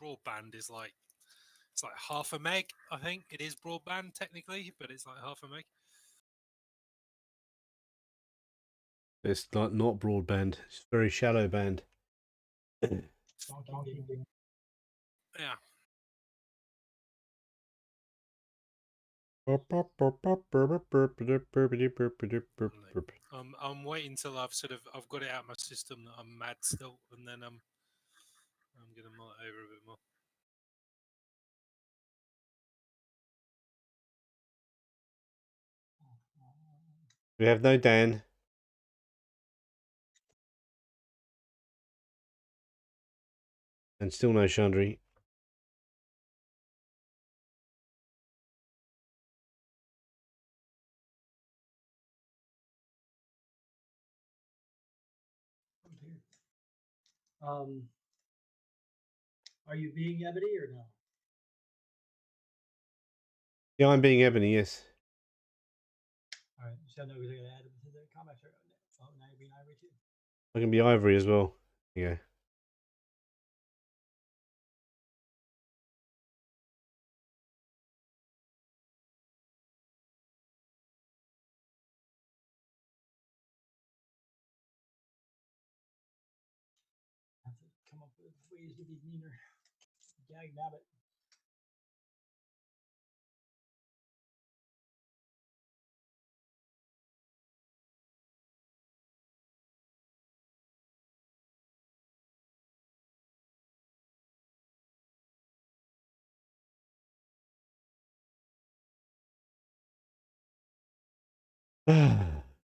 broadband is like it's like half a meg. I think it is broadband technically, but it's like half a meg. It's not broadband. It's very shallow band. Yeah. I'm waiting till I've got it out of my system that I'm mad still, and then I'm gonna mull it over a bit more. We have no Dan. And still no Chandri. Are you being Ebony or no? Yeah, I'm being Ebony, yes. All right, so I know we're going to add him to the comments. Oh, now you're being Ivory too. I can be Ivory as well. Yeah. I have to come up with ways to be meaner. Dag nabbit.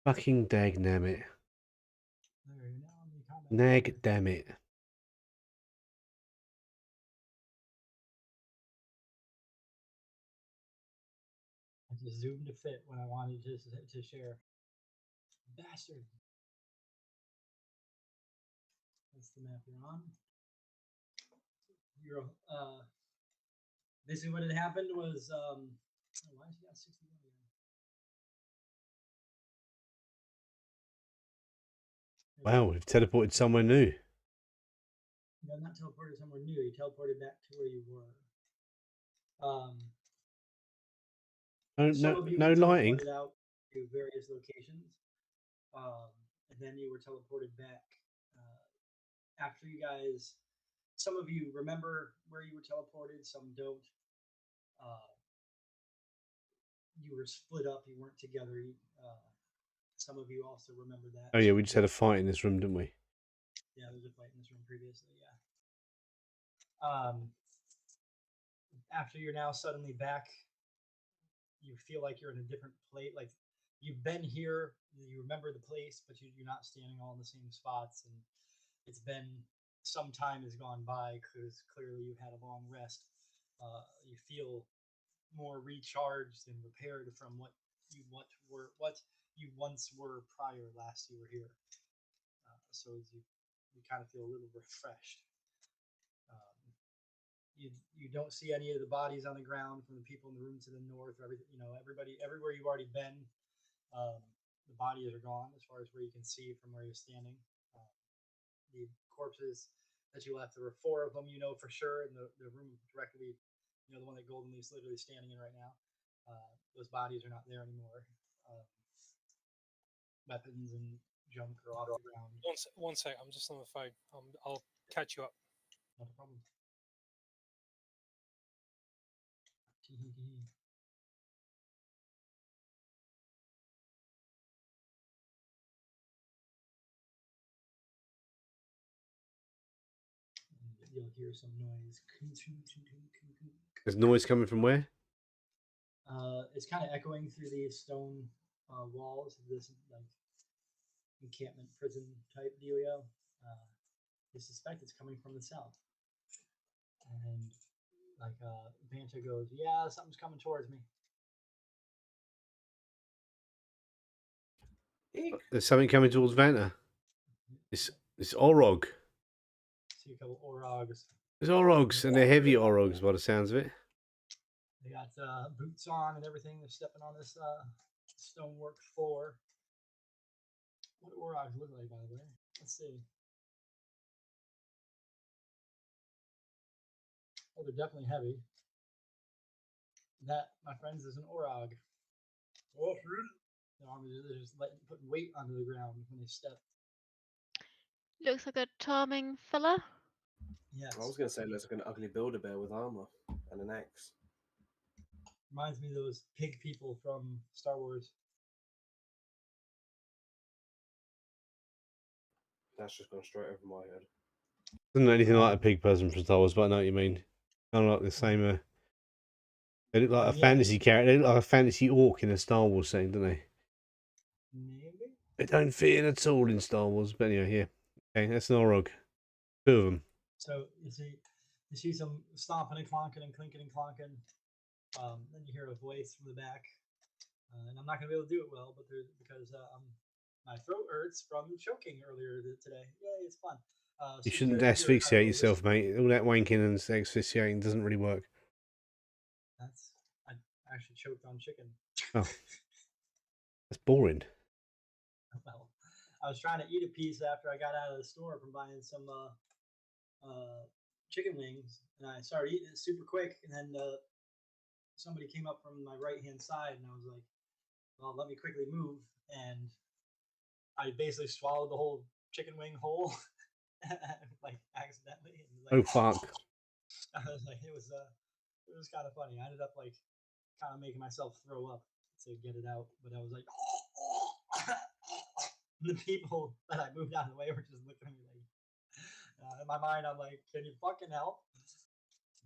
Fucking dag nabbit. Nag damn it. I just zoomed to fit when I wanted to share. Bastard. That's the map you're on. You're basically what had happened was why is he at 61 again? Wow, we've teleported somewhere new. No, not teleported somewhere new. You teleported back to where you were. No lighting. Out to various locations, and then you were teleported back after you guys. Some of you remember where you were teleported. Some don't. You were split up. You weren't together. Some of you also remember that. Oh yeah, we just had a fight in this room, didn't we? Yeah, there was a fight in this room previously. Yeah. After you're now suddenly back, you feel like you're in a different place. Like you've been here, you remember the place, but you're not standing all in the same spots. And it's been some time has gone by because clearly you've had a long rest. You feel more recharged and repaired from what you once were prior last you were here. So you kind of feel a little refreshed. You don't see any of the bodies on the ground from the people in the room to the north. Everybody, everywhere you've already been, the bodies are gone as far as where you can see from where you're standing. The corpses that you left, there were 4 of them, for sure, in the room directly, the one that Golden Leaf's literally standing in right now. Those bodies are not there anymore. Weapons and junk are off the ground. One sec, I'm just on the phone. I'll catch you up. Not a problem. You'll hear some noise. There's noise coming from where? It's kind of echoing through these stone walls of this like encampment prison type dealio. You suspect it's coming from the south. And like Vanta goes, yeah, something's coming towards me. There's something coming towards Vanta. It's Orog. See a couple Orogs. There's Orogs, and they're heavy Orogs by the sounds of it. They got boots on and everything. They're stepping on this stonework floor. What do Orogs look like, by the way? Let's see. Oh, they're definitely heavy. That, my friends, is an Orog. Oh, they're just putting weight onto the ground when they step. Looks like a charming fella. Yes. I was going to say it looks like an ugly Build-A-Bear with armor and an axe. Reminds me of those pig people from Star Wars. That's just gone straight over my head. Doesn't look anything like a pig person from Star Wars, but I know what you mean. Kind of like the same. They look like a Yeah. fantasy character. They look like a fantasy orc in a Star Wars setting, don't they? Maybe. They don't fit in at all in Star Wars. But anyway, yeah. Okay, that's an Orog. Two of them. So you see some stomping and clonking and clinking and clonking. Then you hear a voice from the back, and I'm not gonna be able to do it well, but because my throat hurts from choking earlier today. Yay, it's fun. You So shouldn't you're kind asphyxiate of yourself, listening. mate. All that wanking and asphyxiating doesn't really work. I actually choked on chicken. Oh. That's boring. Well, I was trying to eat a piece after I got out of the store from buying some chicken wings, and I started eating it super quick, and then somebody came up from my right hand side, and I was like, well, let me quickly move, and I basically swallowed the whole chicken wing whole, like accidentally. And Oh like, fuck! I was like, it was kind of funny. I ended up like kind of making myself throw up to get it out, but I was like, the people that I moved out of the way were just looking at me like, in my mind, I'm like, can you fucking help?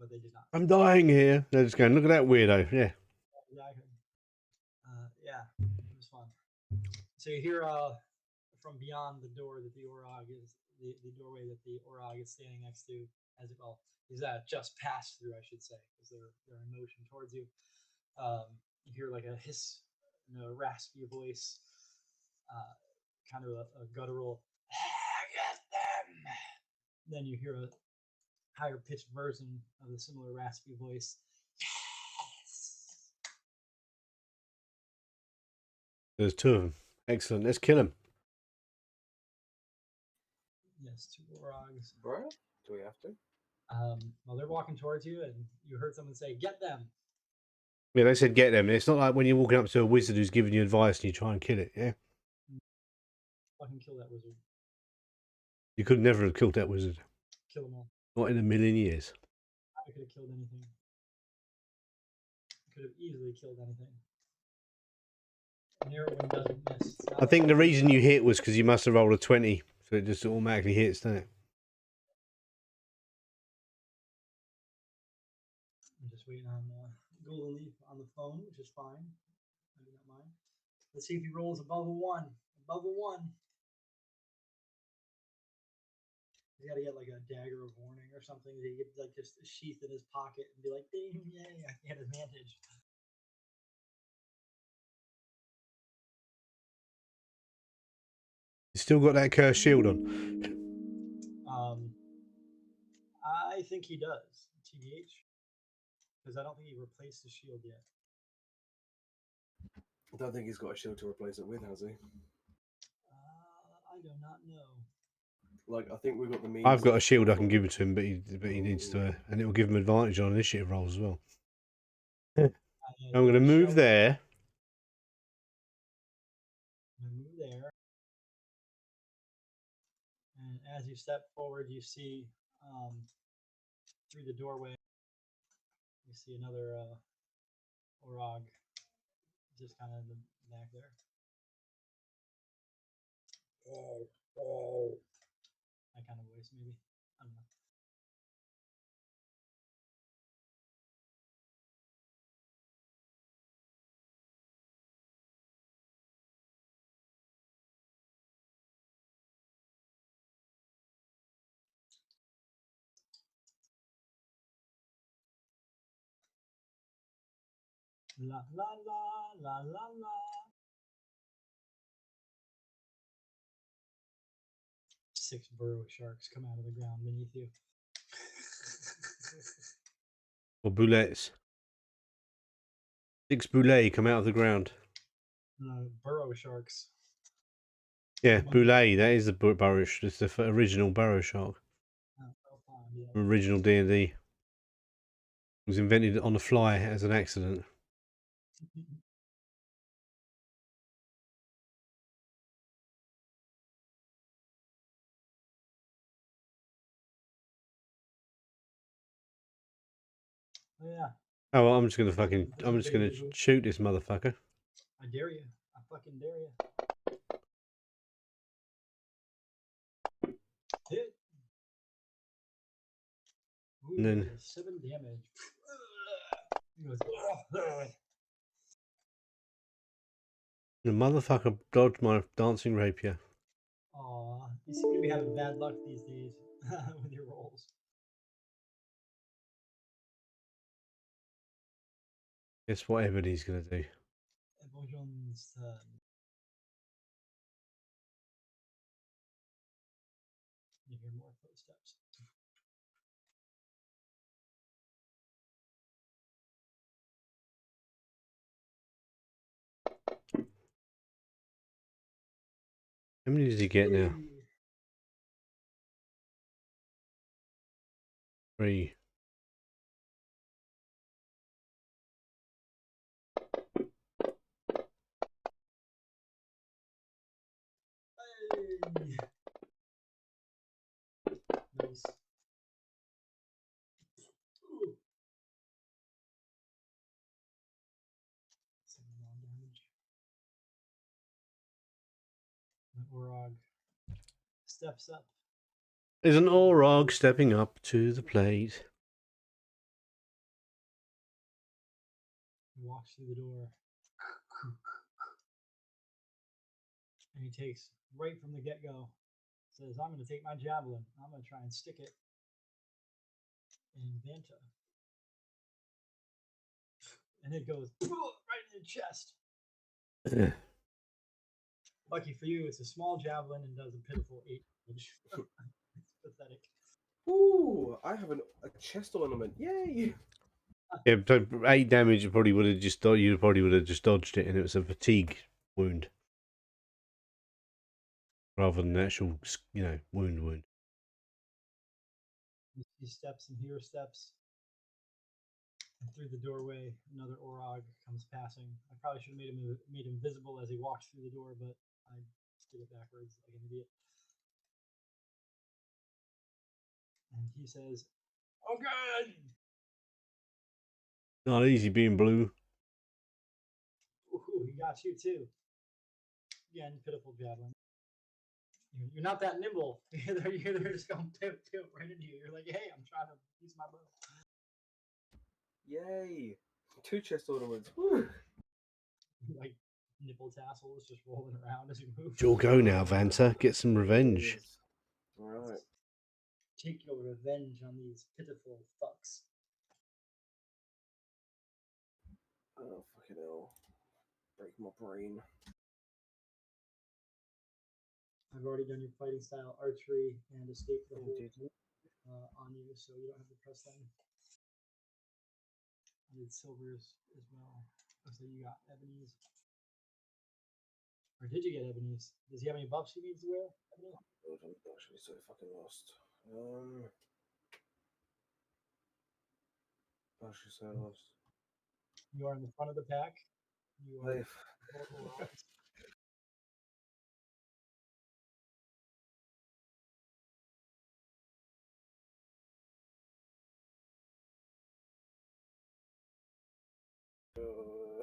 But they did not. I'm dying here. They're just going, look at that weirdo. Yeah. Exactly. Yeah, it was fun. So you hear from beyond the door that the Orog is the doorway that the Orog is standing next to, as well. He's just passed through, I should say, because they're in motion towards you. You hear like a hiss, a raspy voice, kind of a guttural, get them. Then you hear a higher pitched version of the similar raspy voice. Yes. There's two of them. Excellent. Let's kill them. Yes, two Orogs. Bro, do we have to? Well, they're walking towards you, and you heard someone say, "Get them." Yeah, they said get them. It's not like when you're walking up to a wizard who's giving you advice and you try and kill it. Yeah. Fucking kill that wizard. You could never have killed that wizard. Kill them all. Not in a million years. I could have killed anything. Could have easily killed anything. Near one doesn't miss. It's not I think like- the reason you hit was because you must have rolled a 20, so it just automatically hits, doesn't it? I'm just waiting on Golden Leaf on the phone, which is fine. I do not mind. Let's see if he rolls above a 1. Above a 1. He's got to get like a dagger of warning or something. He get like just a sheath in his pocket and be like, "Ding, yay! I get advantage." You still got that cursed shield on. I think he does. TBH, because I don't think he replaced the shield yet. I don't think he's got a shield to replace it with, has he? I do not know. Like, I think we've got the means. I've got a shield I can give it to him, but he needs to, and it will give him advantage on initiative rolls as well. I'm going to move there. Move there. And as you step forward, you see through the doorway, you see another Orog just kind of in the back there. That kind of voice, maybe. I don't know. La la la la la la. Six burrow sharks come out of the ground beneath you. Or bullets. 6 boulet come out of the ground. Burrow sharks. Yeah, One- boulet. That is the burrow. It's the original burrow shark. well timed, yeah. Original D&D. was invented on the fly as an accident. Oh, yeah, Oh, well, I'm just gonna shoot this motherfucker. I dare you. I fucking dare you. Hit. Ooh, And then- does 7 damage. He goes, "Ugh." The motherfucker dodged my dancing rapier. Aw, you seem to be having bad luck these days with your rolls. Guess what Ebony's gonna do? Evolution's turn. You hear more footsteps. How many does he get now? 3. Hey. Nice. Ooh. 7 more damage. The Orog steps up. There's an Orog stepping up to the plate. He walks through the door. And he takes right from the get go. Says, I'm going to take my javelin. I'm going to try and stick it in Vanta. And it goes right in the chest. Yeah. Lucky for you, it's a small javelin and does a pitiful 8 damage. It's pathetic. Ooh, I have a chest ornament. Yay! Yeah, so 8 damage. You probably would have just dodged it, and it was a fatigue wound rather than an actual, wound. He steps and here steps. And through the doorway, another Orog comes passing. I probably should have made him visible as he walks through the door, but I did it backwards like an idiot. And he says, "Oh, good." Not easy being blue. Ooh, he got you too. Again, pitiful javelin. You're not that nimble. They're just going to pivot right into you. You're like, hey, I'm trying to use my bow. Yay! 2 chest ornaments. Woo. Like nipple tassels just rolling around as you move. It's your go now, Vanta. Get some revenge. Yes. Alright. Take your revenge on these pitiful fucks. Oh, fucking hell. Break my brain. I've already done your fighting style, archery, and escape the Oh, hole did you? on you, so you don't have to press them. I did silvers as well. So you got Ebony's. Or did you get Ebony's? Does he have any buffs he needs to wear? Ebony? God, I'm actually so fucking lost. Actually so lost. You are in the front of the pack. You are Life.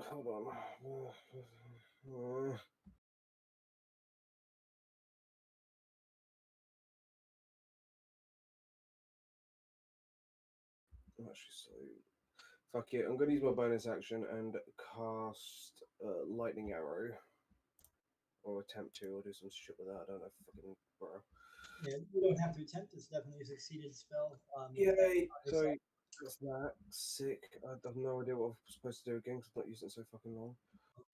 Hold on. I'm actually so. Fuck it. I'm gonna use my bonus action and cast lightning arrow, or attempt to, or do some shit with that. I don't know, fucking bro. Yeah, you don't have to attempt. It's definitely a succeeded spell. Yay! So that's that. Sick. I have no idea what I'm supposed to do again because I've not used it so fucking long.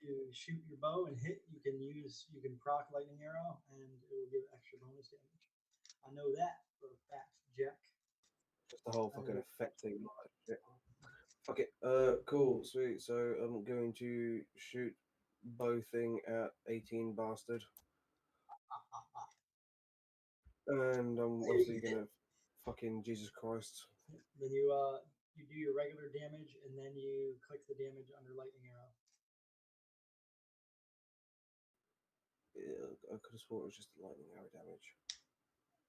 You shoot your bow and hit. You can proc lightning arrow, and it will give extra bonus damage. I know that for a fact, Jack. Just the whole fucking effect thing. Shit. Fuck it. Cool, sweet. So I'm going to shoot bow thing at 18 bastard, and I'm obviously gonna fucking Jesus Christ. Then you do your regular damage. and then you click the damage under lightning arrow. Yeah, I could have swore it was just lightning arrow damage.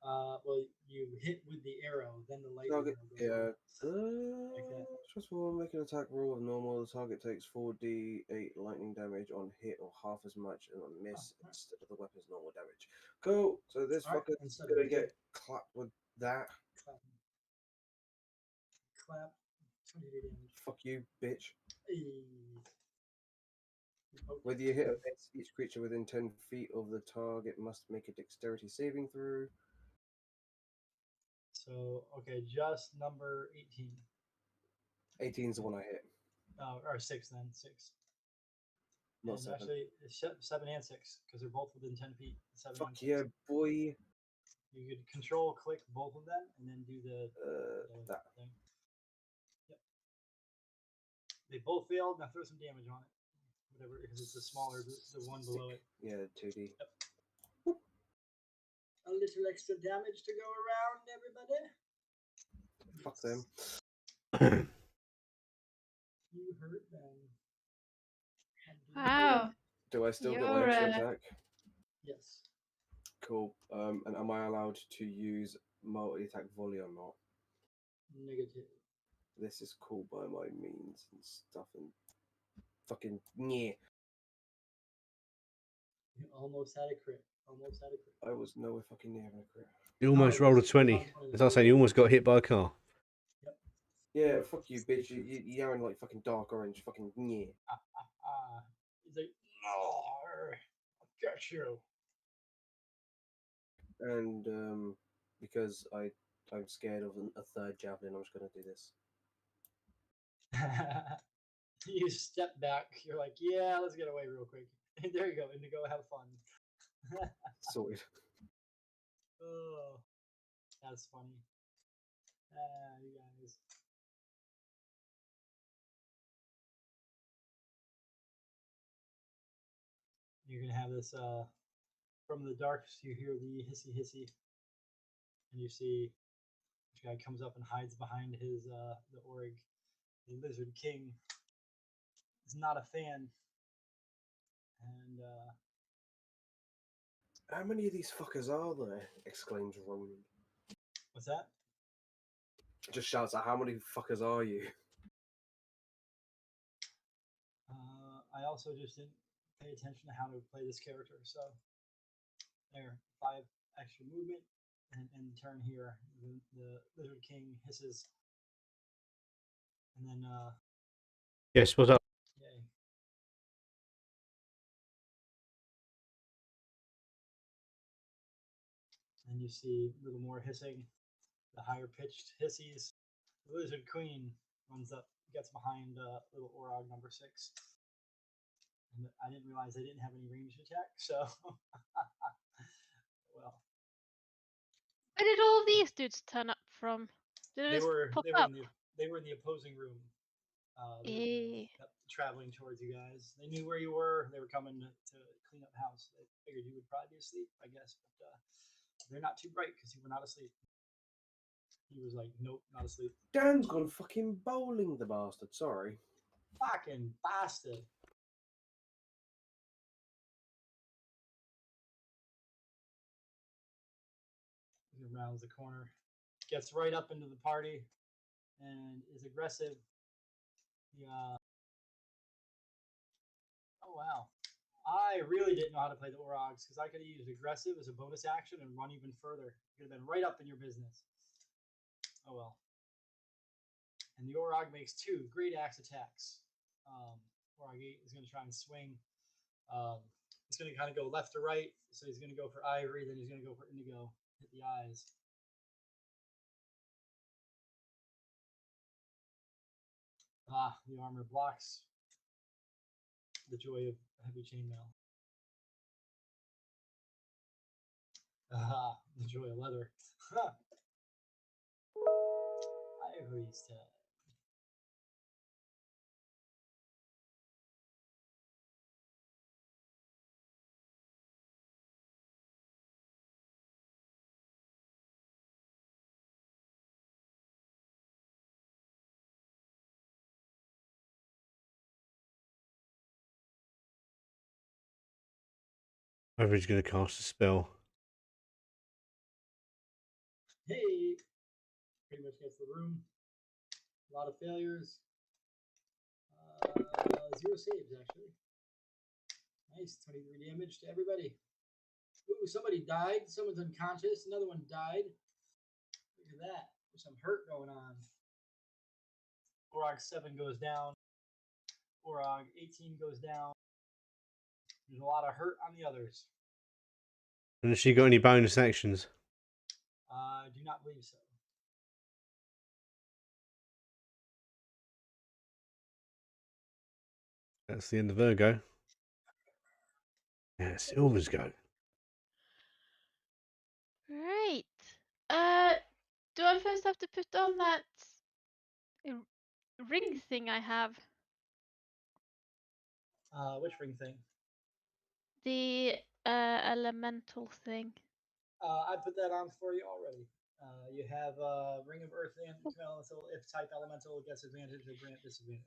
Well, you hit with the arrow, then the lightning Target, arrow goes yeah. off. Like that. Stressful, make an attack roll of normal. The target takes 4d8 lightning damage on hit or half as much and on miss alright. instead of the weapon's normal damage. Cool. So this Alright, fucker's instead of gonna hitting- get clapped with that. Clap. 20 damage. Fuck you, bitch. Hey. Okay. Whether you hit or miss, each creature within 10 feet of the target must make a dexterity saving throw. So, okay, just number 18. 18's the one I hit. Or 6 then. 6. Not And 7. actually, it's 7 and 6, because they're both within 10 feet. 7 and Fuck 6. yeah, boy. You could control click both of them and then do the That. thing. Yep. They both failed. Now throw some damage on it. Whatever, because it's the smaller, the one below it. Yeah, 2d. A little extra damage to go around, everybody. Fuck them. You hurt them. Wow. Do I still get You're my extra a- attack? Yes. Cool. And am I allowed to use multi-attack volley or not? Negative. This is cool by my means and stuff and fucking yeah. You almost had a crit. Almost had a crit. I was nowhere fucking near having a crit. You almost it rolled a was 20. on 20. As I was saying, you almost got hit by a car. Yeah, fuck you, bitch. You're in like fucking dark orange. Fucking yeah. He's like, no, I'll get you. And because I'm scared of a third javelin, I'm just gonna do this. You step back. You're like, yeah, let's get away real quick. There you go, Indigo. Have fun. Sorted. Oh, that's funny. You guys. You're gonna have this. From the darks, you hear the hissy hissy, and you see this guy comes up and hides behind his the org. The Lizard King is not a fan, and How many of these fuckers are there? Exclaims Roland. what's that? Just shouts out, how many fuckers are you? I also just didn't pay attention to how to play this character, so there, 5 extra movement, and turn here. The Lizard King hisses, and then Yes, what's up? yay. And you see a little more hissing, the higher pitched hissies. The Lizard Queen runs up, gets behind little Orog number 6. And I didn't realize they didn't have any ranged attack, so well. Where did all these dudes turn up from? Did they They just were pop they up? were in the opposing room. Eh. Traveling towards you guys. They knew where you were. They were coming to clean up the house. They figured you would probably be asleep, I guess, but they're not too bright because you were not asleep. He was like, nope, not asleep. Dan's gone fucking bowling, the bastard. Sorry. Fucking bastard. He rounds the corner, gets right up into the party, and is aggressive. Yeah. Oh wow. I really didn't know how to play the Orogs because I could have used aggressive as a bonus action and run even further. Could have been right up in your business. Oh well. And the Orog makes 2 great axe attacks. Orog 8 is going to try and swing. It's going to kind of go left to right. So he's going to go for Ivory, then he's going to go for Indigo. Hit the eyes. The armor blocks the joy of heavy chainmail. The joy of leather. Ivory's turn. Whether he's going to cast a spell. Hey, pretty much gets the room. A lot of failures. 0 saves, actually. Nice, 23 damage to everybody. Ooh, somebody died. Someone's unconscious. Another one died. Look at that. There's some hurt going on. Orog 7 goes down. Orog 18 goes down. There's a lot of hurt on the others. And has she got any bonus actions? I do not believe so. That's the end of her go. Yeah, Silver's go. Right. Do I first have to put on that ring thing I have? Which ring thing? The elemental thing. I put that on for you already. You have Ring of Earth and Elemental. If type Elemental gets advantage or grant disadvantage.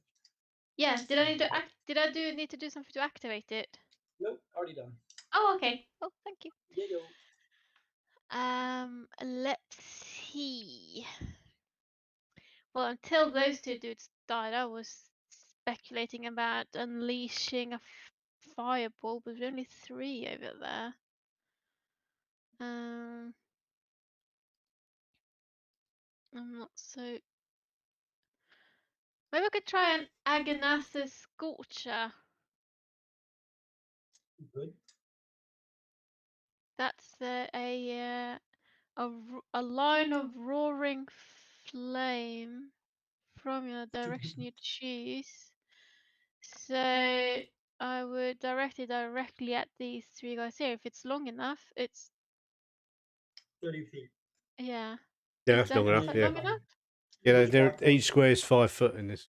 Yeah. Did I need to need to do something to activate it? Nope, already done. Oh, okay. Oh, thank you. Yeah, yo. Let's see. Well, until those two dudes died, I was speculating about unleashing a fireball, but there's only 3 over there. I'm not so. Maybe I could try an Aganasis Scorcher. Good. That's a line of roaring flame from your direction you choose. So I would direct it directly at these 3 guys here. If it's long enough, it's 30 feet. yeah. Yeah, Is that's long that enough. Yeah, long enough? yeah. Just They're, walk up. each square is 5 foot in this.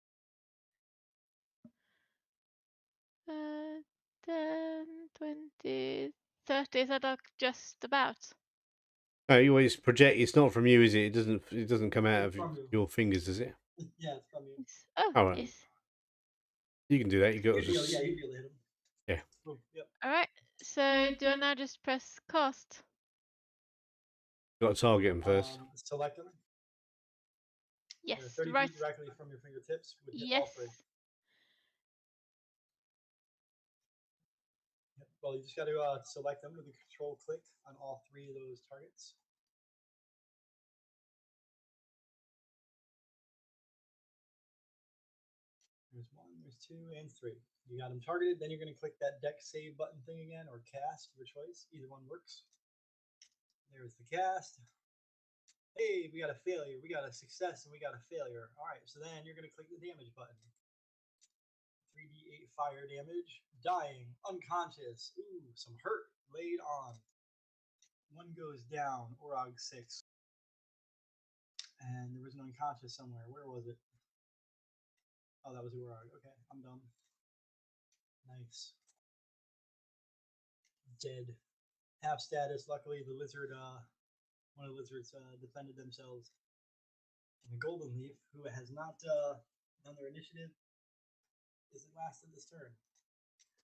10, 20, 30. Is that like just about? Oh, you always project. It's not from you, is it? It doesn't come out It's of from you. your fingers, does it? Yeah, it's from you. Oh, All right. yes. You can do that. You got You to feel, just. yeah, you feel it hit him. Yeah. Boom. Yep. All right. So do I now just press cast? Got to target them first. Select them. Yes. 30 Right. feet directly from your fingertips would hit Yes. all 3. Yep. Well, you just got to select them with the control click on all 3 of those targets. There's 1, there's 2, and 3. You got them targeted. Then you're going to click that deck save button thing again, or cast, your choice. Either one works. There's the cast. Hey, we got a failure. We got a success, and we got a failure. All right, so then you're going to click the damage button. 3d8 fire damage. Dying, unconscious. Ooh, some hurt laid on. 1 goes down, Orog 6. And there was an unconscious somewhere. Where was it? Oh, that was Orog. Okay, I'm done. Nice. Dead. Half status. Luckily, the lizard, one of the lizards defended themselves. And the golden leaf, who has not done their initiative, is the last of this turn.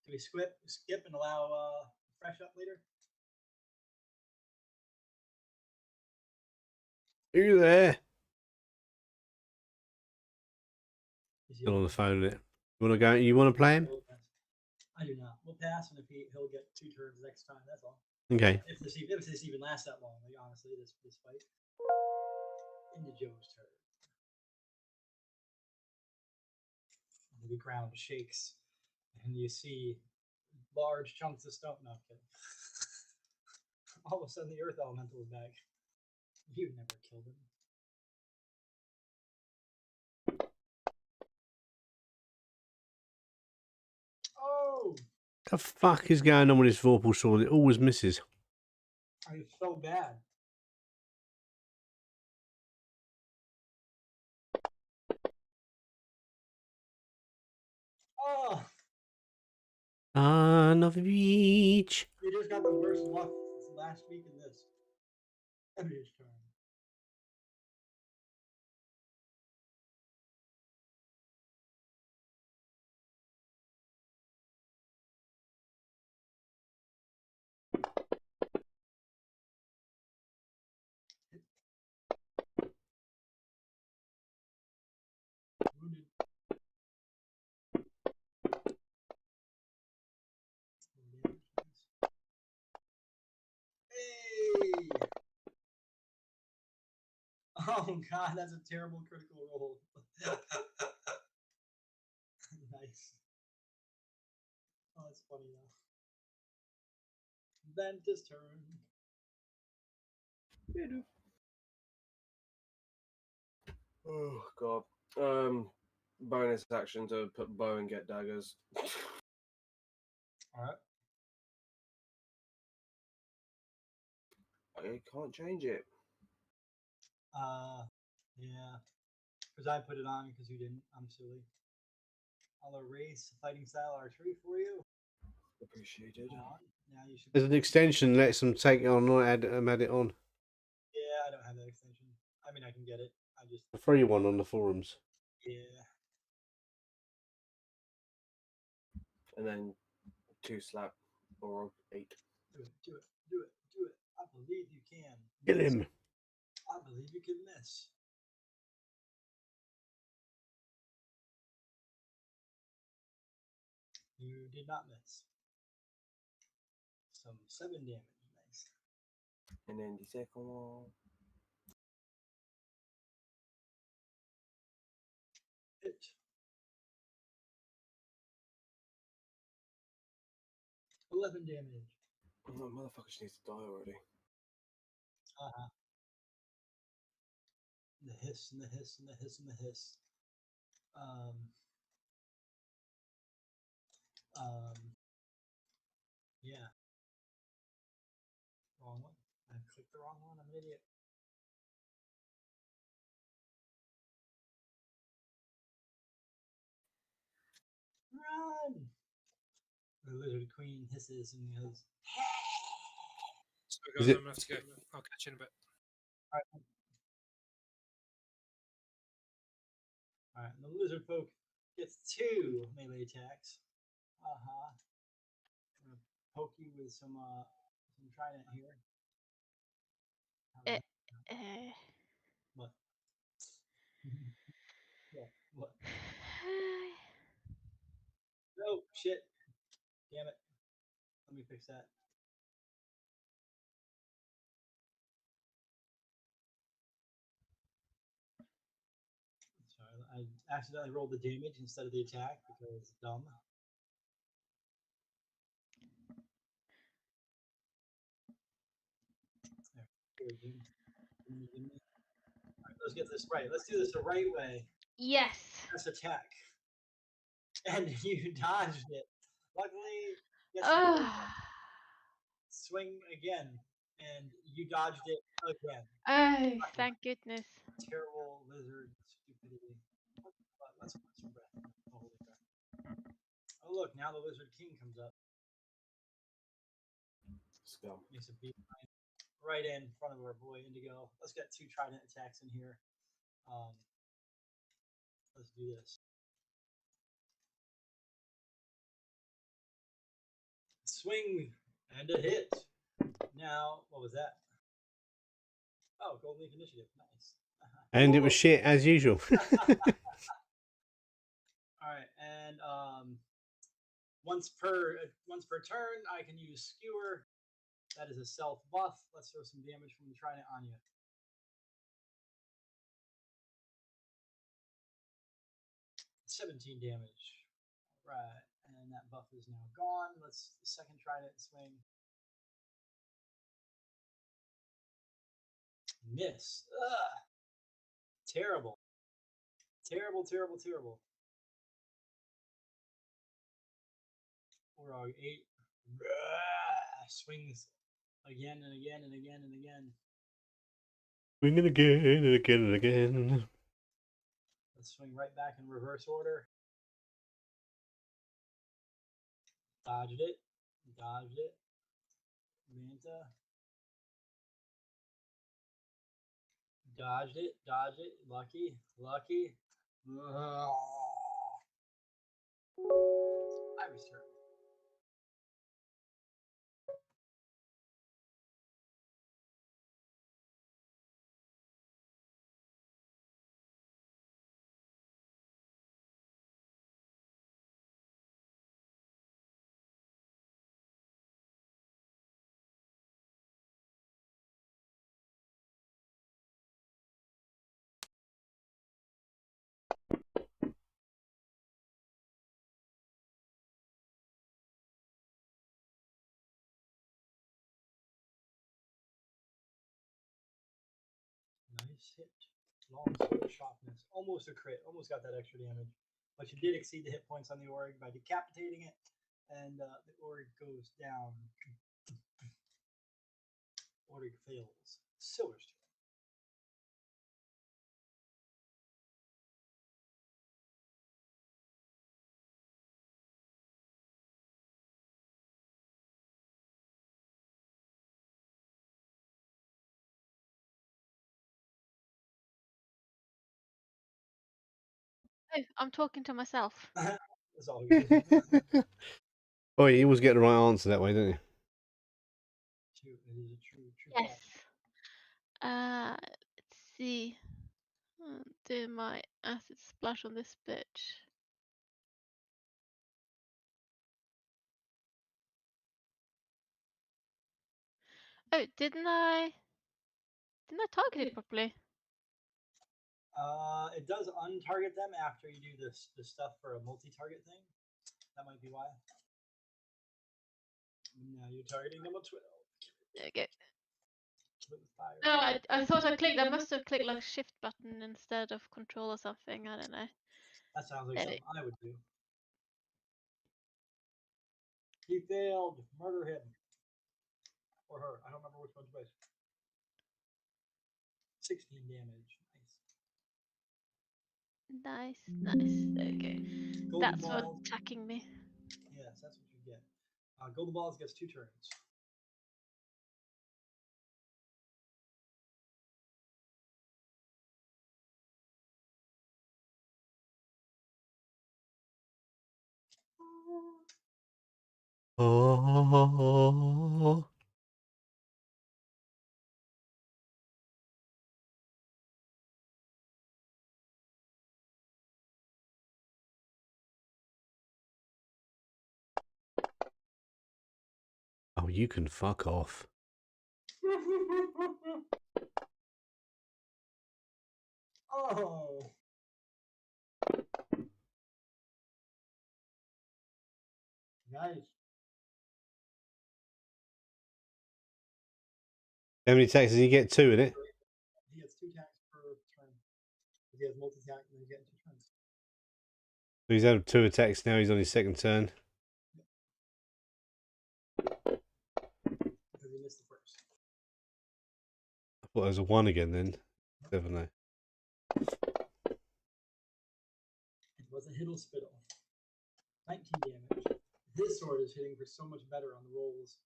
Do we skip and allow fresh up later? You there? Is he Still on the okay? phone. It. You want to go? You want to play him? We'll pass. I do not. We'll pass, and if he'll get 2 turns next time. That's all. Okay. If this even lasts that long, like honestly, this fight. Into Joe's turn. And the ground shakes, and you see large chunks of stone. No, I'm kidding. All of a sudden, the earth elemental is back. You never killed him. Oh, The fuck is going on with this Vorpal sword? It always misses. it's so bad. Oh, On the beach. you just got the worst luck since last week in this. End of his turn. Oh god, that's a terrible critical roll. Nice. Oh, that's funny though. Ventus turn. Oh god. Bonus action to put bow and get daggers. Alright. I can't change it. Yeah. Because I put it on because you didn't. I'm silly. I'll erase fighting style archery for you. Appreciated. Now you should. There's an extension that lets them take it on or add it on. Yeah, I don't have that extension. I mean, I can get it. I just. A free one on the forums. Yeah. And then 2 slap or 8. Do it. Do it. Do it. Do it. I believe you can. Kill Miss. him. I believe you can miss. You did not miss. Some 7 damage. Nice. And then the second one. Hit. $11 damage. Oh, motherfucker needs to die already. Uh-huh. The hiss and the hiss and the hiss and the hiss. Yeah. Wrong one. I clicked the wrong one. I'm an idiot. Run! The lizard queen hisses and goes, So Is guys, it- I'm gonna have to go. I'll catch you in a bit. Alright, the lizard folk gets 2 melee attacks. Uh-huh. I'm gonna poke you with some trident here. Eh. What? What? Oh, shit. Damn it. Let me fix that. Sorry, I accidentally rolled the damage instead of the attack because dumb. There. Gimme. Alright, let's get this right. Let's do this the right way. Yes. Let's attack. And you dodged it. Luckily, yes, Oh. swing again. And you dodged it again. Oh, thank goodness. Terrible lizard stupidity. But let's put some breath. Oh, holy crap. Oh, look, now the Lizard King comes up. Let's go. Makes a beeline right in front of our boy Indigo. Let's get 2 trident attacks in here. Let's do this. Swing and a hit. Now, what was that? Oh, Golden Leaf Initiative. Nice. And it was shit as usual. All right, and once per turn, I can use Skewer. That is a self buff. Let's throw some damage from the trident on you. $17 damage. Right, and that buff is now gone. Let's second trident swing. Miss. Ugh. Terrible. Terrible, terrible, terrible. Warog 8. Swings again and again and again and again. Swinging again and again and again. Let's swing right back in reverse order. Dodged it. Dodged it. Manta. Dodged it. Dodged it. Lucky. Lucky. Ivy's turn. Nice hit. Long sword sharpness. Almost a crit. Almost got that extra damage. But you did exceed the hit points on the org by decapitating it. And the org goes down. Org fails. Silver's turn. Oh, I'm talking to myself. That's all good. Oh, you always get the right answer that way, don't you? It is a true Yes. fact. Let's see. Do my acid splash on this bitch. Oh, didn't I target it properly? It does untarget them after you do the stuff for a multi-target thing. That might be why. Now you're targeting number 12. Okay. Kill it with fire. No, I thought I clicked. I must have clicked like shift button instead of control or something. I don't know. That sounds like There something I would do. He failed. Murder him. Or her. I don't remember which one's which. 16 damage. Nice, nice. Okay. Golden That's balls. what's attacking me. Yes, that's what you get. Golden balls gets 2 turns. Oh. Oh, you can fuck off. Oh. Nice. How many attacks does he get? 2 in it? He gets 2 attacks per turn. If he has multi-attack, then he's getting 2 turns. So he's had 2 attacks now. He's on his second turn. Because he missed the first. I thought there was a 1 again then. 7 there. It was a Hiddle Spittle. 19 damage. His sword is hitting for so much better on the rolls.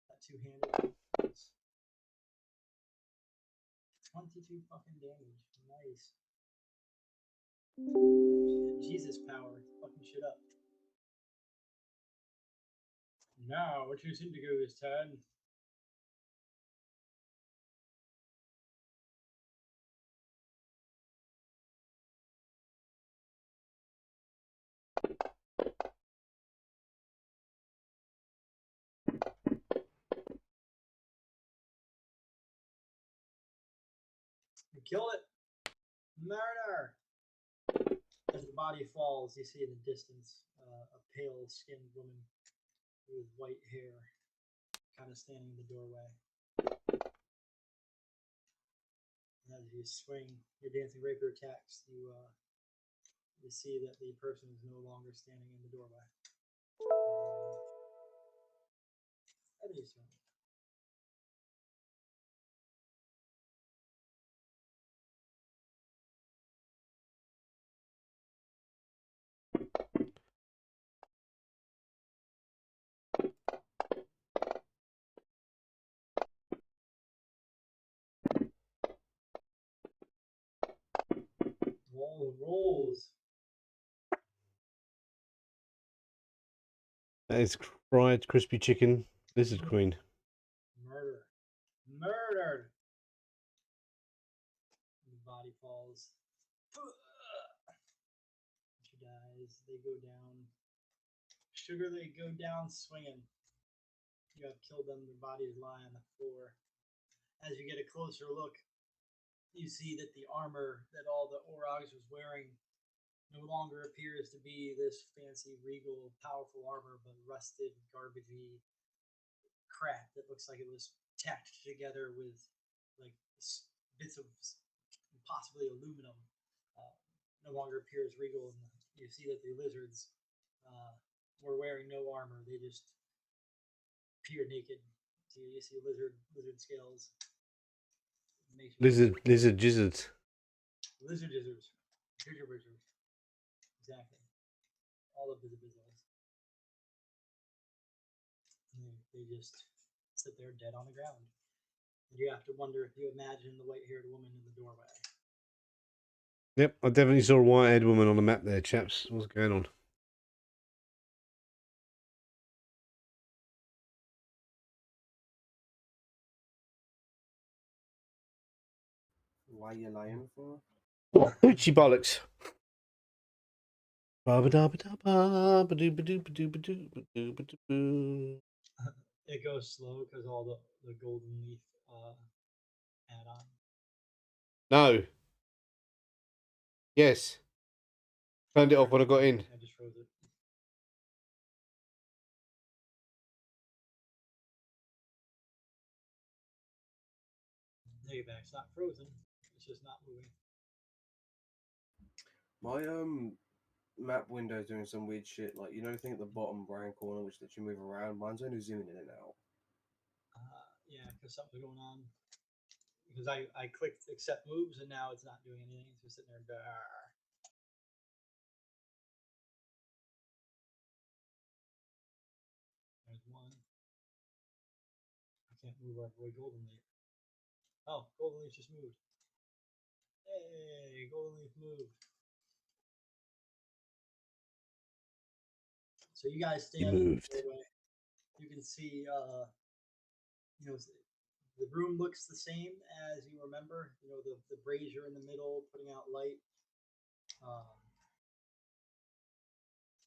That 2-handed. 22 fucking damage. Nice. Jesus power. Fucking shit up. Now, what you seem to go this turn. You kill it. Murder. As the body falls, you see in the distance a pale-skinned woman with white hair, kind of standing in the doorway. And as you swing your dancing rapier attacks, you see that the person is no longer standing in the doorway. Enemy's turn. Rolls. That is fried crispy chicken lizard queen. Murder. Murdered. The body falls. She dies. They go down. Sugar, they go down swinging. You have killed them. Their bodies lie on the floor. As you get a closer look, you see that the armor that all the Orogs was wearing no longer appears to be this fancy, regal, powerful armor, but rusted, garbagey crap that looks like it was tacked together with like bits of possibly aluminum, no longer appears regal, and you see that the lizards were wearing no armor; they just appear naked. So you see lizard scales. Lizard gizzards. Lizard gizzards. Exactly. All of the bizzles. They just sit there dead on the ground. And you have to wonder if you imagine the white-haired woman in the doorway. Yep, I definitely saw a white-haired woman on the map there, chaps. What's going on? Why you lying for? Hoochie bollocks. It goes slow because all the golden leaf add-on. No. Yes. Turned it off when I got in. I just froze it. There you're back. It's not frozen. It's just not moving. My map window's doing some weird shit. Like, you know, the thing at the bottom right corner which lets you move around. Mine's only zooming in and out. Yeah, because something's going on. Because I clicked accept moves and now it's not doing anything. It's just sitting there. Darr. There's one. I can't move our boy Golden Leaf. Oh, Golden Leaf just moved. Hey, Golden Leaf moved. So you guys stand in the doorway. You can see, you know, the room looks the same as you remember. You know, the brazier in the middle, putting out light.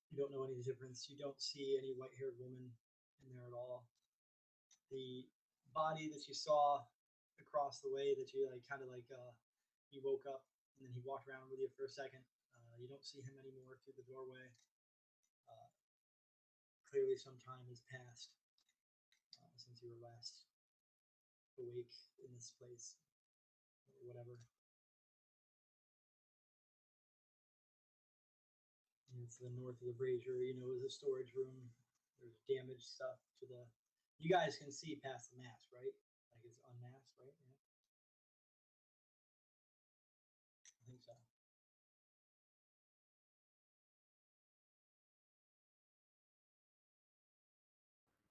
You don't know any difference. You don't see any white-haired woman in there at all. The body that you saw across the way, that you kind of he woke up and then he walked around with you for a second. You don't see him anymore through the doorway. Clearly, some time has passed since you were last awake in this place, or whatever. And it's the north of the brazier, you know, is a storage room. There's damaged stuff to the. You guys can see past the mask, right? Like it's unmasked, right? Yeah. I think so.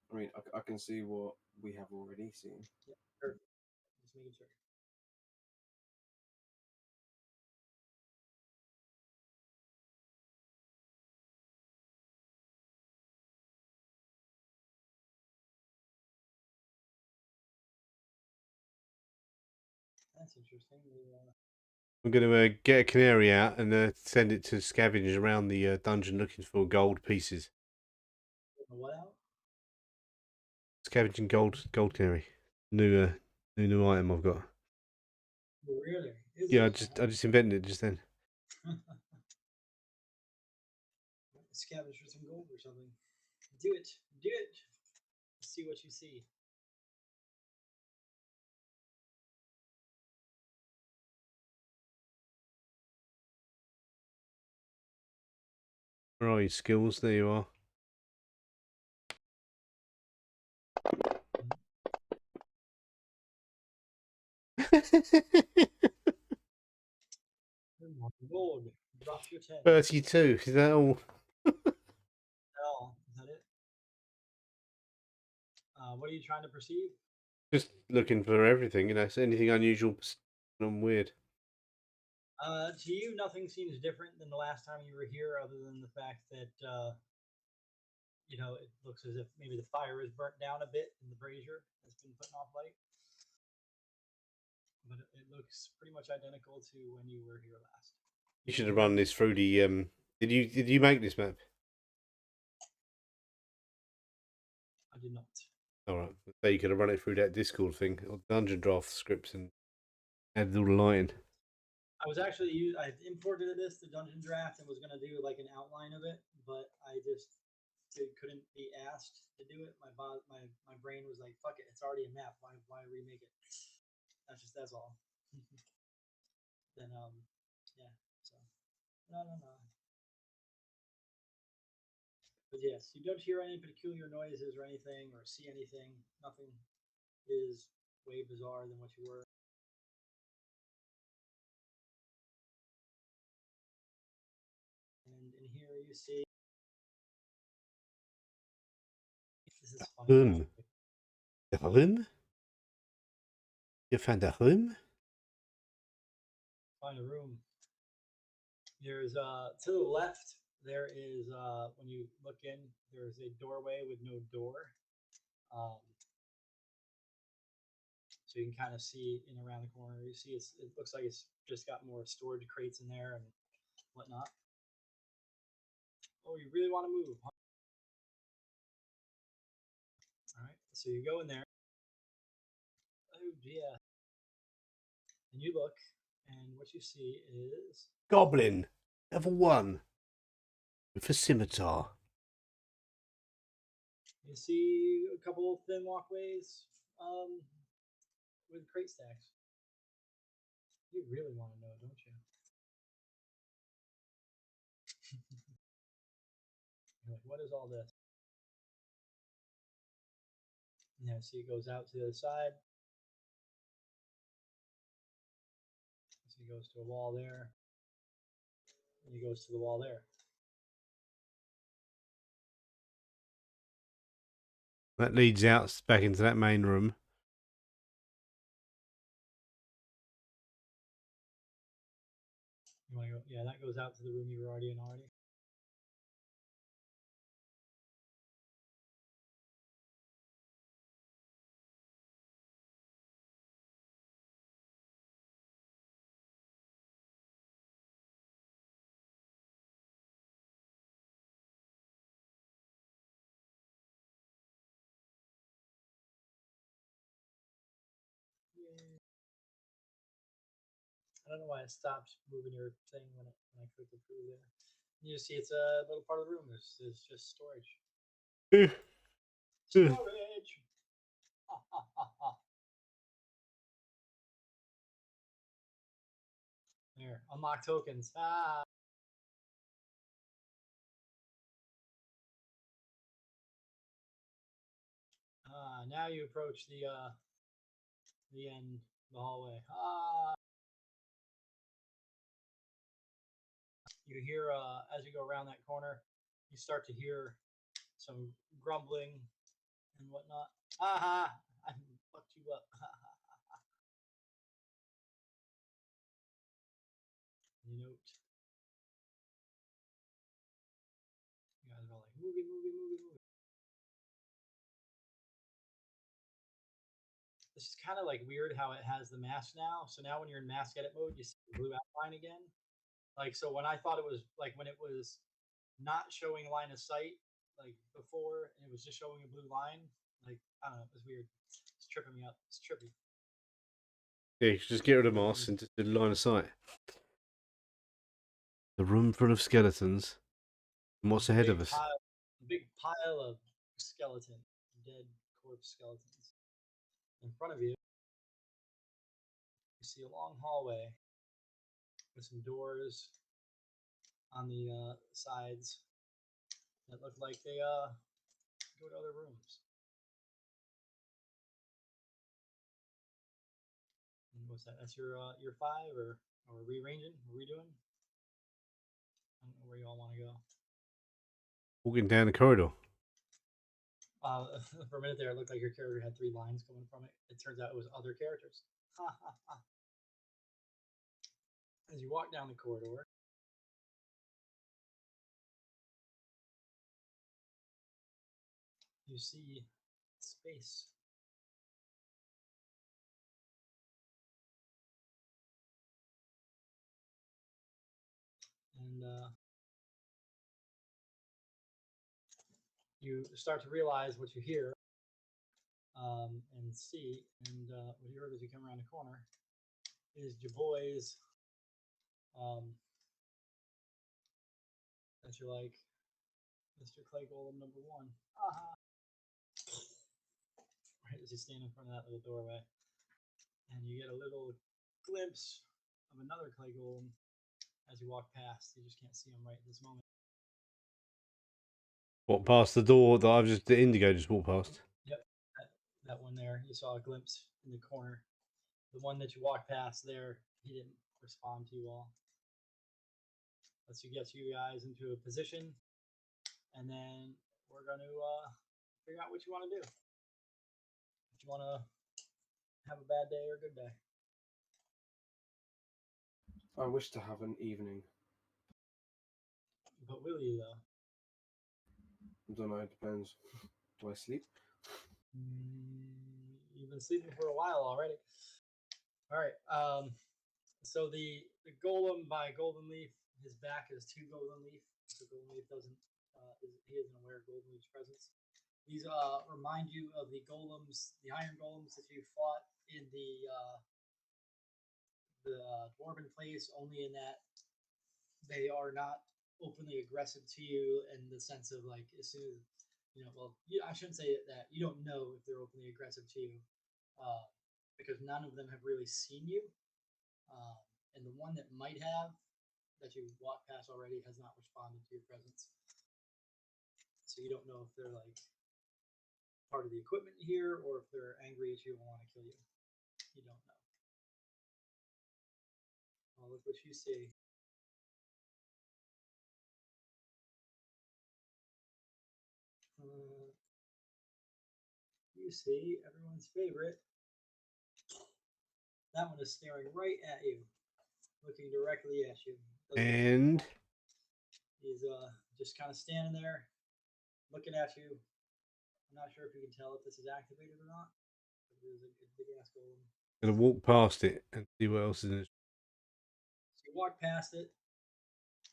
I mean, I can see what we have already seen. Yeah, perfect. Just making sure. That's interesting. I'm going to get a canary out and send it to scavenge around the dungeon looking for gold pieces. What out? Scavenging gold canary. New item I've got. Really? Yeah, I just invented it just then. Scavenge for some gold or something. Do it. Do it. See what you see. Where are your skills? There you are. Gold. Drop your 10. 32. Is that all? No, is that it? What are you trying to perceive? Just looking for everything, you know. So anything unusual and weird. To you, nothing seems different than the last time you were here, other than the fact that you know, it looks as if maybe the fire is burnt down a bit in the brazier has been putting off light. But it looks pretty much identical to when you were here last. You should have run this through the Did you make this map? I did not. All right. So you could have run it through that Discord thing or Dungeon Draft scripts and added all the lighting. I was actually I imported this to Dungeon Draft and was gonna do like an outline of it, but I just couldn't be asked to do it. My brain was like, "Fuck it, it's already a map. Why remake it?" That's all. then yeah. So no. But yes, you don't hear any peculiar noises or anything, or see anything. Nothing is way bizarre than what you were. And in here you see. This is funny. Room. The room? You found a room? Find a room. There's to the left. There is when you look in, there's a doorway with no door. So you can kind of see in around the corner. You see, it looks like it's just got more storage crates in there and whatnot. Oh, you really want to move? Huh? All right. So you go in there. Oh yeah. And you look, and what you see is Goblin. Level 1. With a scimitar. you see a couple of thin walkways with crate stacks. You really want to know, don't you? You're like, what is all this? Yeah, see, it goes out to the other side. So he goes to a wall there. And he goes to the wall there. That leads out back into that main room. You want to go? Yeah, that goes out to the room you were already in already. Yay. I don't know why it stopped moving your thing when I clicked approve there. You see, it's a little part of the room. There's just storage. Storage. There, unlock tokens. Now you approach the end, the hallway. You hear as you go around that corner, you start to hear some grumbling and whatnot. I fucked you up. You note. You guys are all like moving. This is kind of like weird how it has the mask now. So now when you're in mask edit mode, you see the blue outline again. Like, so when I thought it was like when it was not showing line of sight like before, and it was just showing a blue line. Like, I don't know, it was weird. It's tripping me up. It's trippy. Yeah, you should just get rid of masks and just do line of sight. The room full of skeletons. And what's ahead of us? Big pile of skeleton, dead corpse skeletons. In front of you, you see a long hallway with some doors on the sides that look like they go to other rooms. And what's that? That's your 5 or rearranging, redoing? I don't know where you all want to go. Walking down the corridor. For a minute there, it looked like your character had 3 lines coming from it. It turns out it was other characters. As you walk down the corridor, you see space. And you start to realize what you hear and see, and what you heard as you come around the corner is your boys that you're like, Mr. Clay Golem number 1. Right as you stand in front of that little doorway. And you get a little glimpse of another clay golem as you walk past. You just can't see him right at this moment. What, past the door that the Indigo just walked past? Yep, that one there. You saw a glimpse in the corner. The one that you walked past there, he didn't respond to you all. Let's get you guys into a position, and then we're going to figure out what you want to do. If you want to have a bad day or a good day. I wish to have an evening. But will you, though? I don't know, it depends. Do I sleep? You've been sleeping for a while already. All right. So the golem by Golden Leaf, his back is to Golden Leaf. So Golden Leaf doesn't. He isn't aware of Golden Leaf's presence. These remind you of the golems, the iron golems that you fought in the dwarven place. Only in that they are not openly aggressive to you in the sense of like as soon as I shouldn't say that you don't know if they're openly aggressive to you because none of them have really seen you, and the one that might have that you walked past already has not responded to your presence, so you don't know if they're like part of the equipment here or if they're angry at you and want to kill you. You don't know. Well, look what you see. You see everyone's favorite. That one is staring right at you, looking directly at you. And He's just kind of standing there, looking at you. I'm not sure if you can tell if this is activated or not. But it is a big ass golem. gonna walk past it and see what else is in it. So you walk past it.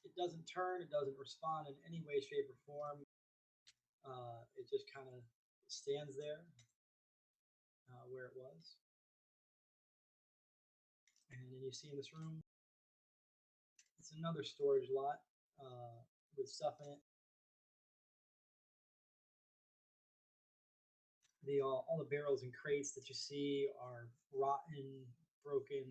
It doesn't turn. It doesn't respond in any way, shape, or form. It just kind of stands there where it was. And then you see in this room, it's another storage lot with stuff in it. All the barrels and crates that you see are rotten, broken.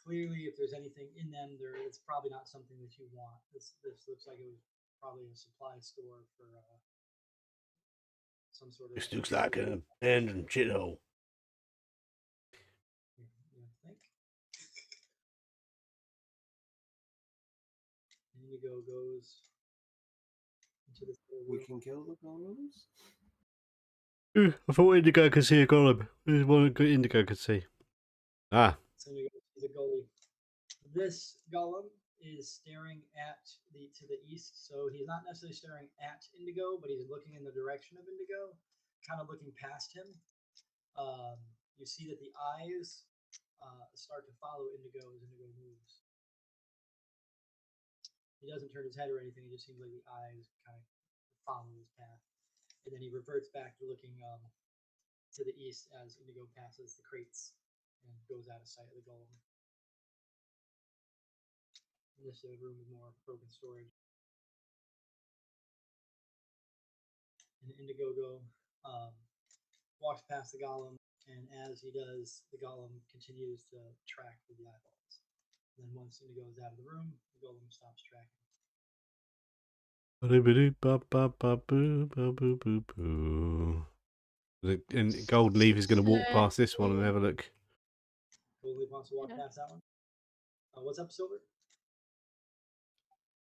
Clearly, if there's anything in them, it's probably not something that you want. This looks like it was probably a supply store for some sort of. This looks like an abandoned shithole. You think? Indigo goes into this little We room. can kill the golems? I thought Indigo could see a golem. There's one Indigo could see. Ah. So you see the goalie. This golem is staring to the east, so he's not necessarily staring at Indigo, but he's looking in the direction of Indigo, kind of looking past him. You see that the eyes start to follow Indigo as Indigo moves. He doesn't turn his head or anything; it just seems like the eyes kind of follow his path, and then he reverts back to looking to the east as Indigo passes the crates and goes out of sight of the golem. This room is more broken storage. And Indiegogo walks past the golem, and as he does, the golem continues to track with the eyeballs. And then once Indigo is out of the room, the golem stops tracking. And Gold Leaf is going to walk past this one and have a look. Gold Leaf wants to walk past that one. What's up, Silver?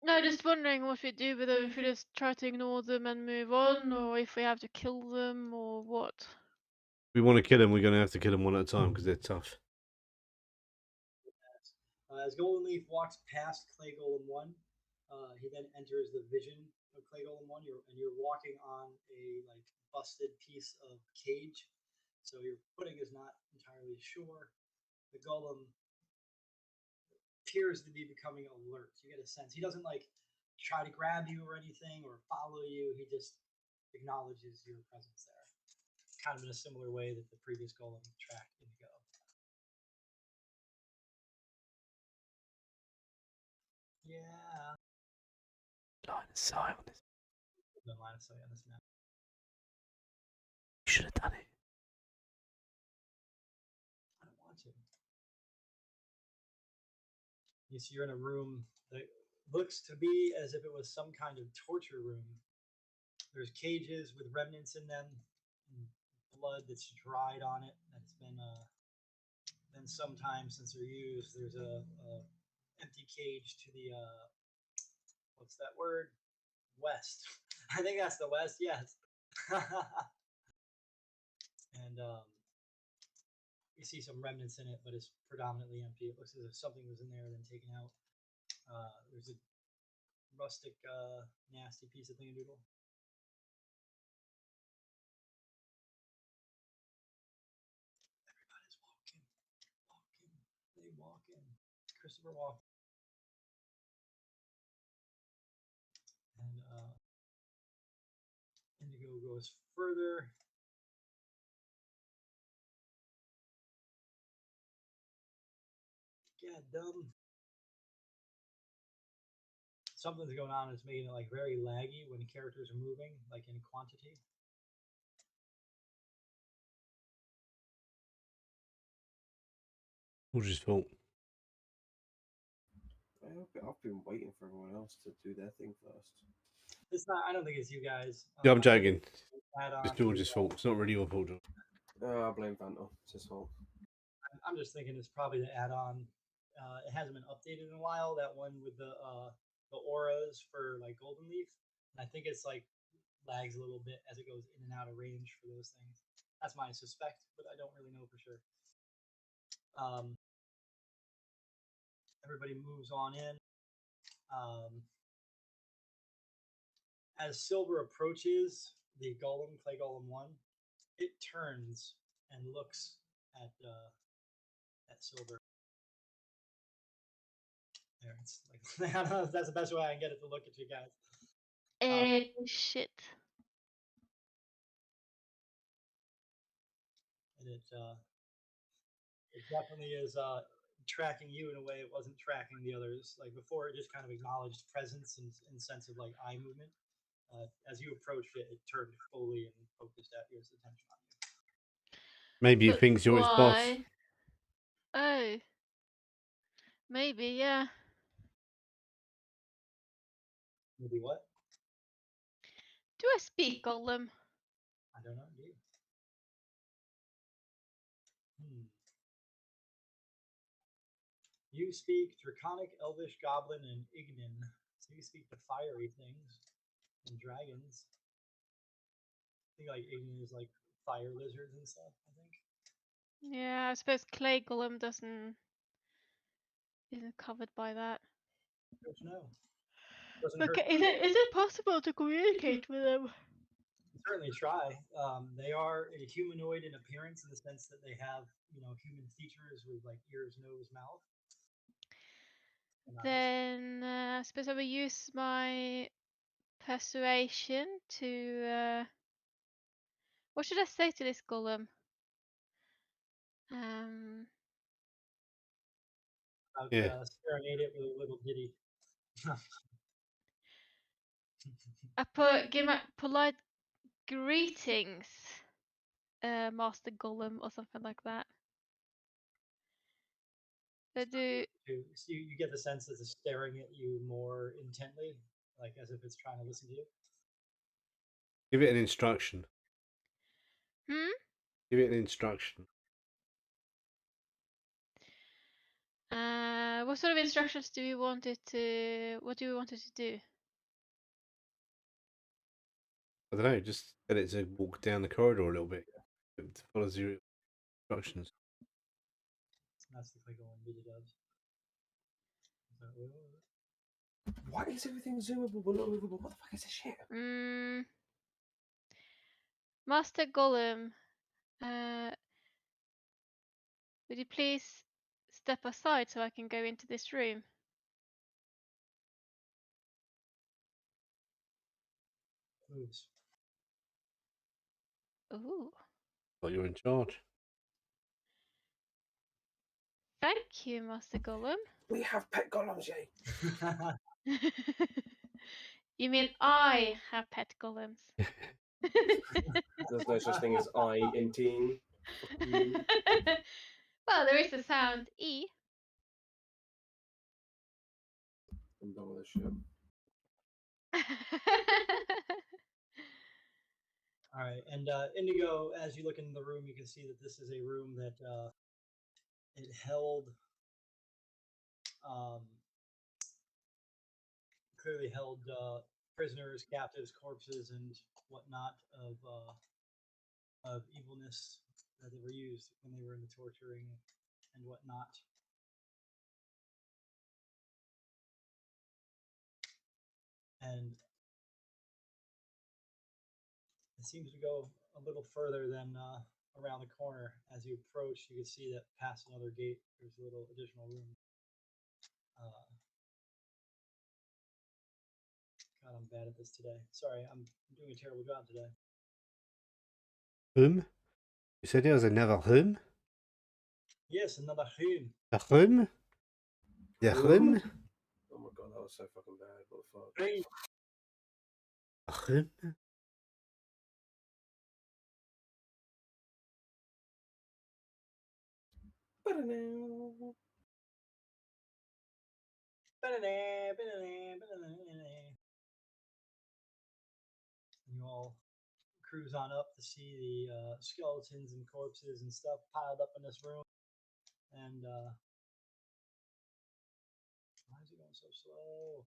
No, just wondering what we do with them, if we just try to ignore them and move on, or if we have to kill them, or what. If we want to kill them, we're going to have to kill them one at a time because they're tough. As Golden Leaf walks past Clay Golem 1, he then enters the vision of Clay Golem 1, and you're walking on a busted piece of cage. So your footing is not entirely sure. The golem appears to be becoming alert. You get a sense. He doesn't try to grab you or anything or follow you. He just acknowledges your presence there. Kind of in a similar way that the previous golem tracked Indigo. Yeah. Line of sight on this. No line of sight on this map. You should have done it. I don't want to. You see you're in a room that looks to be as if it was some kind of torture room. There's cages with remnants in them, and blood that's dried on it. That's been some time since they're used. There's a empty cage to the what's that word? West. I think that's the west. Yes. And you see some remnants in it, but it's predominantly empty. It looks as if something was in there and then taken out. There's a rustic, nasty piece of thingadoodle. Everybody's walking. They walking. Christopher walking. And Indigo goes further. Yeah, dumb. Something's going on. It's making it like very laggy when characters are moving, like in quantity. Forge's fault. I've been waiting for everyone else to do their thing first. It's not. I don't think it's you guys. Yeah, I'm joking. Add on It's to, George's fault. It's not really your fault, George. I blame Vanto. It's his fault. I'm just thinking it's probably the add-on. It hasn't been updated in a while. That one with the auras for like Golden Leaf, and I think it's like lags a little bit as it goes in and out of range for those things. That's my suspect, but I don't really know for sure. Everybody moves on in. As Silver approaches the golem, Clay Golem 1, it turns and looks at Silver. There, it's like I don't know if that's the best way I can get it to look at you guys. Shit. And it definitely is tracking you in a way it wasn't tracking the others. Like before, it just kind of acknowledged presence and sense of like eye movement. As you approached it, it turned fully and focused at your attention on you. Maybe he But thinks you're its boss. why? Oh. Maybe, yeah. Maybe what? Do I speak Golem? I don't know. Do you? You speak Draconic, Elvish, Goblin, and Ignan. So you speak the fiery things and dragons. I think like Ignan is like fire lizards and stuff, I think. Yeah, I suppose Clay Golem isn't covered by that. Don't know. Doesn't Okay, hurt. is it possible to communicate with them? Certainly try. They are a humanoid in appearance in the sense that they have, human features with like ears, nose, mouth. and eyes. Then I suppose I will use my persuasion to. What should I say to this golem? Yeah. Serenade it with a little ditty. Give my polite greetings, Master Golem, or something like that. So you get the sense that it's staring at you more intently, like as if it's trying to listen to you. Give it an instruction. Give it an instruction. What sort of instructions do we want it to? What do we want it to do? I don't know. Just get it to walk down the corridor a little bit. It follows your instructions. That's the click on video does. Why is everything zoomable but not movable? What the fuck is this shit? Master Golem, would you please step aside so I can go into this room? Moves. Ooh. Well, you're in charge. Thank you, Master Golem. We have pet golems, yay. You mean I have pet golems? There's no such thing as I in teen. Well, there is the sound E. I'm done with this shit. All right, and Indigo, as you look into the room, you can see that this is a room that it held, clearly held prisoners, captives, corpses, and whatnot of evilness that they were used when they were in the torturing and whatnot. And it seems to go a little further than around the corner. As you approach, you can see that past another gate, there's a little additional room. God, I'm bad at this today. Sorry, I'm doing a terrible job today. Room? You said there was another room? Yes, another room. A room? The room? Oh my god, that was so fucking bad. What the fuck? Room. A room? Ba-da-now. And you all cruise on up to see the skeletons and corpses and stuff piled up in this room. And why is it going so slow?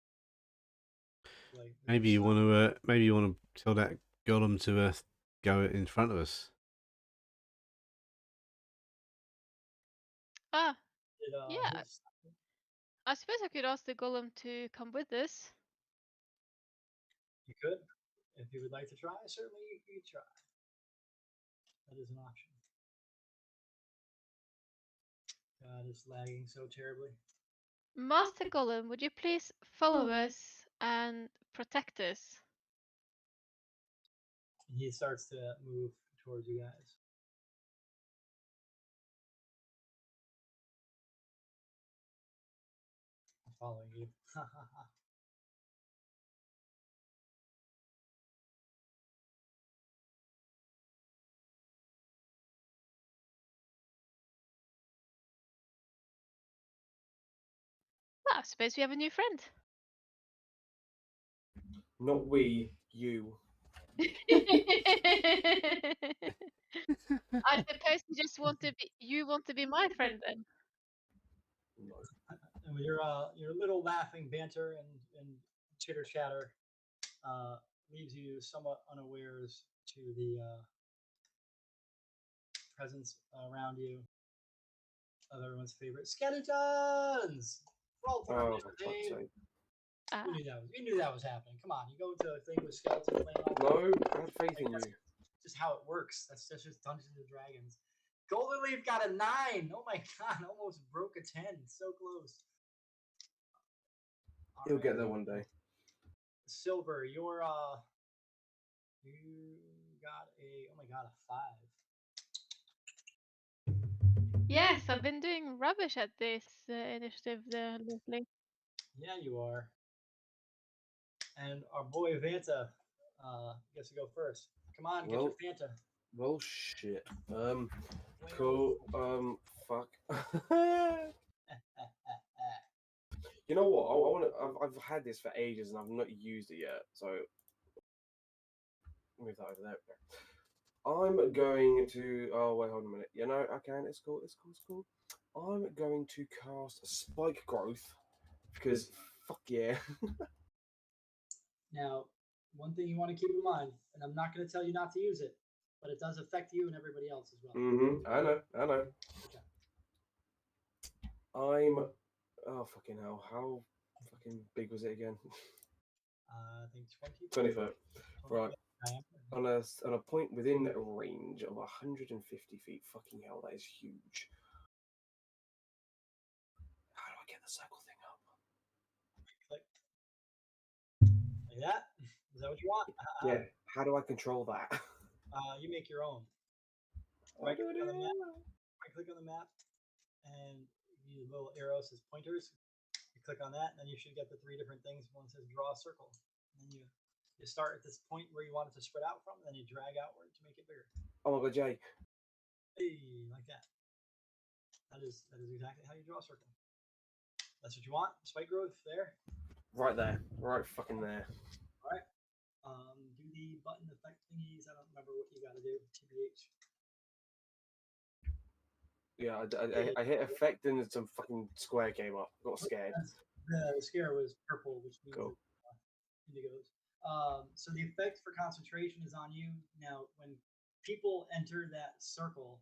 Like, Maybe you want to. Maybe you want to tell that golem to go in front of us. Ah, did, yeah. his- I suppose I could ask the golem to come with us. you could, if you would like to try. Certainly, you could try. That is an option. God, it's lagging so terribly. Master Golem, would you please follow us and protect us? And he starts to move towards you guys. I'm following you. Well, I suppose we have a new friend. Not we, you. I suppose you want to be my friend then. No. And your little laughing banter and chitter chatter leaves you somewhat unawares to the presence around you of everyone's favorite skeletons. Roll for Oh, for fuck's initiative. sake. Ah, You knew that was happening. Come on, you go into a thing with skeletons laying all No, I had faith in That's you. just how it works. That's just Dungeons and Dragons. Golden Leaf got a 9. Oh my god, almost broke a 10. So close. He'll Alright. get there one day. Silver, you got a, oh my god, a 5. yes, I've been doing rubbish at this initiative lately. Yeah, you are. And our boy Vanta gets to go first. Come on, get your Fanta. Well, shit. Cool. Fuck. You know what? I want to. I've had this for ages and I've not used it yet. So move that over there. I'm going to. Oh wait, hold on a minute. You know, I can. It's cool. It's cool. It's cool. I'm going to cast Spike Growth because fuck yeah. Now, one thing you want to keep in mind, and I'm not going to tell you not to use it, but it does affect you and everybody else as well. I know. I know. Okay. I'm. Oh fucking hell! How fucking big was it again? I think 20 foot. 20 Right. diameter. On a point within a range of 150 feet. Fucking hell, that is huge. How do I get the circle thing up? Click. Like that? Is that what you want? Yeah. How do I control that? You make your own. How do I do on the map. that? Right click on the map, and use little arrows as pointers. You click on that, and then you should get the 3 different things. One says draw a circle. And then you start at this point where you want it to spread out from, and then you drag outward to make it bigger. Oh my god, Jay. Hey, like that. That is exactly how you draw a circle. That's what you want. Spike growth there. Right there. Right fucking there. Do the button effect thingies. I don't remember what you got to do. TBH. Yeah, I hit effect and some fucking square came up. Got scared. The scare was purple, which means Cool. indigos. So the effect for concentration is on you. Now, when people enter that circle,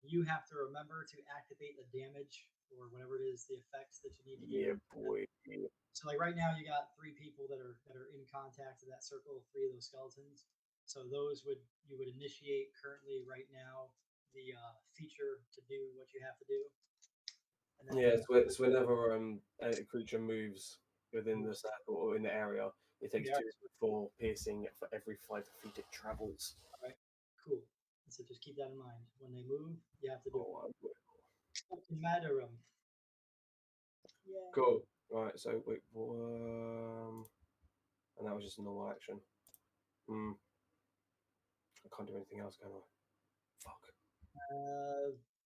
you have to remember to activate the damage or whatever it is, the effects that you need to do. Yeah, boy. Yeah. So like right now, you got 3 people that are in contact with that circle, 3 of those skeletons. So those you would initiate currently right now the feature to do what you have to do. And then Yeah, it's whenever a creature moves within the circle or in the area, it takes Yeah. 2 4 piercing for every 5 feet it travels. Cool. So just keep that in mind. When they move, you have to do Oh, something matter 'em. Yeah. cool. Right, so wait, and that was just a normal action. I can't do anything else, can I? Fuck.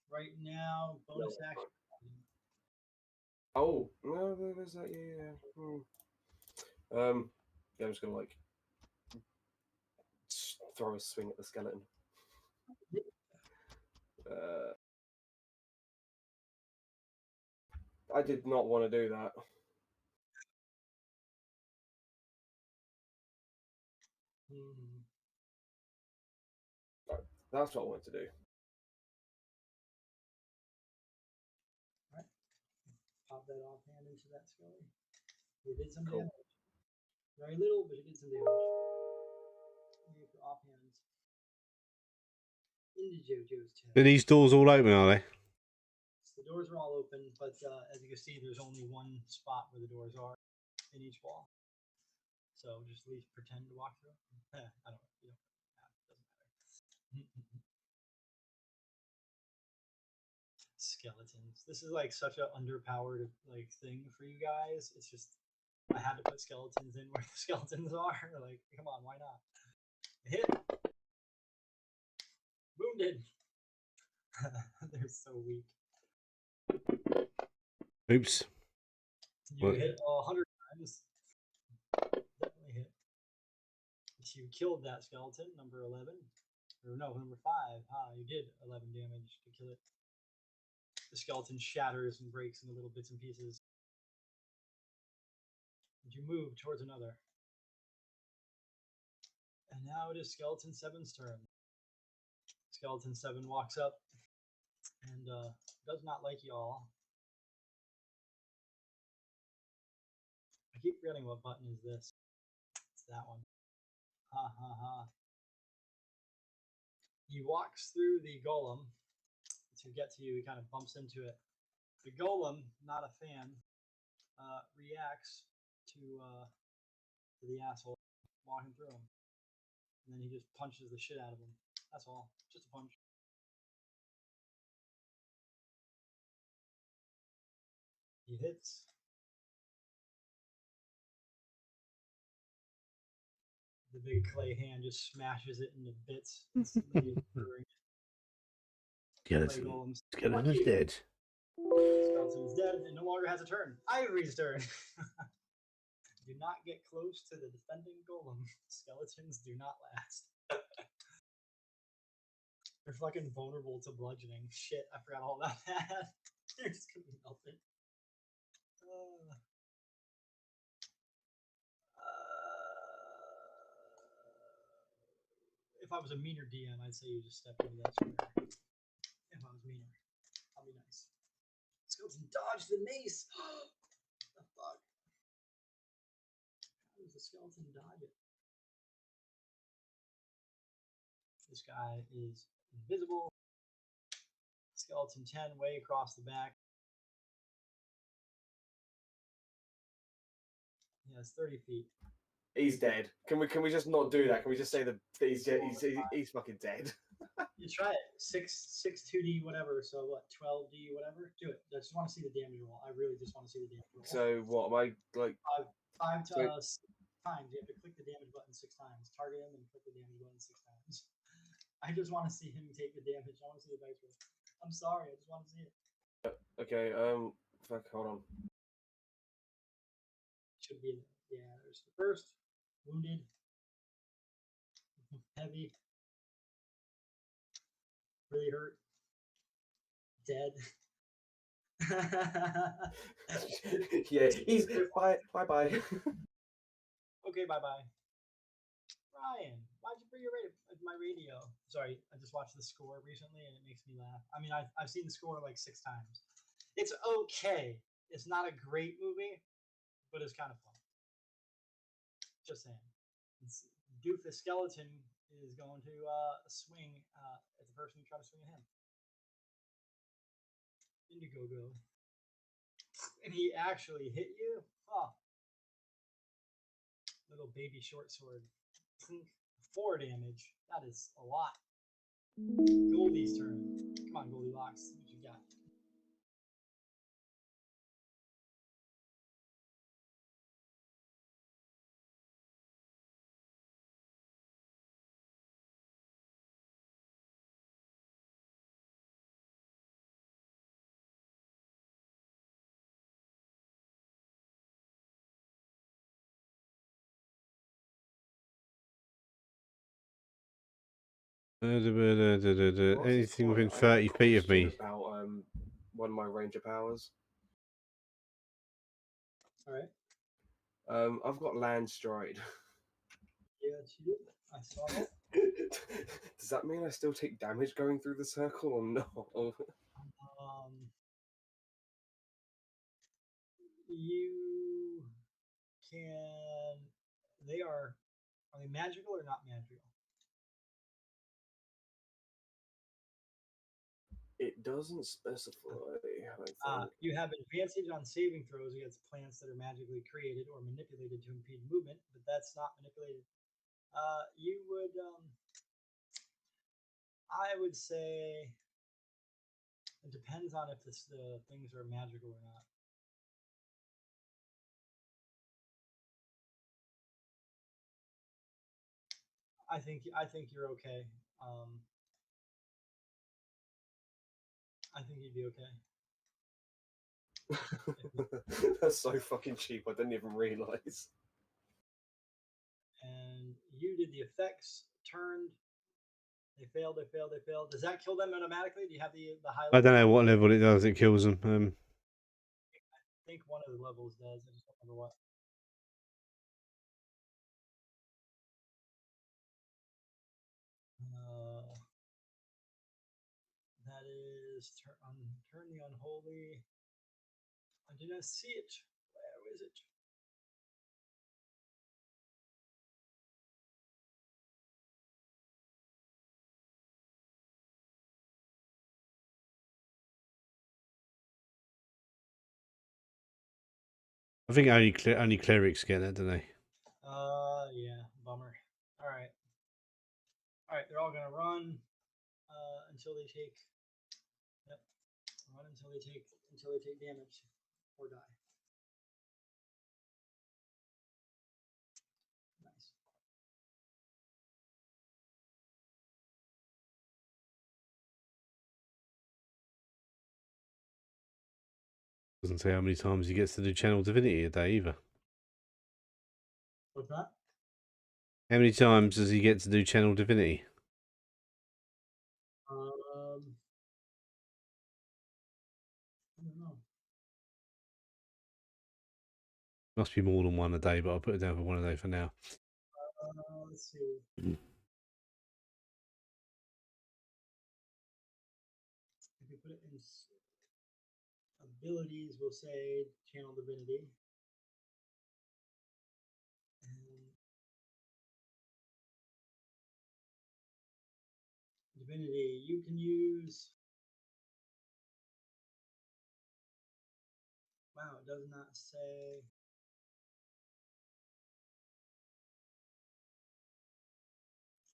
Right now, bonus No, action. Oh no, there's that. Yeah. Yeah, I'm just gonna like throw a swing at the skeleton. I did not want to do that. That's what I wanted to do. Pop that offhand into that skeleton. You did some Cool. damage. Very little, but you did some damage. Maybe for offhands. Into JoJo's chest. Are these doors all open, are they? The doors are all open, but as you can see, there's only one spot where the doors are in each wall. So just at least pretend to walk through. I don't. You don't. It doesn't matter. Skeletons. This is like such an underpowered like thing for you guys. It's just I had to put skeletons in where the skeletons are. Like, come on, why not? Hit. Wounded. They're so weak. Oops. You What? hit 100 times. Definitely hit. You killed that skeleton, number 11. Or no, number 5. You did 11 damage to kill it. The skeleton shatters and breaks into little bits and pieces. And you move towards another. And now it is Skeleton 7's turn. Skeleton 7 walks up and does not like y'all. I keep forgetting what button is this. It's that one. Ha ha ha. He walks through the golem to get to you. He kind of bumps into it. The golem, not a fan, reacts to the asshole walking through him. And then he just punches the shit out of him. That's all. Just a punch. He hits. The big clay hand just smashes it into bits. Skeleton Skeleton's dead. Skeleton is dead and no longer has a turn. Ivory's turn. Do not get close to the defending golem. Skeletons do not last. They're fucking vulnerable to bludgeoning. Shit, I forgot all about that. They're just gonna be melted. If I was a meaner DM, I'd say you just step into that square. If I was meaner, I'll be nice. Skeleton dodged the mace. What the fuck? How does the skeleton dodge it? This guy is invisible. Skeleton 10 way across the back. He has 30 feet. He's dead. Can we just not do that? Can we just say that he's fucking dead? You try it. 6 2D whatever. So what? 12D whatever. Do it. I just want to see the damage roll. I really just want to see the damage roll. So what am I like? Five So- times. You have to click the damage button 6 times. Target him and click the damage button 6 times. I just want to see him take the damage. I want to see the dice roll. I'm sorry. I just want to see it. Okay. Fuck. Hold on. Should be, yeah, there's the first. Wounded. Heavy. Really hurt. Dead. Yeah, he's bye. Okay, bye. Ryan, why'd you bring my radio? Sorry, I just watched the score recently and it makes me laugh. I mean, I've seen the score like 6 times. It's okay. It's not a great movie, but it's kind of fun. Just saying. Doofus Skeleton is going to swing at the person who tried to swing at him. Indiegogo. And he actually hit you? Oh. Little baby short sword. 4 damage. That is a lot. Goldie's turn. Come on, Goldilocks. What you got? Anything within I 30 have a feet of me. question about one of my ranger powers. All right. I've got land stride. Yeah, you did. I saw that. Does that mean I still take damage going through the circle or not? You can. Are they magical or not magical? It doesn't specify. I think. You have advantage on saving throws against plants that are magically created or manipulated to impede movement, but that's not manipulated. You would. I would say it depends on if the things are magical or not. I think you're okay. I think you'd be okay. That's so fucking cheap. I didn't even realize. And you did the effects. Turned. They failed. Does that kill them automatically? Do you have the high? I don't know what level it does. It kills them. I think one of the levels does. I just don't remember what. That is turn the unholy. I did not see it. Where is it? I think only clerics get that, don't they? Yeah, bummer. All right, they're all gonna run until they take. Yep, run until they take damage or die. Nice. Doesn't say how many times he gets to do channel divinity a day either. What's that? How many times does he get to do channel divinity? I don't know. Must be more than one a day, but I'll put it down for one a day for now. Let's see. If you put it in abilities, we'll say channel divinity. And divinity, you can use. Wow, it does not say.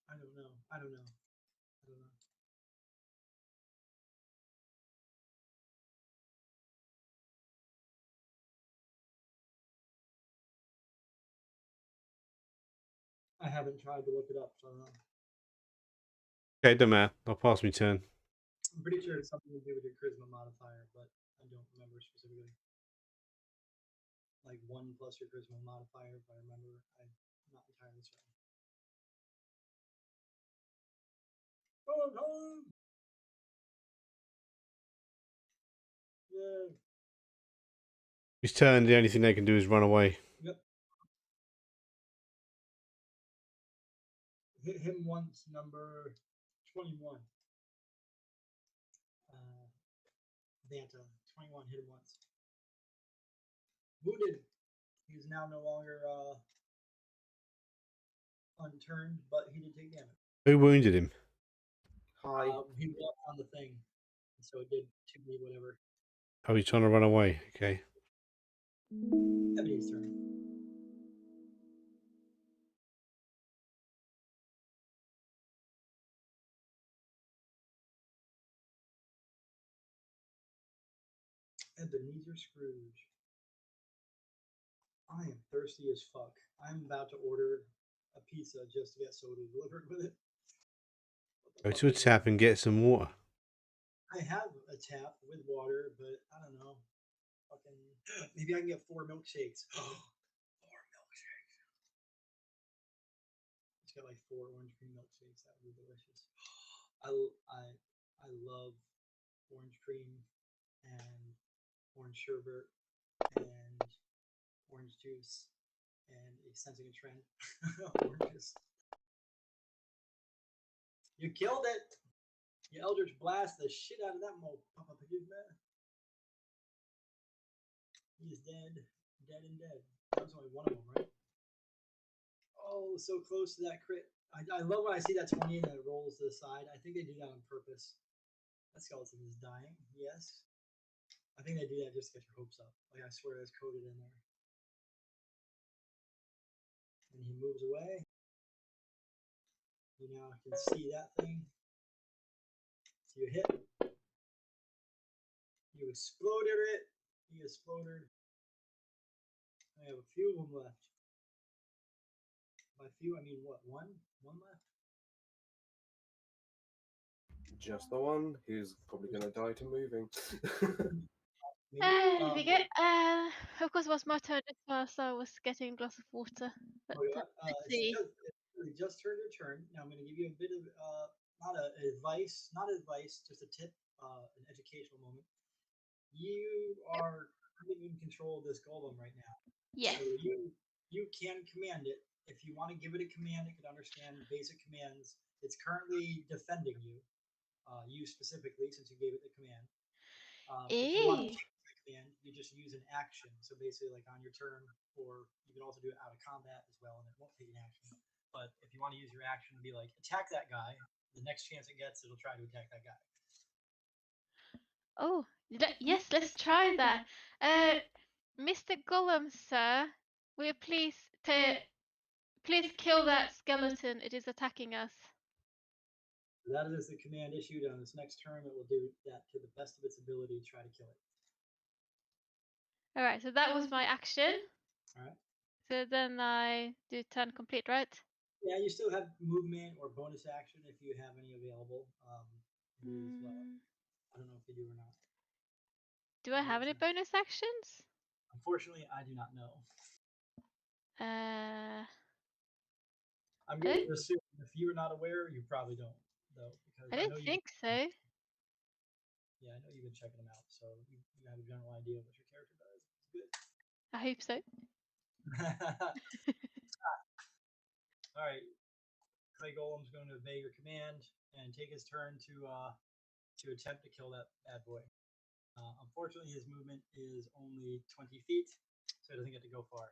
I don't know. I haven't tried to look it up, so I don't know. Okay, don't matter. I'll pass my turn. I'm pretty sure it's something to do with your charisma modifier, but I don't remember specifically. like 1 plus your charisma modifier, if I remember. I'm not entirely certain. Oh, yeah. His turn, the only thing they can do is run away. Yep. Hit him once, number 21. Vanta, 21, hit him once. Wounded. He's now no longer unturned, but he did take damage. Who wounded him? Hi. He walked on the thing, so it did 2d whatever. Oh, he's trying to run away. Okay. Ebony's turn. Ebenezer Scrooge. I am thirsty as fuck. I'm about to order a pizza just to get soda delivered with it. Go to a tap and get some water. I have a tap with water, but I don't know. Fucking maybe I can get 4 milkshakes. 4 milkshakes. It's got like 4 orange cream milkshakes. That would be delicious. I love orange cream and orange sherbet and orange juice and sensing a trend. Oranges. You killed it. You Eldritch Blast the shit out of that motherfucker, man. He's dead. Dead and dead. That was only one of them, right? Oh, so close to that crit. I love when I see that 20 and it rolls to the side. I think they do that on purpose. That skeleton is dying. Yes. I think they do that just to get your hopes up. Like, I swear it's coded in there. And he moves away. You now can see that thing. So you hit. You exploded it. He exploded. I have a few of them left. By few, I mean what? One? One left? Just the one. He's probably going to die to moving. Maybe. There we go. Of course, it was my turn as well, so I was getting a glass of water. But Oh, yeah. let's see. It just turned your turn. Now I'm going to give you a bit of not advice, just a tip, an educational moment. You are in control of this golem right now. Yes. So you can command it. If you want to give it a command, it can understand basic commands. It's currently defending you, you specifically, since you gave it the command. If you want to change the command, you just use an action. So basically, like on your turn, or you can also do it out of combat as well, and it won't take an action. But if you want to use your action to be like, attack that guy, the next chance it gets, it'll try to attack that guy. Oh, yes, let's try that. Mr. Golem, sir, will you please kill that skeleton? It is attacking us. That is the command issued. On this next turn, it will do that to the best of its ability to try to kill it. All right, so that was my action. All right. So then I do turn complete, right? Yeah, you still have movement or bonus action if you have any available. I don't know if you do or not. Do I have any bonus actions? Unfortunately, I do not know. I'm I going to assume if you're not aware, you probably don't, though. Because don't think so. Yeah, I know you've been checking them out, so you have a general idea of what your character does. It's good. I hope so. All right. Clay Golem's going to obey your command and take his turn to attempt to kill that bad boy. Unfortunately, his movement is only 20 feet, so he doesn't get to go far.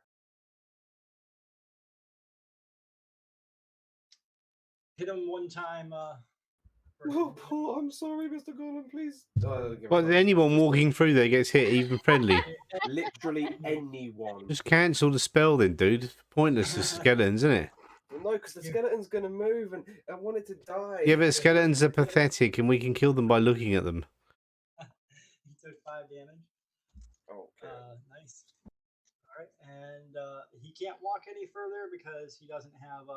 Hit him one time. Oh, Paul, I'm sorry, Mr. Golem, please. But anyone walking through there gets hit, even friendly. Literally anyone. Just cancel the spell then, dude. It's pointless to skeletons, isn't it? Well, no, because the skeleton's going to move and I want it to die. Yeah, but skeletons are pathetic and we can kill them by looking at them. He took 5 damage. Okay. Nice. All right, and he can't walk any further because he doesn't have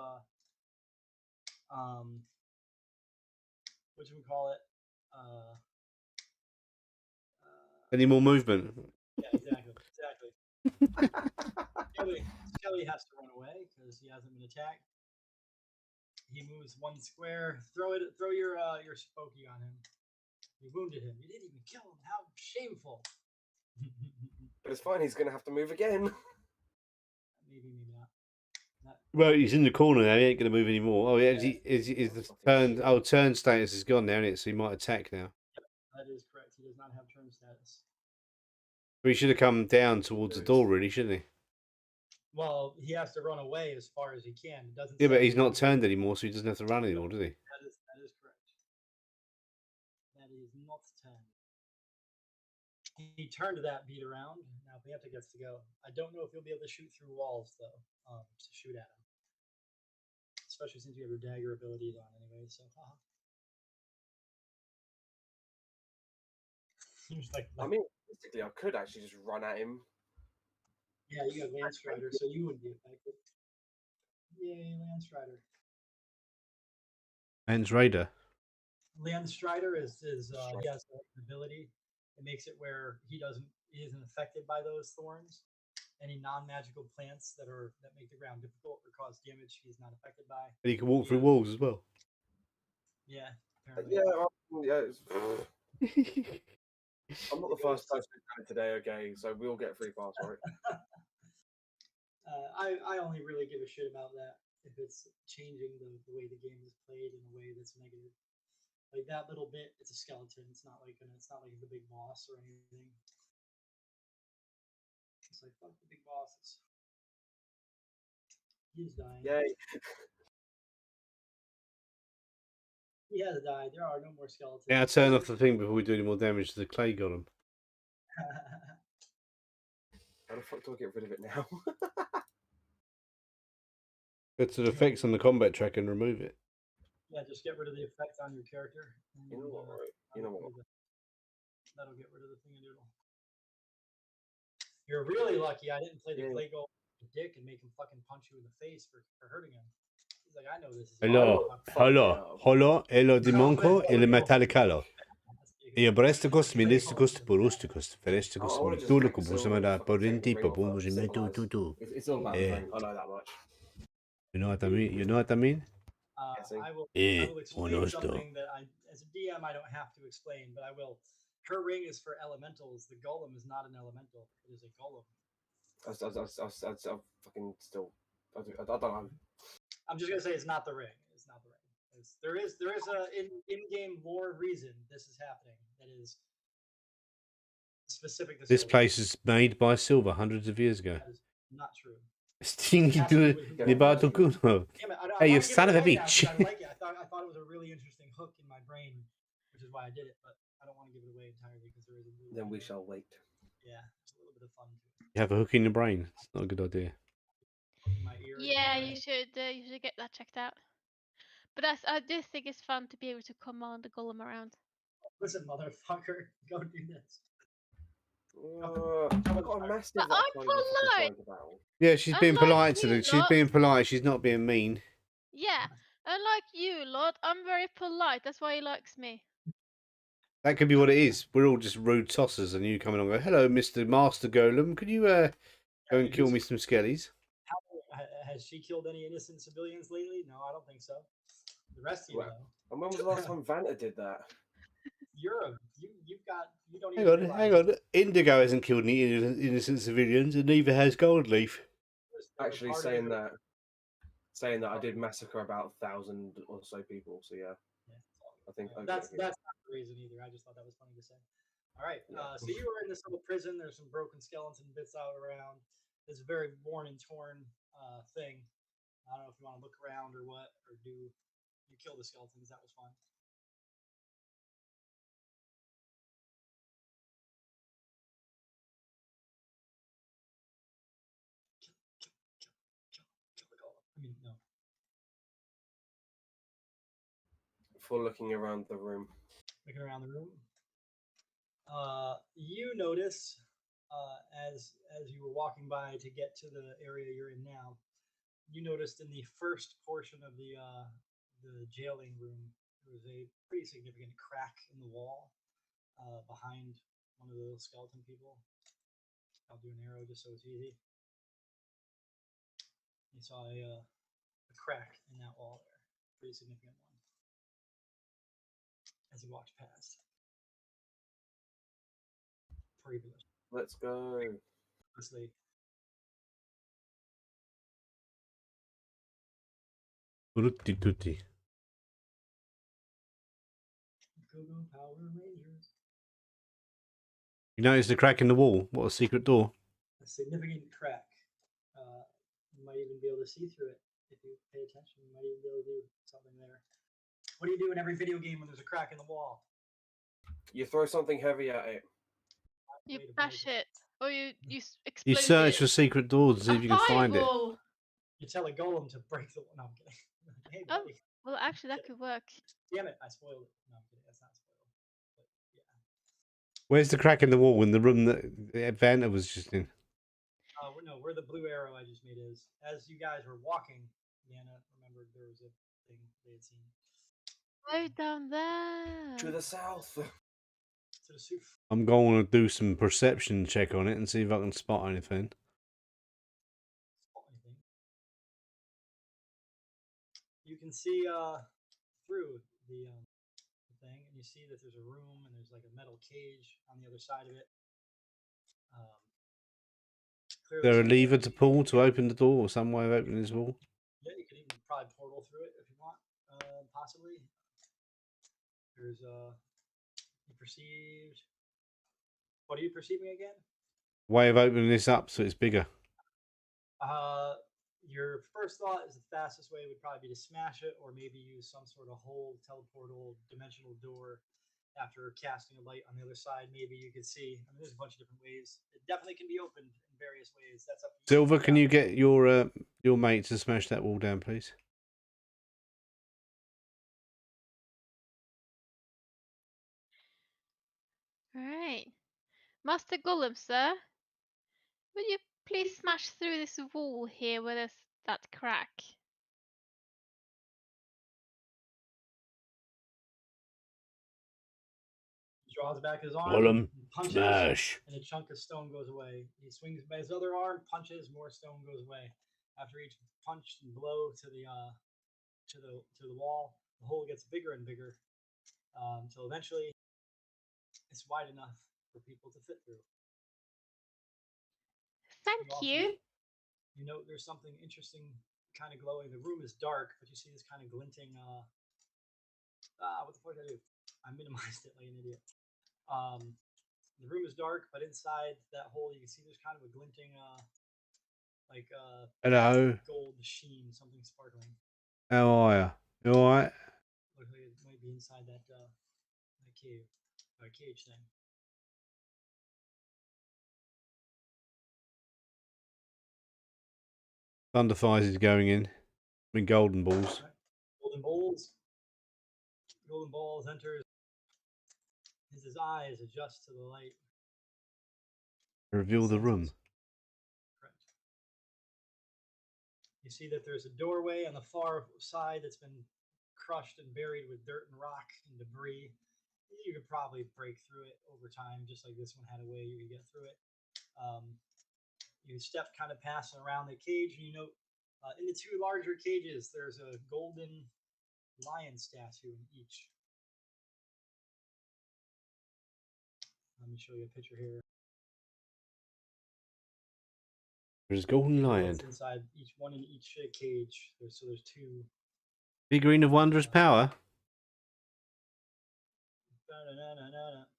what you would call it? Any more movement? Yeah, exactly. Skelly has to run away because he hasn't been attacked. He moves 1 square. Throw your spokey on him. You wounded him. You didn't even kill him. How shameful. But it's fine. He's going to have to move again. Maybe not. Well, he's in the corner now. He ain't going to move anymore. Oh, yeah. Is the turn? Oh, turn status is gone now, isn't it? So he might attack now. That is correct. He does not have turn status. But he should have come down towards the door, really, shouldn't he? Well, he has to run away as far as he can. It doesn't. Yeah, say but he's run not turned anymore, so he doesn't have to run anymore, does he? That is correct. That is not turned. He turned that beat around. Now Banta gets to go. I don't know if he'll be able to shoot through walls though. To shoot at him, especially since you have your dagger abilities on anyway. So, He's like, I mean, basically, I could actually just run at him. yeah, you have Lance Rider, so you wouldn't be affected. Yay, Lance Rider. Lance Raider. Lance Strider is he has an ability. It makes it where he isn't affected by those thorns. Any non-magical plants that make the ground difficult or cause damage, he's not affected by. And he can walk through walls as well. Yeah. Apparently. I'm not the first person who's done it today, okay? So we'll get free pass, right? I only really give a shit about that if it's changing the way the game is played in a way that's negative. Like that little bit, it's a skeleton. It's not like he's the big boss or anything. It's like fuck the big bosses. He's dying. Yay. He has died. There are no more skeletons. Yeah, turn off the thing before we do any more damage to the clay golem. How the fuck do I get rid of it now? Go to the effects on the combat track and remove it. Yeah, just get rid of the effect on your character. You know what, right? You know what? That'll get rid of the thingadoodle. You're really lucky I didn't play the clay golem with Dick and make him fucking punch you in the face for hurting him. He's like, I know this is Hello, Dimonco, il metallicalo. Io bresticos, ministicus, porusticus, feresticus, montulicus, busamada, porinti, papumus, tu. It's all about the brain. I know that much. You know what I mean? You know what I mean? I will explain something that as a DM, I don't have to explain, but I will. Her ring is for elementals. The golem is not an elemental. It is a golem. I fucking still. I don't know. I'm just gonna say it's not the ring. It's not the ring. There is a in-game lore reason this is happening. That is specific to This Silver. place is made by Silver hundreds of years ago. That is not true. Stingy to Nibato Kuno. Hey, you son of a bitch. I like it. I thought it was a really interesting hook in my brain, which is why I did it. But I don't want to give it away entirely because there is a little. Then we shall wait. Yeah, there's a little bit of fun to it. You have a hook in your brain. It's not a good idea. In my ear, Yeah, you should get that checked out. But I do think it's fun to be able to command the golem around. Listen, motherfucker, go do this. I've got a massive. But I'm polite. Yeah, she's being Unlike polite to you the. She's lot. being polite. She's not being mean. Yeah, unlike you lot, I'm very polite. That's why he likes me. That could be what it is. We're all just rude tossers, and you come along and go, "Hello, Mr. Master Golem. Could you go and kill me some skellies?" Has she killed any innocent civilians lately? No, I don't think so. The rest of you know. And when was the last time Vanta did that? You don't even. Hang on. Indigo hasn't killed any innocent civilians, and neither has Goldleaf. Actually, saying that, I did massacre about 1,000 or so people. So yeah, I think that's not the reason either. I just thought that was funny to say. All right, so you were in this little prison. There's some broken skeleton bits out around. It's a very worn and torn thing. I don't know if you want to look around or what, or do you kill the skeletons? That was fun. Kill the golem. I mean, no. For looking around the room. Looking around the room. You notice as you were walking by to get to the area you're in now, you noticed in the first portion of the jailing room there was a pretty significant crack in the wall behind one of those skeleton people. I'll do an arrow just so it's easy. You saw a crack in that wall there, pretty significant one, as he walked past. Let's go. Previously, Tutti tutti. Go Power Rangers. You notice the crack in the wall? What a secret door. A significant crack. You might even be able to see through it if you pay attention. You might even be able to do something there. What do you do in every video game when there's a crack in the wall? You throw something heavy at it. You Way to bash break it, or you explode You search it. for secret doors to see if you can find it. Fireball. You tell a golem to break the. No, I'm kidding. Hey, Oh. buddy. Well, actually, that could work. Damn it! I spoiled it. No, I'm kidding. That's not spoiled. But yeah. Where's the crack in the wall in the room that Vanta was just in? No, where the blue arrow I just made is. As you guys were walking, Yana remembered there was a thing they had seen. Go down there. To the south. To the soup. I'm going to do some perception check on it and see if I can spot anything. Anything. You can see through the thing, and you see that there's a room and there's like a metal cage on the other side of it. Is there a lever to pull to open the door, or some way of opening this wall? Yeah, you could even probably portal through it if you want, possibly. There's you perceived. What are you perceiving again? Way of opening this up so it's bigger. Your first thought is the fastest way would probably be to smash it, or maybe use some sort of hole, teleportal, dimensional door. After casting a light on the other side, maybe you could see. I mean, there's a bunch of different ways. It definitely can be opened in various ways. That's up to you. Silver, can you get your mate to smash that wall down, please? Alright. Master Golem, sir. Would you please smash through this wall here where there's that crack? He draws back his arm, Golem, and punches, smash. and a chunk of stone goes away. He swings by his other arm, punches, more stone goes away. After each punch and blow to the wall, the hole gets bigger and bigger until eventually it's wide enough for people to fit through. Thank also you. You note there's something interesting kind of glowing. The room is dark, but you see this kind of glinting. What the fuck did I do? I minimized it like an idiot. The room is dark, but inside that hole, you can see there's kind of a glinting, Hello. gold sheen, something sparkling. How are you? You alright? Looks like it might be inside that cave, or cage thing. Thunderfires is going in. I mean, golden balls. Right. Golden balls. Golden balls enters. His eyes adjust to the light. Reveal the room. Correct. You see that there's a doorway on the far side that's been crushed and buried with dirt and rock and debris. You could probably break through it over time, just like this one had a way you could get through it. You step kind of passing around the cage, and you note in the two larger cages, there's a golden lion statue in each. Let me show you a picture here. There's a golden lion. It's inside each one in each cage. There's two. Figurine of wondrous power.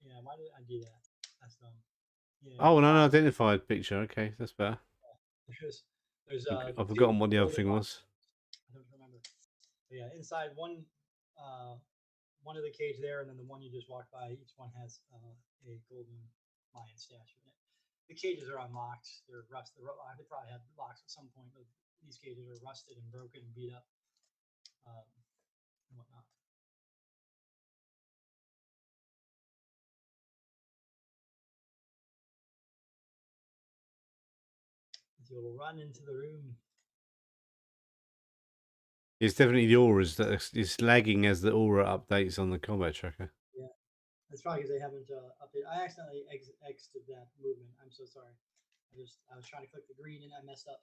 Yeah, why did I do that? That's dumb. Yeah. Oh, an unidentified picture. Okay, that's better. There's I've two forgotten what the other golden thing lions. was. I don't remember. But yeah, inside one of the cage there, and then the one you just walked by. Each one has a golden lion statue in it. The cages are unlocked. They're rusted. They probably had locks at some point, but these cages are rusted and broken and beat up and whatnot. You'll run into the room. It's definitely the auras that it's lagging as the aura updates on the combat tracker. That's probably because they haven't updated. I accidentally exited that movement. I'm so sorry. I was trying to click the green and I messed up.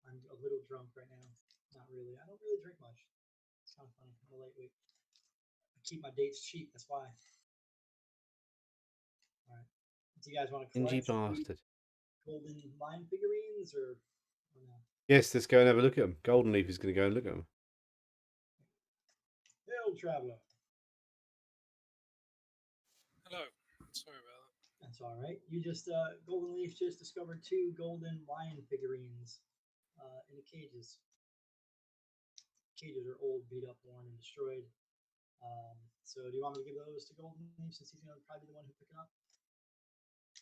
I'm a little drunk right now. Not really. I don't really drink much. It's kind of funny. I'm a lightweight. I keep my dates cheap. That's why. All right. Do you guys want to Stingy collect the bastard. golden lion figurines or no? Yes, let's go and have a look at them. Golden Leaf is going to go and look at them. Hail, traveler. Hello. Sorry about that. That's all right. You just Golden Leaf just discovered 2 golden lion figurines in the cages. Cages are old, beat up, worn, and destroyed. So do you want me to give those to Golden Leaf since he's gonna probably be the one who pick it up?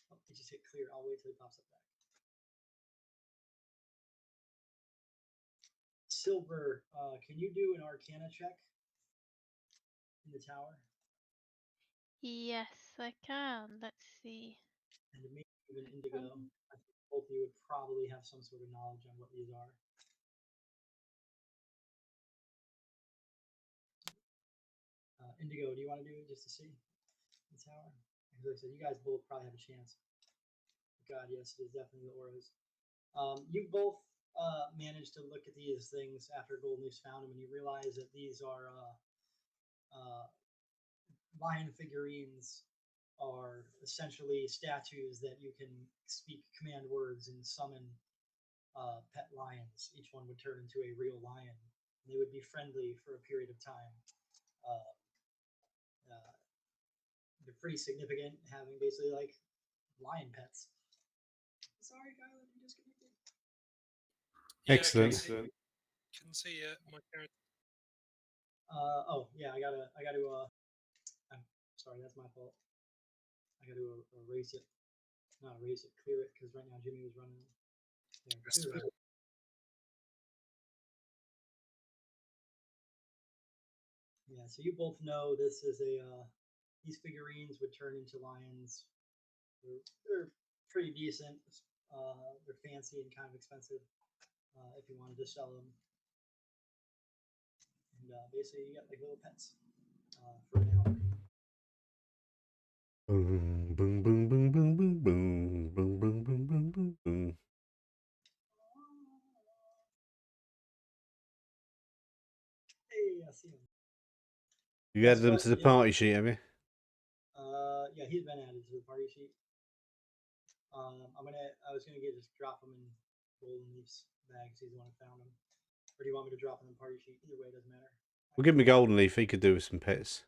Oh, he just hit clear. I'll wait till he pops up back. Silver, can you do an Arcana check in the tower? Yes, I can. Let's see. And maybe even Indigo. I think both of you would probably have some sort of knowledge on what these are. Indigo, do you want to do it just to see the tower? Because like I said, you guys both probably have a chance. God, yes, it is definitely the auras. You both managed to look at these things after Golden Leaf's found them, and you realize that these are lion figurines are essentially statues that you can speak command words and summon pet lions. Each one would turn into a real lion. And they would be friendly for a period of time. They're pretty significant, having basically like lion pets. Sorry, Kylan, you disconnected. Yeah, Excellent. Can see my character. Oh yeah, I gotta. I'm sorry, that's my fault. I gotta erase it. Not erase it, clear it, because right now Jimmy was running. There, clear it. Yeah, so you both know this is a. These figurines would turn into lions. They're pretty decent. They're fancy and kind of expensive if you wanted to sell them. And basically, you get like little pets for an hour. Boom, boom, boom, boom, boom, boom, boom, boom, boom, boom, boom, boom, boom. Hey, I see him. You added them to the party sheet, have you? Yeah, he's been added to the party sheet. I was gonna just drop him in Golden Leaf's bag because he's the one who found him. Or do you want me to drop him in the party sheet? Either way, it doesn't matter. We'll give him a Golden Leaf. He could do with some pets.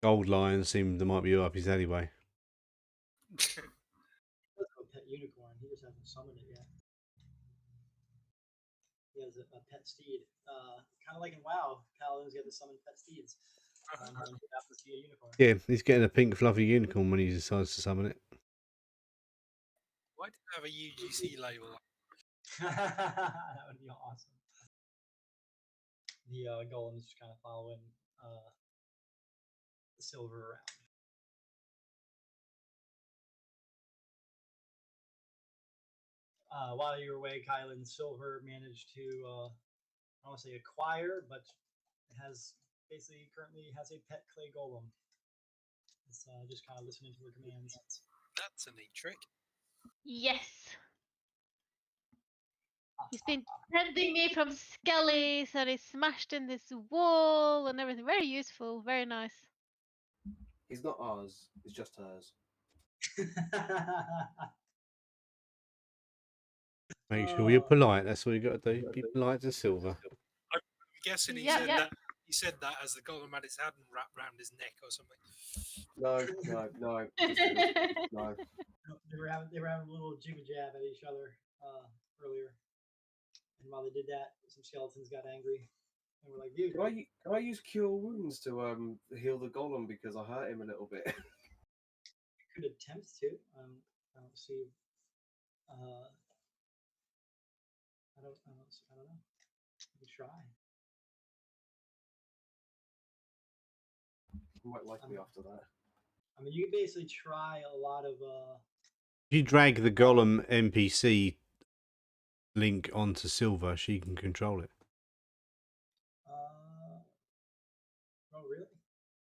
Gold lions seem they might be up his alleyway. He does have a pet unicorn. He just hasn't summoned it yet. He has a pet steed. Kind of like in WoW, paladins get to summon pet steeds. And it happens to be a unicorn. Yeah, he's getting a pink fluffy unicorn when he decides to summon it. Why do you have a UGC label? That would be awesome. The golem's just kind of following the silver around. While you were away, Kylan, Silver managed to, I don't want to say acquire, but has basically currently has a pet clay golem. It's just kind of listening to her commands. That's a neat trick. Yes. He's been defending me from skellies and he's smashed in this wall and everything. Very useful. Very nice. He's not ours. It's just hers. Make sure you're polite. That's what you got to do. Be polite to Silver. I'm guessing he Yep, said yep. that. He said that as the golem had his hand wrapped around his neck or something. No. No. They were having a little jibba jab at each other earlier, and while they did that, some skeletons got angry and were like, "Dude, Can I use Cure Wounds to heal the golem because I hurt him a little bit? you could attempt to." I don't see. I don't know. You could try. He might like me after that. I mean, you can basically try a lot of. If you drag the Golem NPC link onto Silver, she can control it. Oh, really?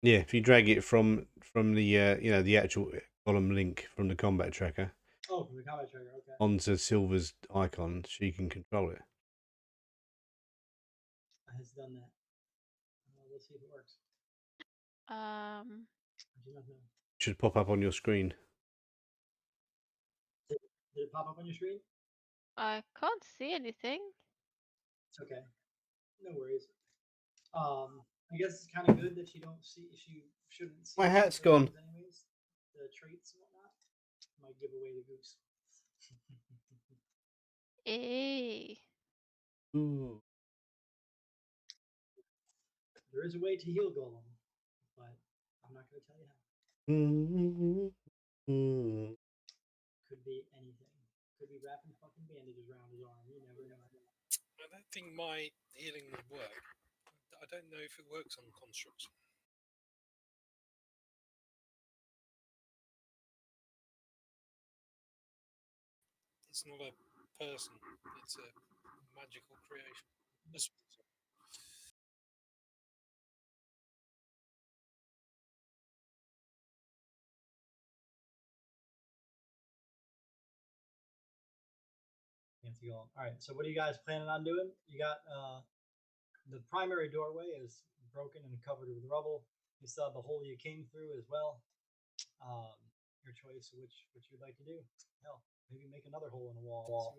Yeah, if you drag it from the the actual column link from the combat tracker Oh, from the combat tracker. Okay. onto Silver's icon, she can control it. Has done that. Let's see if it works. Um, I do not know. Should pop up on your screen. Did it pop up on your screen? I can't see anything. It's okay. No worries. I guess it's kind of good that you don't see. She shouldn't see. My hat's certain gone. things anyways. The traits and whatnot might give away the goose. Eh. Ooh. There is a way to heal Golem, but I'm not going to tell you how. Could be anything. Could be wrapping fucking bandages around his arm. You never know. I don't think my healing would work. I don't know if it works on constructs. It's not a person, it's a magical creation. Fancy Golem. All right. So what are you guys planning on doing? You got the primary doorway is broken and covered with rubble. You still have the hole you came through as well. Your choice of which you'd like to do. Hell, maybe make another hole in the wall.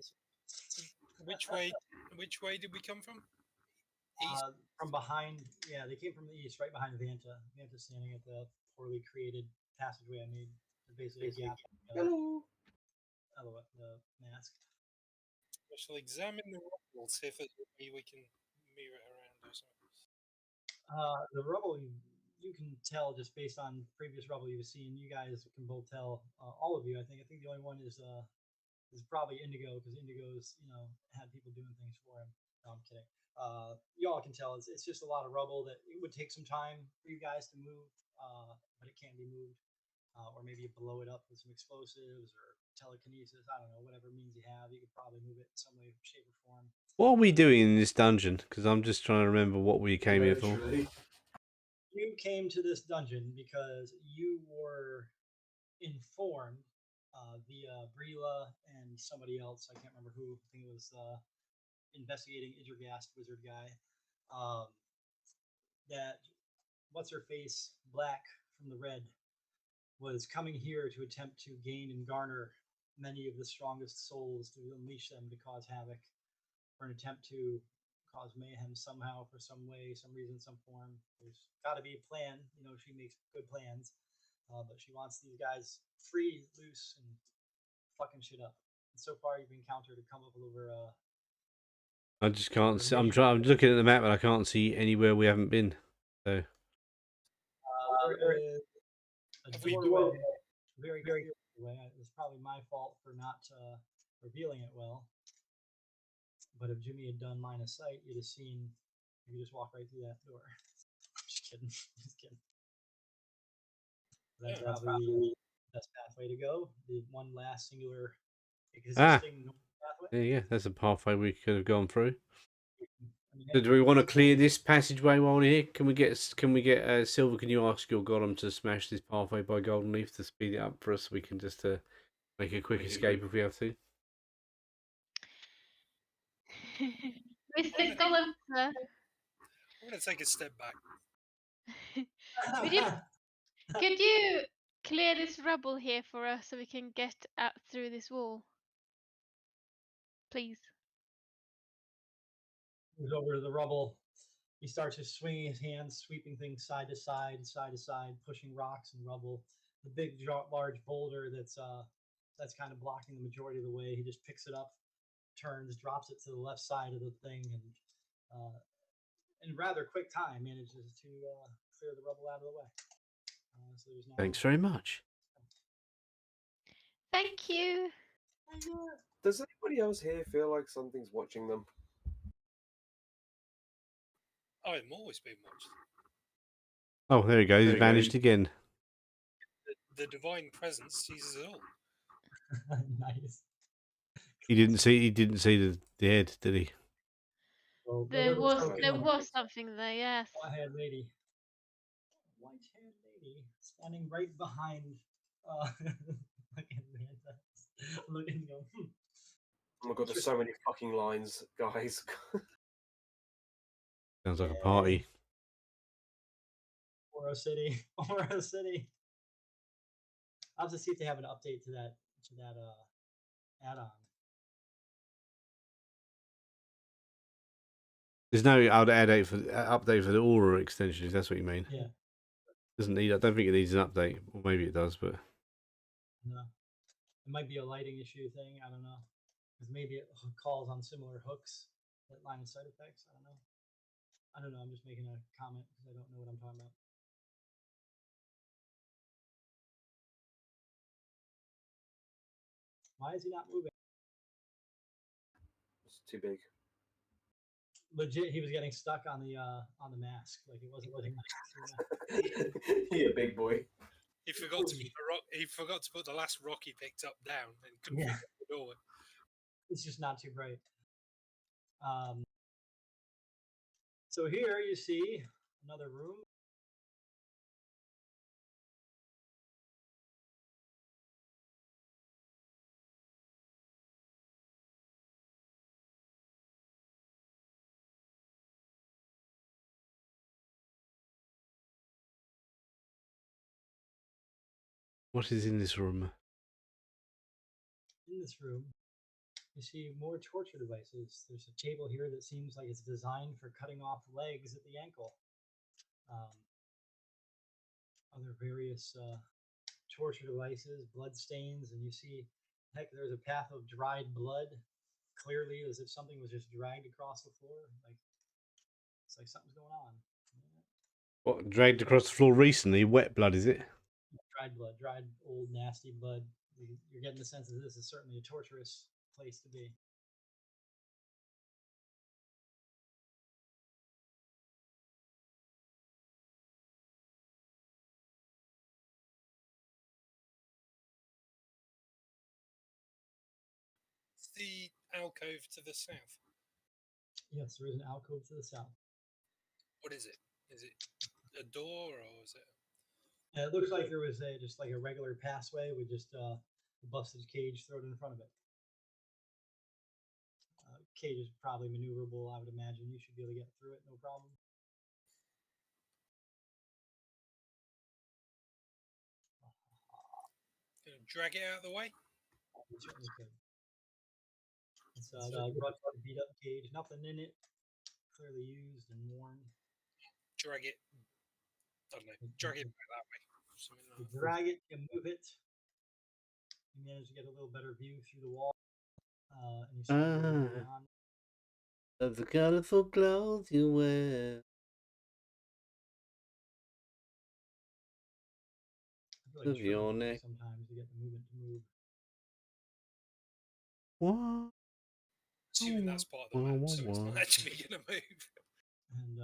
Which way did we come from? East? From behind. Yeah, they came from the east, right behind Vanta. Vanta's standing at the poorly created passageway I made. Basically, a gap. Hello. The mask. I shall examine the rubble, see if there's a way we can mirror it around or something. The rubble, you can tell just based on previous rubble you've seen. You guys can both tell. All of you, I think. I think the only one is probably Indigo, because Indigo's had people doing things for him. No, I'm kidding. You all can tell it's just a lot of rubble that it would take some time for you guys to move, but it can be moved. Or maybe you blow it up with some explosives or telekinesis. I don't know, whatever means you have, you could probably move it in some way, shape, or form. What are we doing in this dungeon? Because I'm just trying to remember what we came here for. Literally. You came to this dungeon because you were informed via Brila and somebody else. I can't remember who. I think it was investigating Idrigast wizard guy. That what's her face, Black from the Red, was coming here to attempt to gain and garner many of the strongest souls to unleash them to cause havoc, for an attempt to cause mayhem somehow, for some way, some reason, some form. There's got to be a plan. She makes good plans, but she wants these guys free, loose, and fucking shit up. And so far, you've encountered a couple over. I just can't see. I'm looking at the map, and I can't see anywhere we haven't been. So. There is a doorway, very clear way. It was probably my fault for not revealing it well. But if Jimmy had done line of sight, you'd have seen. You could just walk right through that door. Just kidding. Just kidding. That's probably the best pathway to go. The one last singular existing pathway. Yeah, that's a pathway we could have gone through. So do we want to clear this passageway while we're here? Can we get Silver? Can you ask your golem to smash this pathway by Golden Leaf to speed it up for us? So we can just make a quick escape if we have to. Mr. Golem, sir. I'm going to take a step back. Could you clear this rubble here for us so we can get out through this wall? Please. Moves over to the rubble. He starts just swinging his hands, sweeping things side to side, pushing rocks and rubble. The big, large boulder that's kind of blocking the majority of the way. He just picks it up, turns, drops it to the left side of the thing, and in rather quick time manages to clear the rubble out of the way. So there's now... Thanks very much. Thank you. Does anybody else here feel like something's watching them? I'm always being watched. Oh, there he goes. He's vanished again. The divine presence sees us all. Nice. He didn't see the head, did he? Well, There was something there, yes. White-haired lady. White-haired City, standing right behind fucking Manta, looking and going, Oh my god, there's so many fucking lines, guys. Sounds like a party. Oro City, Oro City. I'll have to see if they have an update to that add-on. There's no update for the Aura extension, if that's what you mean. Yeah. Doesn't need. I don't think it needs an update, or maybe it does, but No. It might be a lighting issue thing. I don't know. Because maybe it calls on similar hooks that line of sight effects. I don't know. I'm just making a comment because I don't know what I'm talking about. Why is he not moving? It's too big. Legit, he was getting stuck on the mask. Like he wasn't letting. Yeah, big boy. He forgot to put the rock. He forgot to put the last rock he picked up down and couldn't Yeah. open the door. It's just not too bright. So here you see another room. what is in this room? In this room, you see more torture devices. There's a table here that seems like it's designed for cutting off legs at the ankle. Other various torture devices, blood stains, and you see, heck, there's a path of dried blood, clearly as if something was just dragged across the floor. Like it's like something's going on. What, dragged across the floor recently? Wet blood, is it? Dried blood, dried old nasty blood. You're getting the sense that this is certainly a torturous place to be. It's the alcove to the south. Yes, there is an alcove to the south. What is it? Is it a door or is it? It looks like there was just like a regular passway with just a busted cage thrown in front of it. Cage is probably maneuverable, I would imagine. You should be able to get through it, no problem. Gonna drag it out of the way. You certainly could. It's a beat up cage, nothing in it, clearly used and worn. Drag it. I don't know. Drag it back that way. Something You like that. drag it, you move it. You manage to get a little better view through the wall. And you see what's going on. Of the colourful clothes you wear. I feel like Of it's your really neck. sometimes to get the movement to move. What? Assuming that's part of the map, so it's not actually gonna move. And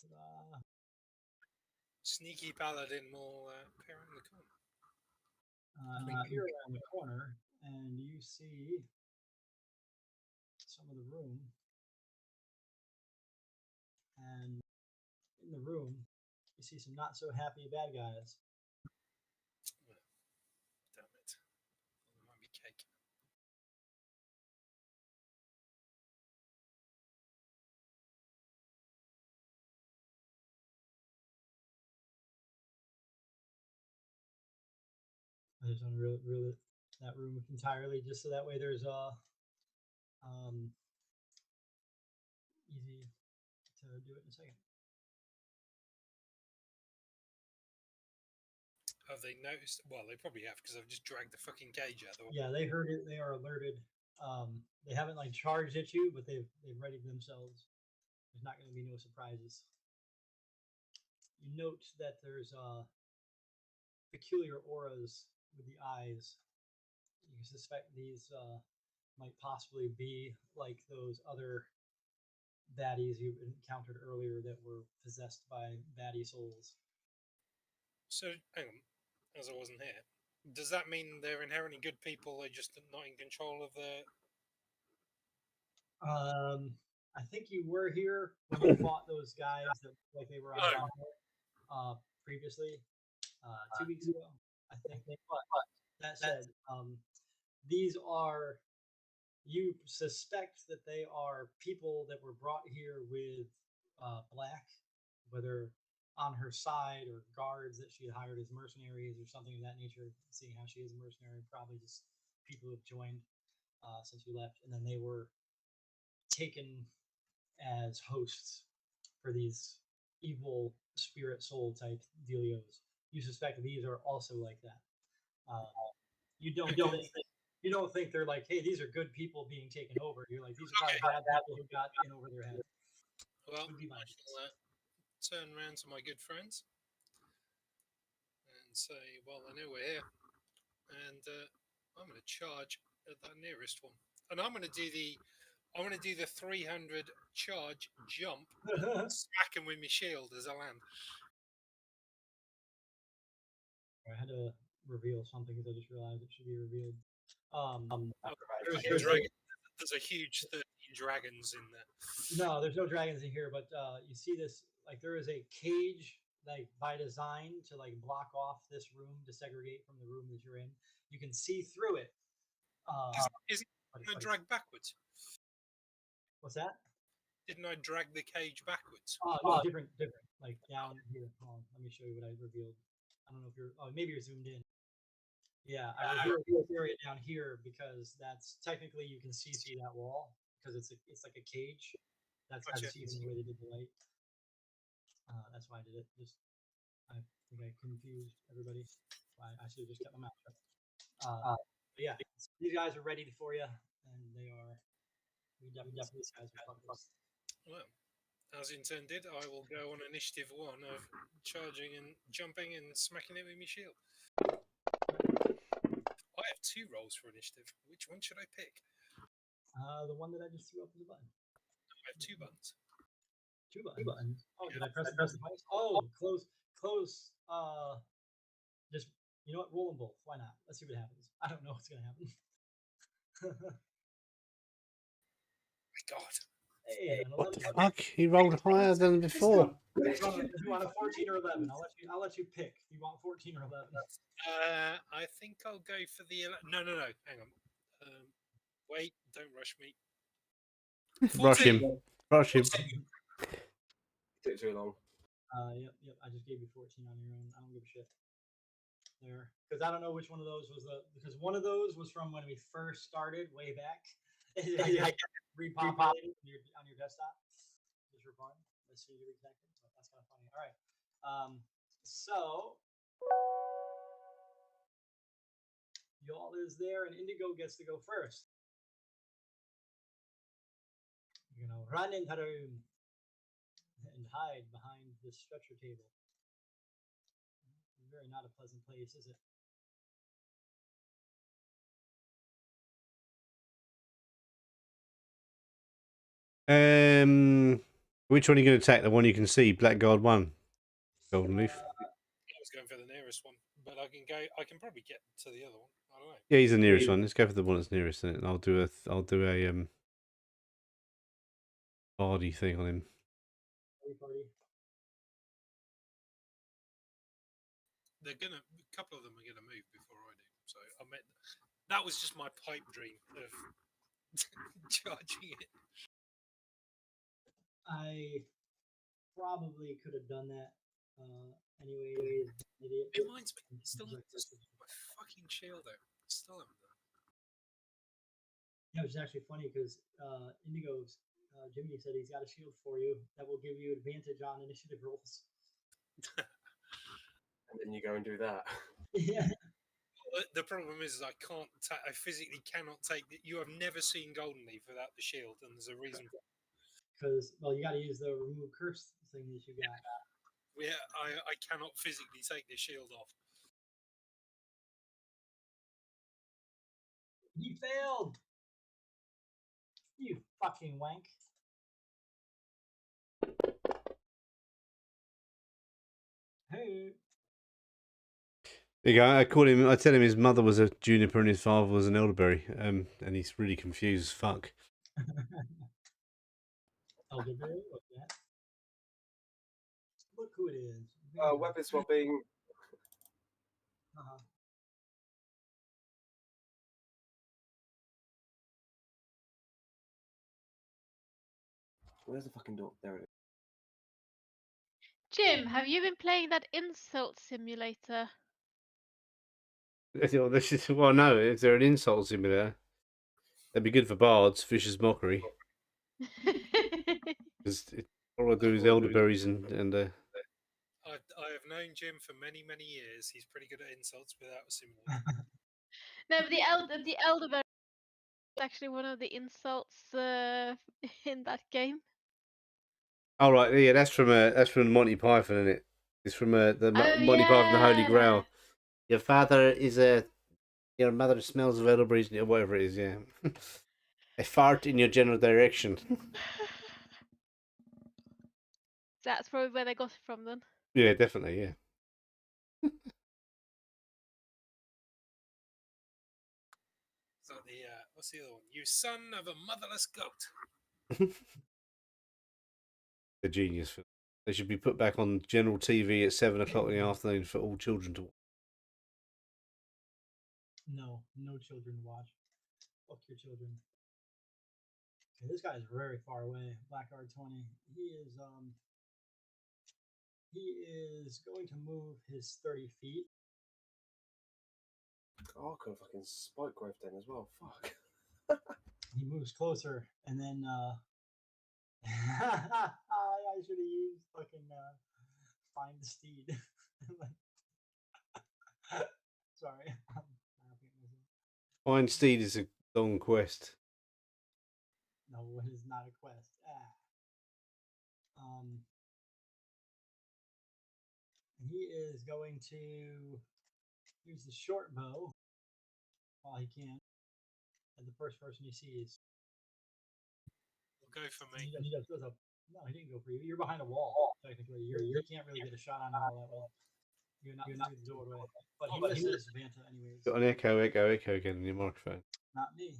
ta-da. Sneaky paladin will appear in the corner. Here around the corner, and you see some of the room. And in the room, you see some not so happy bad guys. Damn it. There might be cake. I just want to reel that room entirely, just so that way there's easy to do it in a second. Have they noticed? Well, they probably have because I've just dragged the fucking cage out of the way. Yeah, they heard it. They are alerted. They haven't like charged at you, but they've readied themselves. There's not going to be no surprises. You note that there's peculiar auras with the eyes. You suspect these might possibly be like those other baddies you encountered earlier that were possessed by baddie souls. So, hang on. As I wasn't here, does that mean they're inherently good people? They're just not in control of their. I think you were here when you fought those guys that looked like they were on down here, previously, 2 weeks ago, I think. But that said, these are, you suspect that they are people that were brought here with Black, whether on her side or guards that she had hired as mercenaries or something of that nature. Seeing how she is a mercenary, probably just people who have joined since you left, and then they were taken as hosts for these evil spirit soul type dealios. You suspect these are also like that. You don't think they're like, hey, these are good people being taken over. You're like, these are probably bad people who got in over their head. Well, Would be my I guess. shall turn around to my good friends and say, well, I know we're here, and I'm going to charge at that nearest one, and I'm going to do the 300 charge jump, and smack him with my shield as I land. I had to reveal something because I just realized it should be revealed. There's a huge 13 dragons in there. No, there's no dragons in here, but you see this, like there is a cage, like by design to like block off this room to segregate from the room that you're in. You can see through it. Is it but I it's like- drag backwards? what's that? Didn't I drag the cage backwards? No, different. Like down here. Hold on, let me show you what I revealed. I don't know if you're. Oh, maybe you're zoomed in. Yeah, I revealed this area down here because that's technically you can see through that wall because it's like a cage. That's Gotcha. the way they did the light. That's why I did it. I think I confused everybody. I should have just kept my mouth shut. But yeah, these guys are ready for you, and they are. We definitely these guys are fucking. Well, as intended, I will go on initiative 1 of charging and jumping and smacking it with my shield. I have 2 rolls for initiative. Which one should I pick? The one that I just threw up as a button. I have 2 buttons. 2 buttons. Oh, did I Yeah. press the twice? Oh, close. Just, you know what? Roll them both. Why not? Let's see what happens. I don't know what's gonna happen. My God. Hey, an What the 11. fuck? He rolled higher than before. Do you want a 14 or 11? I'll let you pick. Do you want 14 or 11? I think I'll go for the... No. Hang on. Wait, don't rush me. Rush him. 14. Rush him. Took too long. Yep. I just gave you 14 on your own. I don't give a shit. There, because I don't know which one of those was because one of those was from when we first started way back. I repopulated on your desktop just for fun. Let's see your exact thing. So that's kind of funny. All right. So y'all is there, and Indigo gets to go first. You're gonna run into the room and hide behind this stretcher table. Very not a pleasant place, is it? Which one are you going to take? The one you can see, Blackguard 1, Golden Leaf. I was going for the nearest one, but I can probably get to the other one. I don't know. Yeah, he's the nearest one. Let's go for the one that's nearest, and I'll do a Bardy thing on him. Party. A couple of them are gonna move before I do. So that was just my pipe dream of charging it. I probably could have done that anyway. Idiot. It reminds me, still haven't done my fucking shield out. Still haven't done. Yeah, which is actually funny because Indigo's Jimmy said he's got a shield for you that will give you advantage on initiative rolls. And then you go and do that. Yeah. The problem is I can't. I physically cannot take. You have never seen Golden Leaf without the shield, and there's a reason. Because you got to use the remove curse thing that you got. Yeah, I cannot physically take the shield off. He failed. You fucking wank. Hey. There you go. I tell him his mother was a juniper and his father was an elderberry. And he's really confused as fuck. Elderberry, what's that? Look who it is. Weapon swapping. Uh-huh. Where's the fucking door? There it is. Jim, have you been playing that insult simulator? Well, no, if they're an insult simulator, that'd be good for bards, vicious mockery. Because all I do is elderberries and I have known Jim for many, many years. He's pretty good at insults without a simulator. No, but the elderberry is actually one of the insults in that game. oh right, yeah, that's from Monty Python, isn't it? It's from the Oh, Monty Python, the Holy yeah. Grail. Your father is your mother smells of elderberries, or whatever it is. Yeah, a fart in your general direction. That's probably where they got it from then. Yeah, definitely. Yeah. So what's the other one? You son of a motherless goat. The genius film. They should be put back on general TV at 7 o'clock in the afternoon for all children to watch. No children to watch. Fuck your children. Okay, this guy is very far away. Blackguard 20. He is going to move his 30 feet. Oh, I could have fucking spike growth then as well. Fuck. He moves closer, and then I should have used fucking find the steed. Sorry, I'm laughing at myself. Find Steed is a long quest. No, it is not a quest. He is going to use the short bow while he can at the first person he sees. Will go for me. He goes up. No, he didn't go for you. You're behind a wall, technically. You can't really get a shot on him all that well. You're not through the doorway. But he misses Vanta anyways. Got an echo again in your microphone. Not me.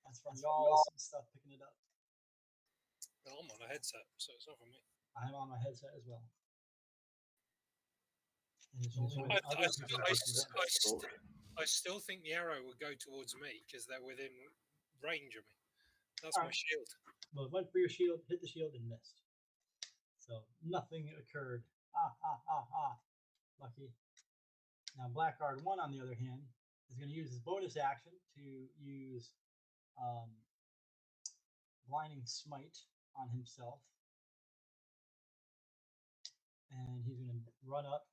That's from y'all and stuff picking it up. Well, I'm on a headset, so it's not for me. I'm on my headset as well. And it's only when I other people listen. still think the arrow would go towards me because they're within range of me. That's my Alright. shield. Well, it went for your shield, hit the shield, and missed. So nothing occurred. Lucky. Now Blackguard 1, on the other hand, is going to use his bonus action to use Blinding Smite on himself. And he's going to run up.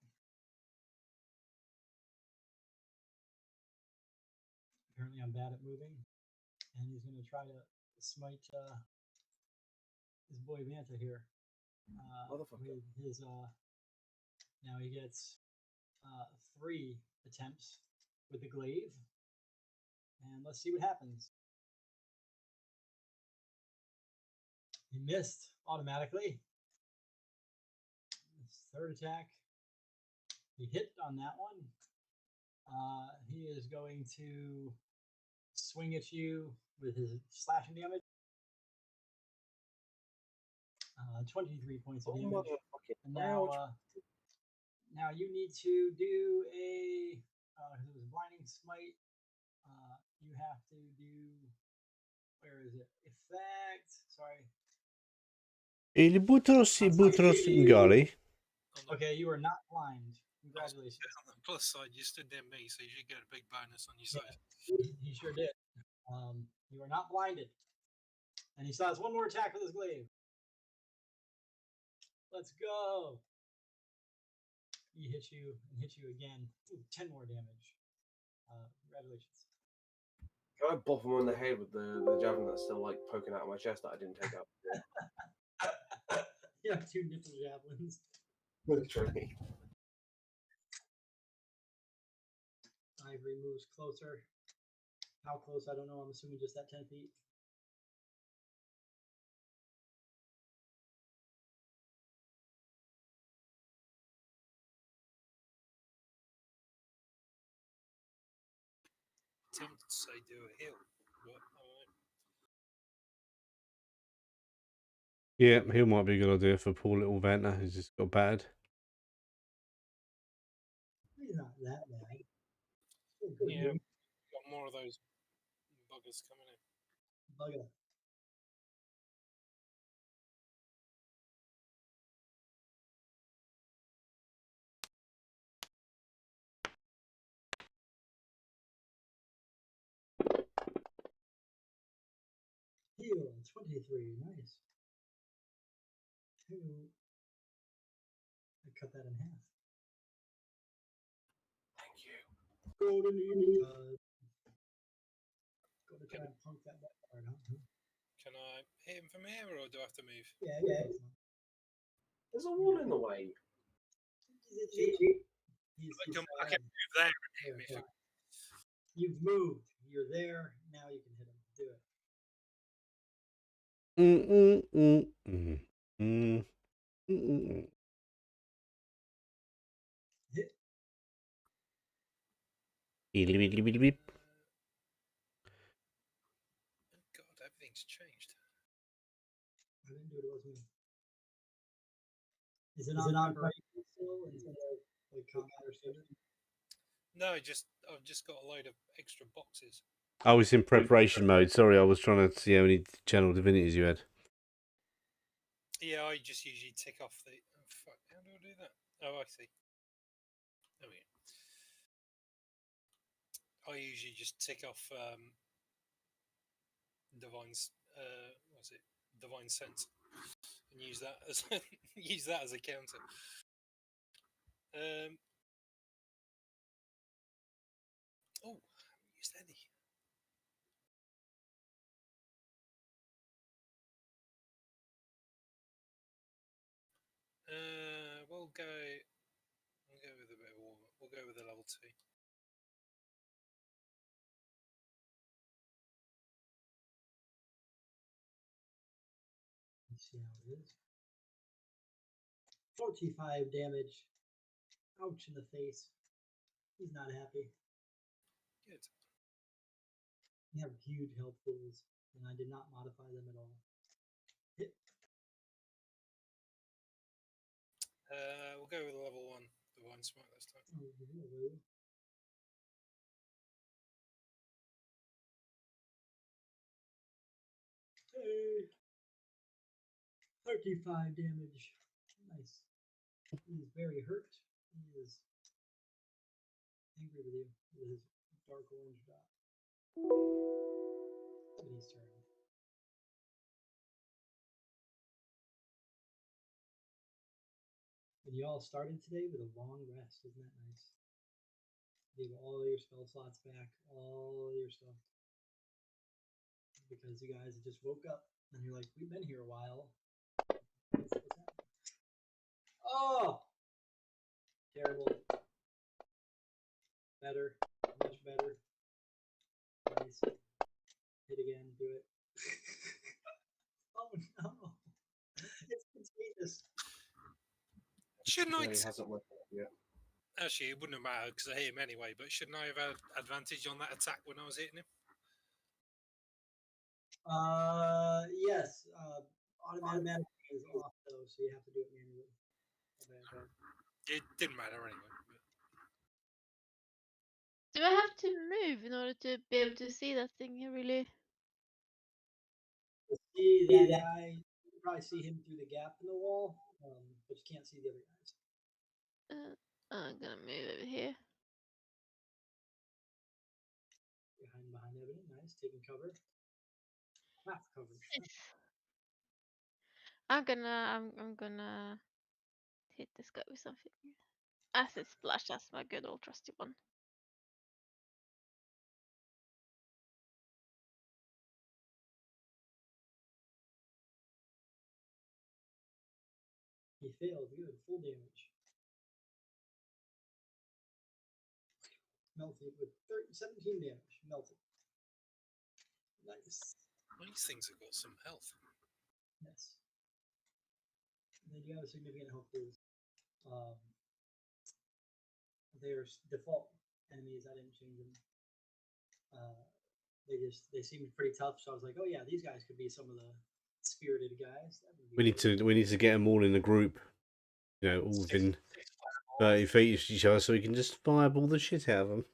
Apparently I'm bad at moving. And he's going to try to smite his boy Vanta here. With his now he gets 3 attempts with the glaive, and let's see what happens. He missed automatically. His third attack, he hit on that one. He is going to swing at you with his slashing damage. 23 points of damage. And now you need to do a because it was blinding smite. You have to do, where is it? Effect. Sorry. Il Butros Gali. Okay, you are not blind. Congratulations. On the plus side, you stood near me, so you should get a big bonus on your side. He sure did. You are not blinded. And he still has one more attack with his glaive. Let's go. He hits you and hits you again. Ooh, 10 more damage. Congratulations. Can I bop him on the head with the javelin that's still like poking out of my chest that I didn't take out? You have 2 nipple javelins. Literally. Ivory moves closer. How close? I don't know. I'm assuming just that 10 feet. Tempted to say do a hill, but Yeah, he might be a good idea for poor little Vanta who's just got bad. He's not that bad. Yeah, got more of those buggers coming in. Bugger. Heal 23. Nice. Two. I cut that in half. Thank you. Golden Eagle. Go to try and punk that back hard, huh? Can I hit him from here, or do I have to move? Yeah. There's a wall in the way. I can move there and hit him if it, You've moved. You're there. Now you can hit him. Do it. Hit. God, everything's changed. I didn't do it. It was me. Is it on preparation still instead of like combat or standard? No, I've just got a load of extra boxes. I was in preparation mode. Sorry, I was trying to see how many channel divinities you had. Yeah, I just usually tick off the. Oh, fuck, how do I do that? Oh, I see. There we go. I usually just tick off Divine's. What's it? Divine Sense, and use that as use that as a counter. Oh, I haven't used any. We'll go. We'll go with a bit of warm. We'll go with a level 2. Let's see how it is. 45 damage. Ouch in the face. He's not happy. Good. You have huge health pools, and I did not modify them at all. Hit. We'll go with a level 1 Divine Smite this time. Oh, hello. Hey. 35 damage. Nice. He is very hurt. He is angry with you with his dark orange dot. It's his turn. And you all started today with a long rest. Isn't that nice? Gave all your spell slots back, all your stuff. Because you guys just woke up and you're like, we've been here a while. What's happening? Oh! Terrible. Better. Much better. Nice. Hit again. Do it. Oh no. It's contagious. Shouldn't I? Really hasn't worked out yet. Actually, it wouldn't have mattered because I hit him anyway. But shouldn't I have had advantage on that attack when I was hitting him? Yes. Automatic is off though, so you have to do it manually. Okay. It didn't matter anyway. Do I have to move in order to be able to see that thing here, really? To see that guy, you can probably see him through the gap in the wall, but you can't see the other guys. I'm gonna move over here. Behind Evan, nice, taking cover. Half cover. I'm gonna hit this guy with something. Acid splash, that's my good old trusty one. He failed, good, full damage. Melted with 17 damage, melted. Nice. These things have got some health. Yes. And then you have a significant health boost. Their default enemies, I didn't change them. They seemed pretty tough, so I was like, oh yeah, these guys could be some of the spirited guys. That would be We need to get them all in a group. You know, all within 30 feet of each other, so we can just fireball the shit out of them.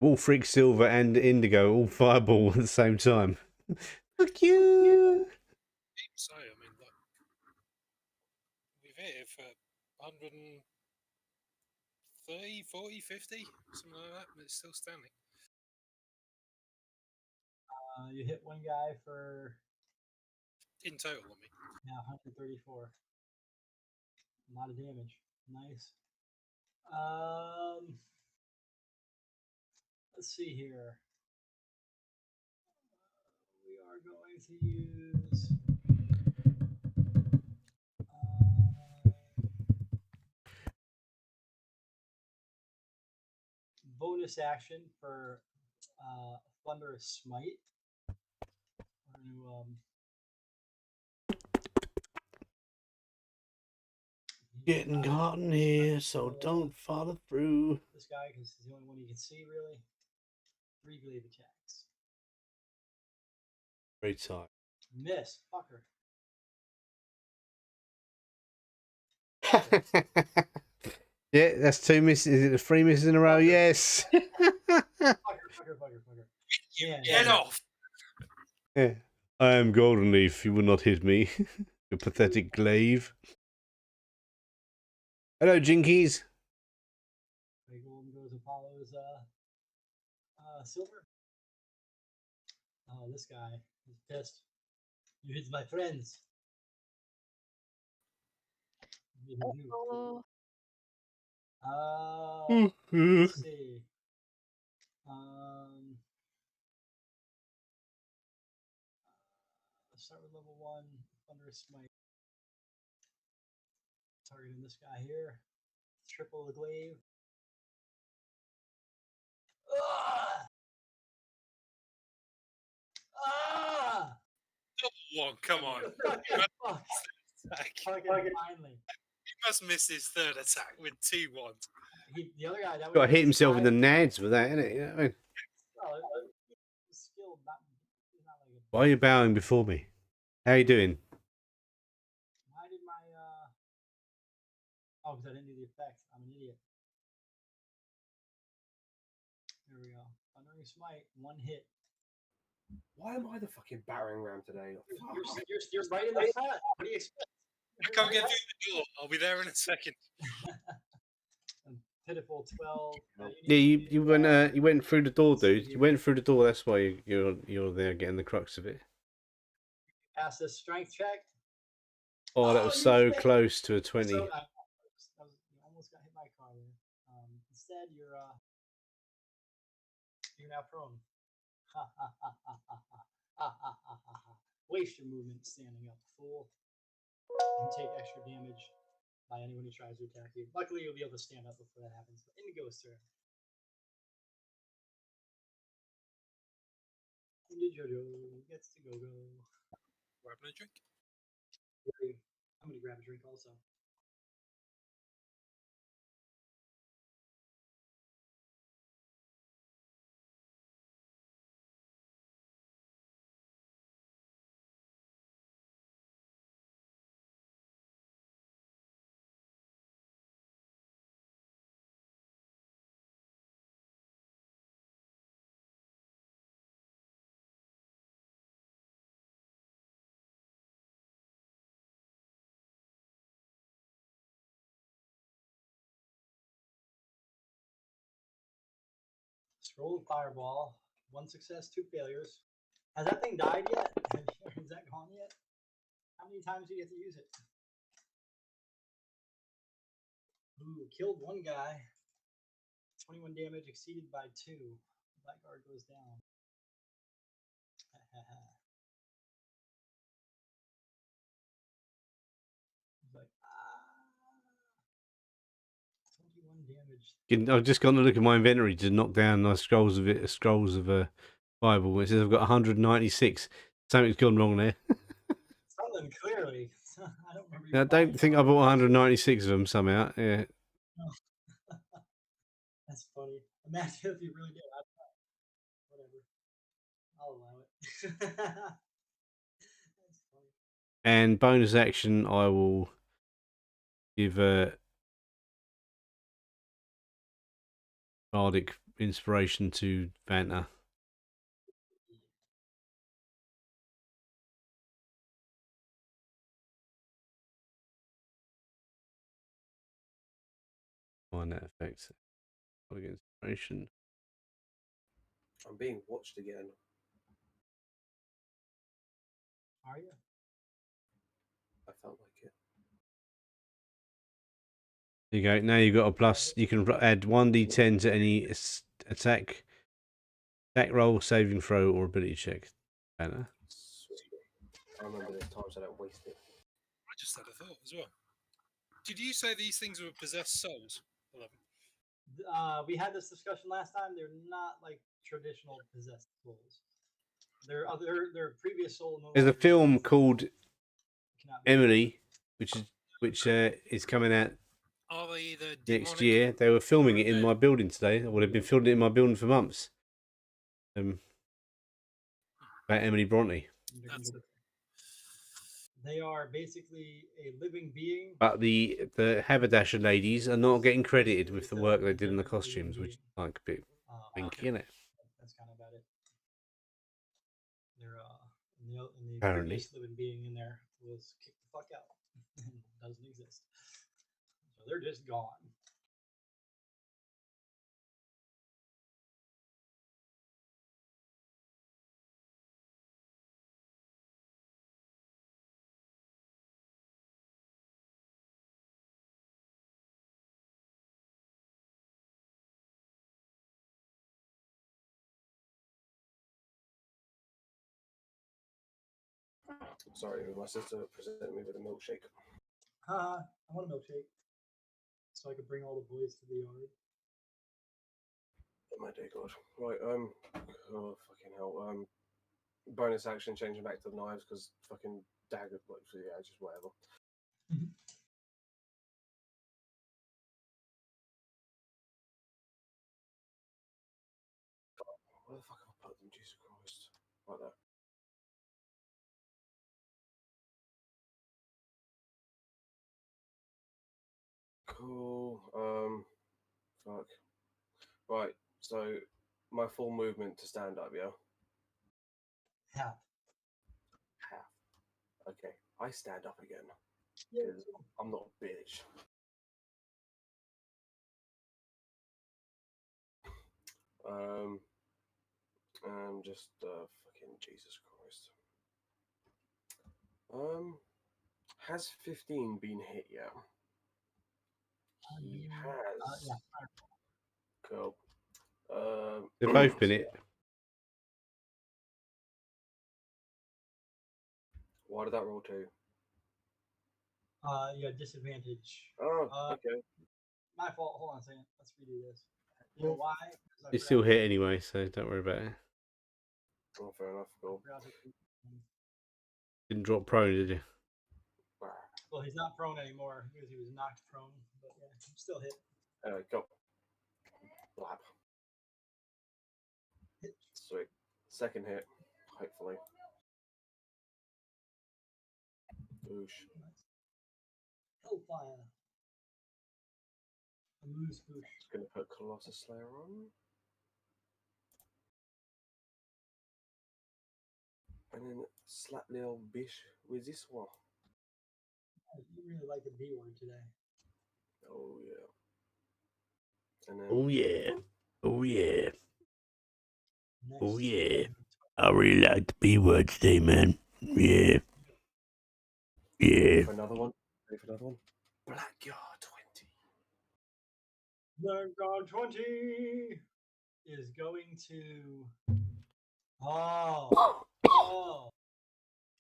Wolfric, Silver, and Indigo all fireball at the same time. Fuck you! So, I mean, look, we've hit it for 130, 40, 50, something like that, but it's still standing. You hit one guy for In total, I mean. 134. A lot of damage. Nice. Let's see here. We are going to use bonus action for Thunderous Smite. We're going to Getting hot in here, so don't follow through. this guy because he's the only one you can see really. 3 glaive attacks. Very tight. Miss, fucker. Yeah, that's 2 misses. Is it the 3 misses in a row? Yes. Fucker. You Yeah, get off! Yeah. I am Golden Leaf. You will not hit me. You pathetic glaive. Hello, Jinkies. Golden goes and follows Silver. Oh, this guy is pissed. You hit my friends. Oh, Let's see. Let's start with level 1, Thunderous Smite. Targeting this guy here. Triple the glaive. One, come on. Finally. He must miss his third attack with 2 ones. The other guy that Got to hit himself in the nads with that, innit? You know what I mean? Skill, not like Why are you bowing before me? How you doing? Why did my oh, because I didn't do the effect. I'm an idiot. There we go. Thundering Smite, 1 hit. Why am I the fucking battering ram today? You're right in the front. What do you expect? I can't get through the door. I'll be there in a second. Pitiful 12. Yeah, you went through the door, dude. You went through the door. That's why you're there getting the crux of it. Pass this strength check. Oh, that was so close to a 20. So, you almost got hit by a car there. Instead, you're now prone. Waste your movement standing up, fool. You take extra damage by anyone who tries to attack you. Luckily, you'll be able to stand up before that happens. But Indigo's turn. Jojo gets to go. Grabbing a drink. I'm going to grab a drink also. Scroll of Fireball. 1 success, 2 failures. Has that thing died yet? Is that gone yet? How many times do you get to use it? Ooh, killed 1 guy. 21 damage exceeded by 2. Blackguard goes down. Like, 21 damage. I've just gone to look at my inventory to knock down my scrolls of Bible. It says I've got 196. Something's gone wrong there. Something clearly. I don't remember. I don't think I bought 196 of them somehow. Yeah. That's funny. Imagine if you really did. Whatever. I'll allow it. And bonus action, I will give bardic inspiration to Vanta. Find that effect. Bardic inspiration. I'm being watched again. Are you? I felt like it. There you go. Now you've got a plus. You can add 1d10 to any attack roll, saving throw, or ability check. Vanta. Sweet. I remember this time, so I don't waste it. I just had a thought as well. Did you say these things were possessed souls? 11. We had this discussion last time. They're not like traditional possessed souls. Their previous soul. No There's a longer film exists, called cannot be- Emily, which is coming out Are they either next demonic year. They were filming or it in dead? my building today. Well, they've been filming it in my building for months. About Emily Bronte. That's- They are basically a living being. But the haberdasher ladies are not getting credited with the work they did in the costumes, which is like a bit winky, isn't it? That's kind of about it. They're and the Apparently. previous living being in there was kicked the fuck out and doesn't exist. So they're just gone. Sorry, my sister presented me with a milkshake. I want a milkshake so I could bring all the boys to the yard. Oh my dear God. Right, oh fucking hell. Bonus action changing back to the knives because fucking dagger, like, yeah, just whatever. Where the fuck have I put them? Jesus Christ. Right there. Cool. Fuck. Right, so my full movement to stand up, yeah? Yeah. Half. Okay, I stand up again. Because I'm not a bitch. Just fucking Jesus Christ. Has 15 been hit yet? He has. Yeah. Cool. They've both been it. Why did that roll 2? You got disadvantage. Oh, okay. My fault. Hold on a second. Let's redo this. You know why? 'Cause I It's still forgot- hit anyway, so don't worry about it. Oh, fair enough. Cool. forgot to- Didn't drop prone, did you? Well, he's not prone anymore because he was knocked prone. But yeah, I'm still hit. Go. Blab. Hit. Sweet. Second hit, hopefully. Boosh. Hellfire. A moose boosh. Just gonna put Colossus Slayer on. And then slap the old bish with this one. You really like the B word today. Oh yeah. And then Oh yeah. Oh yeah. Next, Oh, yeah. I really like the B word today, man. Yeah. Yeah. for another one. Ready for another one? Blackguard 20. Blackguard 20 is going to. Oh.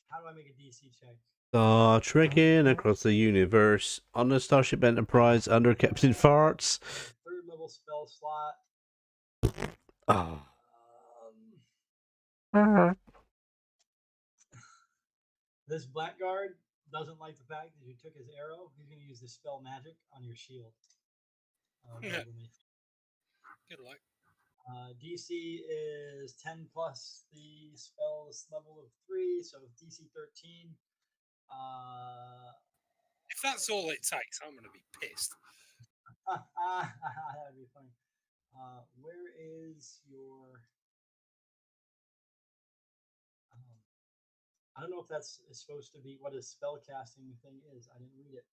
How do I make a DC check? Star trekking across the universe on the Starship Enterprise under Captain Farts. Third level spell slot. Oh. This Blackguard doesn't like the fact that you took his arrow. He's going to use the spell magic on your shield. Yeah. Let me- Good luck. DC is 10 plus the spell's level of 3, so DC 13. If that's all it takes, I'm going to be pissed. That would be funny. Where is your? I don't know if that's supposed to be what a spell casting thing is. I didn't read it.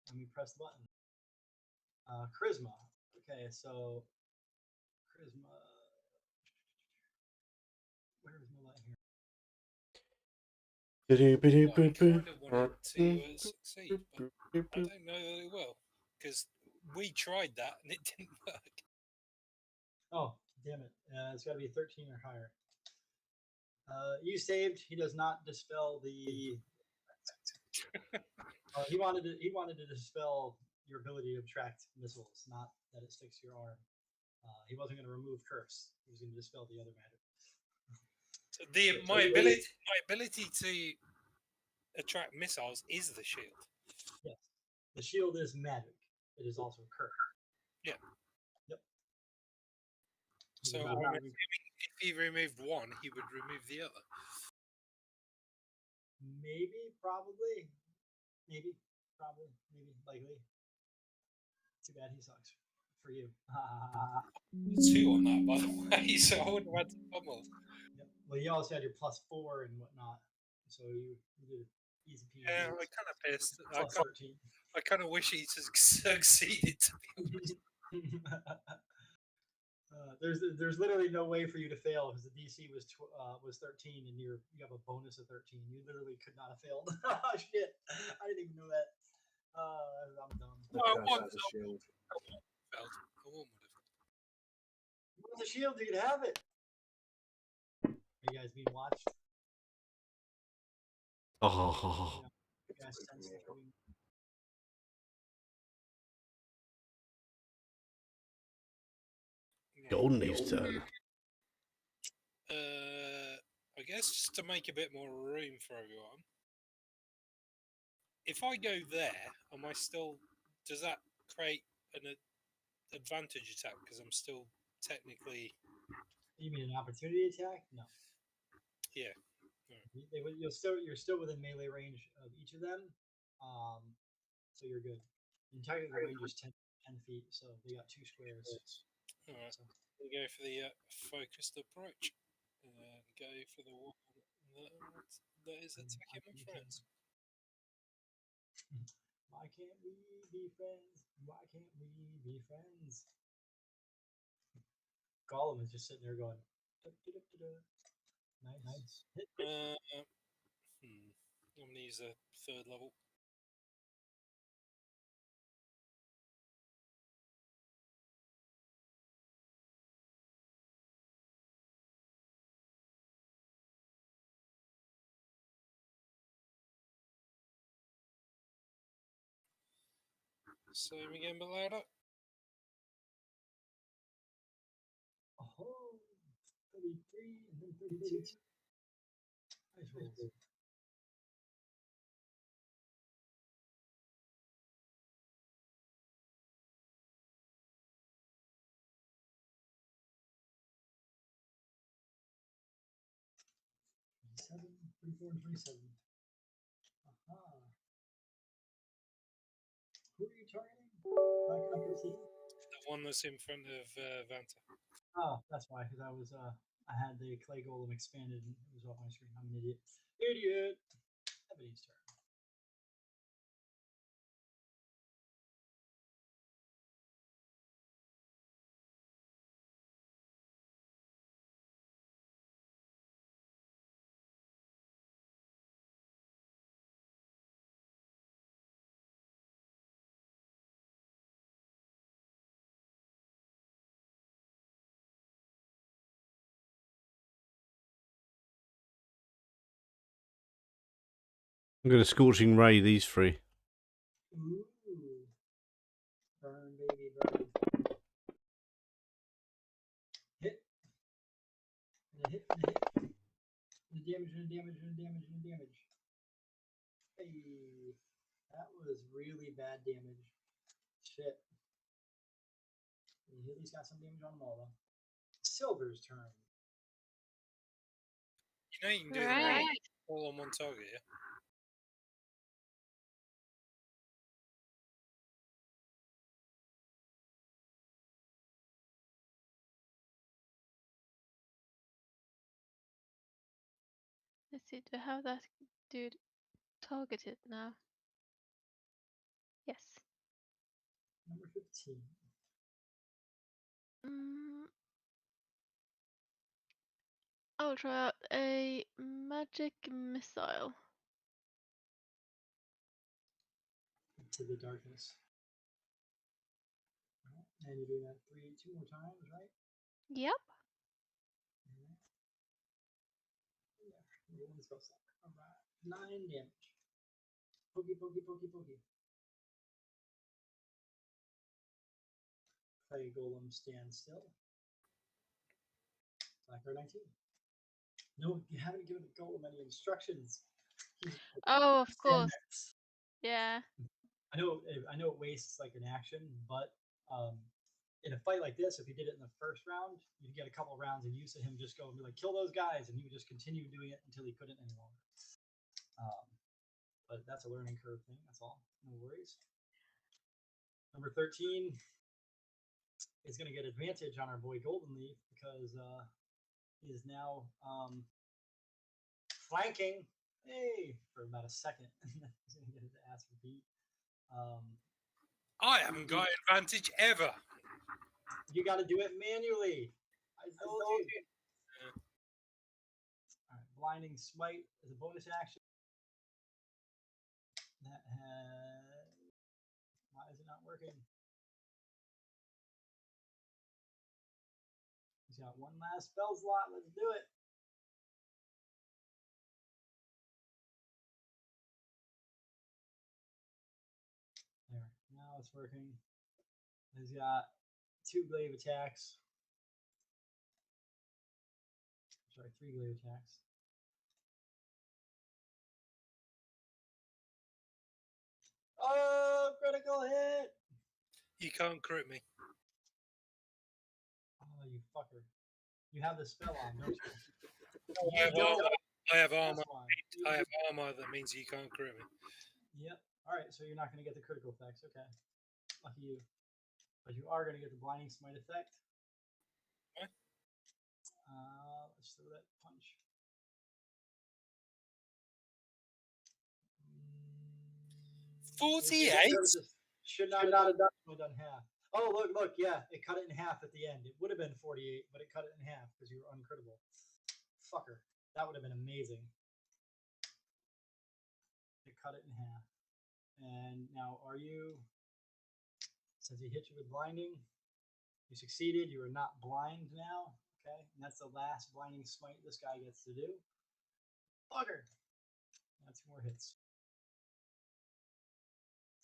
Let me press the button. Charisma. Okay, so charisma. Where is my light here? Well, I kind of want it to succeed, but I don't know that it will because we tried that and it didn't work. Oh, damn it! It's got to be 13 or higher. You saved. He does not dispel the. He wanted to dispel your ability to attract missiles, not that it sticks to your arm. He wasn't going to remove curse. He was going to dispel the other matter. So my ability to attract missiles is the shield. Yes, the shield is magic. It is also curse. Yeah. Yep. So Yeah, I'm yeah. assuming if he removed one, he would remove the other. Maybe, probably, maybe, probably, maybe, likely. Too bad he sucks for you. Two on that, by the way, so I wouldn't have had to pummel. Yep. Well, you also had your +4 and whatnot, so you did easy peasy. Yeah, I'm kind of pissed. Plus 13. I kind of wish he succeeded, to be honest. There's literally no way for you to fail because the DC was 13 and you have a bonus of 13. You literally could not have failed. Shit, I didn't even know that. I'm dumb. The Well, curse one has a shield. failed. I would have. With the shield, you could have it. Are you guys being watched? Oh, You guys sense the coming. Golden Leaf's turn. I guess just to make a bit more room for everyone. If I go there, am I still? Does that create an advantage attack? Because I'm still technically. You mean an opportunity attack? No. Yeah. You're still within melee range of each of them, so you're good. And technically, the range is 10 feet, so they got 2 squares. All right. We go for the focused approach. And go for the one that is attacking my friends. Why can't we be friends? Why can't we be friends? Gollum is just sitting there going. Nice. I'm gonna use a 3rd level. Same again, but louder. Oh, 33 and then 32. Nice rolls. Seven, 34 and 27. Aha. Who are you targeting? I can see. The one that's in front of Vanta. Oh, that's why, because I had the clay golem expanded and it was off my screen. I'm an idiot. Idiot! Ebony's turn. I'm going to Scorching Ray these 3. Ooh. Burn, baby, burn. Hit. And a hit, and a hit. And a damage, and a damage, and a damage, and a damage. Hey. That was really bad damage. Shit. He at least got some damage on them all, though. Silver's turn. Now you can do them Right. all on one target. Yeah. Let's see, do I have that dude targeted now? Yes. Number 15. I'll try out a magic missile. To the darkness. Alright, and you're doing that two more times, right? Yep. Alright. Yeah, roll the spell slot. Alright, 9 damage. Pokey, pokey, pokey, pokey. Play Golem stand still. Blacker 19. No, you haven't given the Golem any instructions. He's Oh, of course. Standards. Yeah. I know it wastes like an action, but in a fight like this, if you did it in the first round, you'd get a couple rounds of use of him just go and be like, kill those guys, and he would just continue doing it until he couldn't any longer. But that's a learning curve thing, that's all. No worries. Number 13 is going to get advantage on our boy Golden Leaf because he is now flanking, hey, for about a second. He's going to get his ass beat. I haven't got advantage ever. You got to do it manually. I told you. Yeah. All right, blinding smite is a bonus action. That has. Why is it not working? He's got one last spell slot. Let's do it. There. Now it's working. He's got 2 glaive attacks. Sorry, 3 glaive attacks. Oh, critical hit! You can't crit me. Oh, you fucker. You have the spell on, don't you? I have armor. I have That's armor. fine. I have armor. That means you can't crit me. Yep. All right, so you're not going to get the critical effects. Okay. Lucky you. But you are going to get the blinding smite effect. What? Let's throw that punch. 48? Should not have done half. Oh, look, yeah, it cut it in half at the end. It would have been 48, but it cut it in half because you were uncritical. Fucker. That would have been amazing. It cut it in half. And now are you, since he hit you with blinding, you succeeded, you are not blind now. Okay, and that's the last blinding smite this guy gets to do. Fucker! That's 2 more hits.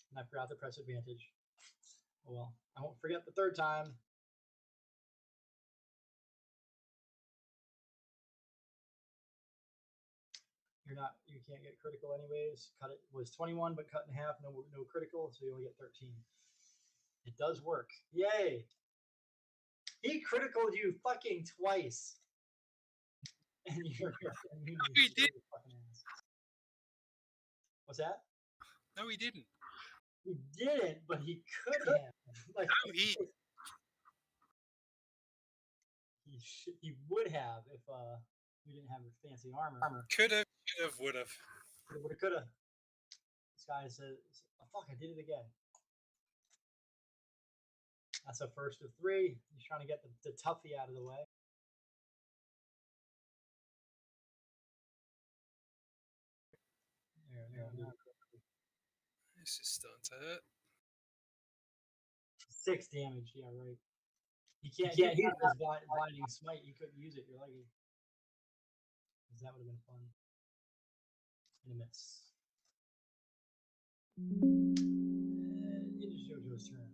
And I forgot to press advantage. Oh well, I won't forget the 3rd time. You can't get critical anyways. Cut it was 21, but cut in half, no critical, so you only get 13. It does work. Yay! He criticaled you fucking twice. And you're No, he didn't. Fucking ass. What's that? No, he didn't. He didn't, but he could have. Like No, he. He would have if you didn't have your fancy armor. Could have, should have, would have. Woulda, coulda. This guy says, oh, fuck, I did it again. That's a first of 3. He's trying to get the toughie out of the way. There. This is starting to hurt. 6 damage, yeah, right. He can't use his blinding smite. You couldn't use it. You're lucky. Because that would have been fun. And a miss. And it is JoJo's turn.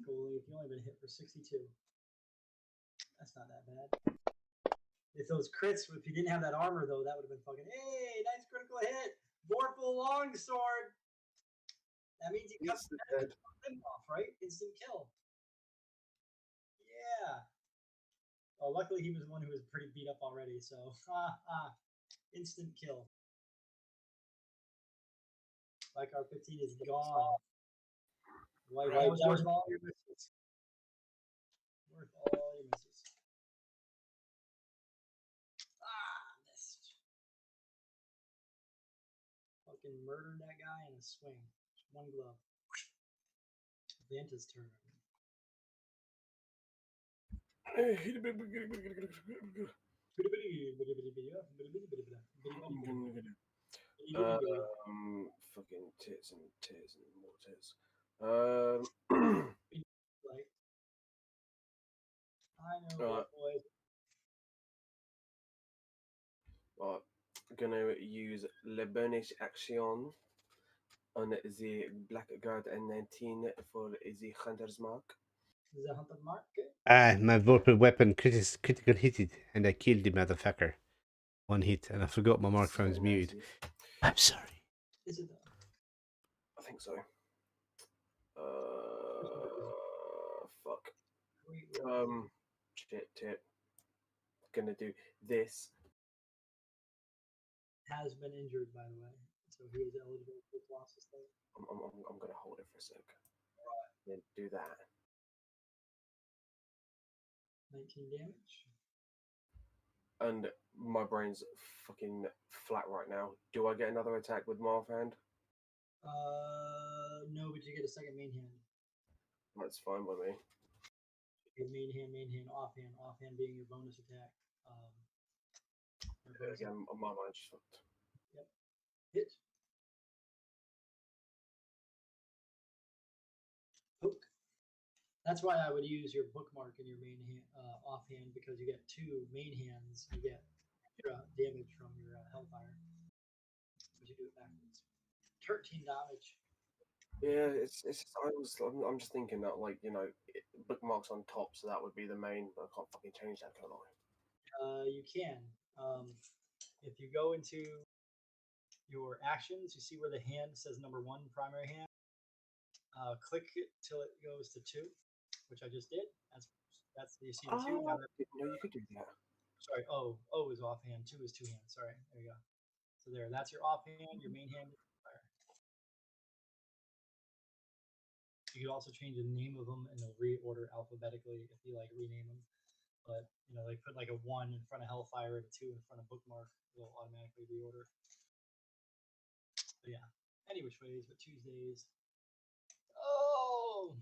Goalie, if you only been hit for 62. That's not that bad. If those crits, if he didn't have that armor though, that would have been fucking. Hey, nice critical hit. Vorpal longsword. That means he cuts Instant the dead. limb off, right? Instant kill. Yeah. Oh, luckily he was the one who was pretty beat up already, so instant kill. Like our 15 is gone. Like almost worth all your misses. Worth all your misses. Missed. Fucking murdered that guy in a swing. One glove. Vanta's turn. Fucking tits and tears and more tears. Like, I know that, boys. Right, gonna use Le Bonus Action on the Blackguard N19 for the Hunter's Mark. Is that Hunter Mark? My vorpal weapon critical hitted, and I killed the motherfucker. One hit, and I forgot my microphone's So muted. nasty. I'm sorry. Is it though? I think so. Fuck. Shit. Gonna do this. Has been injured, by the way, so he is eligible for Colossus though. I'm gonna hold it for a sec. Then do that. 19 damage. And my brain's fucking flat right now. Do I get another attack with my offhand? No, but you get a second main hand. That's fine by me. Your main hand, offhand. Offhand being your bonus attack. Your bonus Again, my mind's just fucked. Yep. Hit. Poke. That's why I would use your bookmark in your main hand, offhand, because you get two main hands. You get damage from your Hellfire. But you do it backwards. 13 damage. Yeah, I'm just thinking that, like, you know, bookmarks on top, so that would be the main. But I can't fucking change that, can I? You can. If you go into your actions, you see where the hand says number 1, primary hand. Click it till it goes to 2, which I just did. That's you see the 2. Now that, No, you could do that. sorry, O is offhand, 2 is 2 hands. Sorry, there you go. So there, that's your offhand. Your main hand is fire. You could also change the name of them, and they'll reorder alphabetically if you like rename them. But you know, like put like a 1 in front of Hellfire and a 2 in front of Bookmark. It'll automatically reorder. But yeah, any which ways, but Tuesdays. Oh!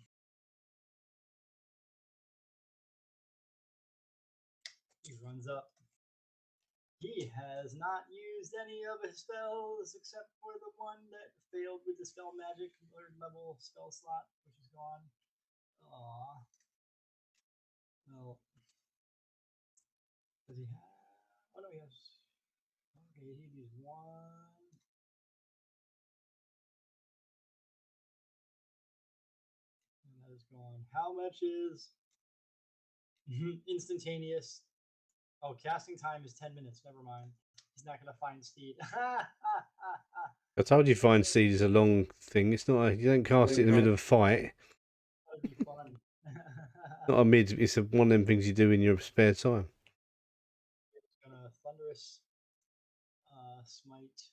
He runs up. He has not used any of his spells except for the one that failed with the spell magic 3rd level spell slot, which is gone. Aww. Well, does he have? Oh no, he has. Okay, he used 1. And that is gone. How much is instantaneous? Oh, casting time is 10 minutes. Never mind. He's not gonna find Steed. I told you Find Seed is a long thing. It's not. You don't cast it in the middle of a fight. That'd be fun. Not a mid. It's one of them things you do in your spare time. It's gonna thunderous smite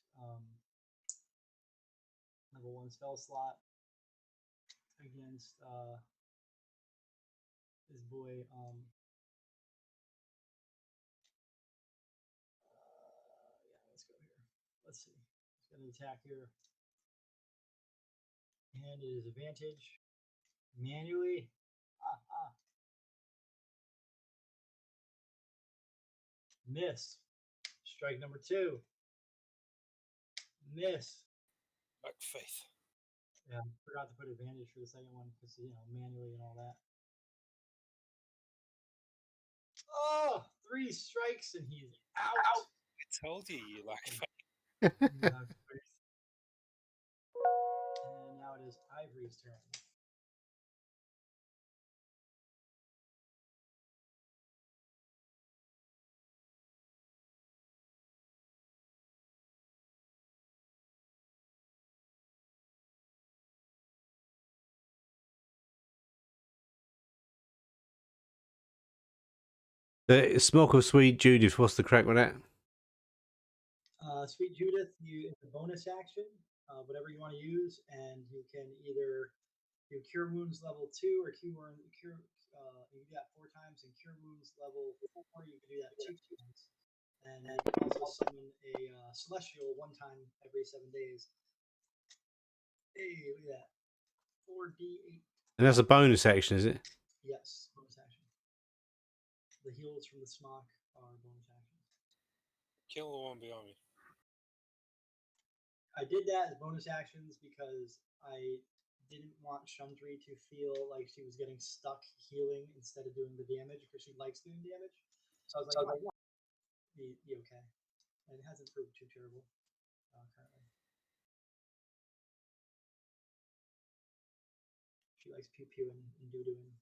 level 1 spell slot against his boy yeah, let's go here. Let's see. He's gonna attack here. And it is advantage. Manually. Miss. Strike number 2. Miss. Like faith. Yeah, forgot to put advantage for the second one because, you know, manually and all that. Oh, 3 strikes and he's out. I told you you lack faith. And now it is Ivory's turn. The Smoke of Sweet Judith, what's the crack with that? Sweet Judith, it's a bonus action, whatever you want to use, and you can either do Cure Wounds level 2 or you can do that 4 times, and Cure Wounds level 4, you can do that 2 times. And then you can also summon a Celestial 1 time every 7 days. Hey, look at that. 4d8. And that's a bonus action, is it? Yes, bonus action. The heals from the smock are bonus actions. Kill the one behind me. I did that as bonus actions because I didn't want Shumtri to feel like she was getting stuck healing instead of doing the damage because she likes doing damage. So I was like, be okay. And it hasn't proved too terrible currently. She likes pew pew and doo dooing.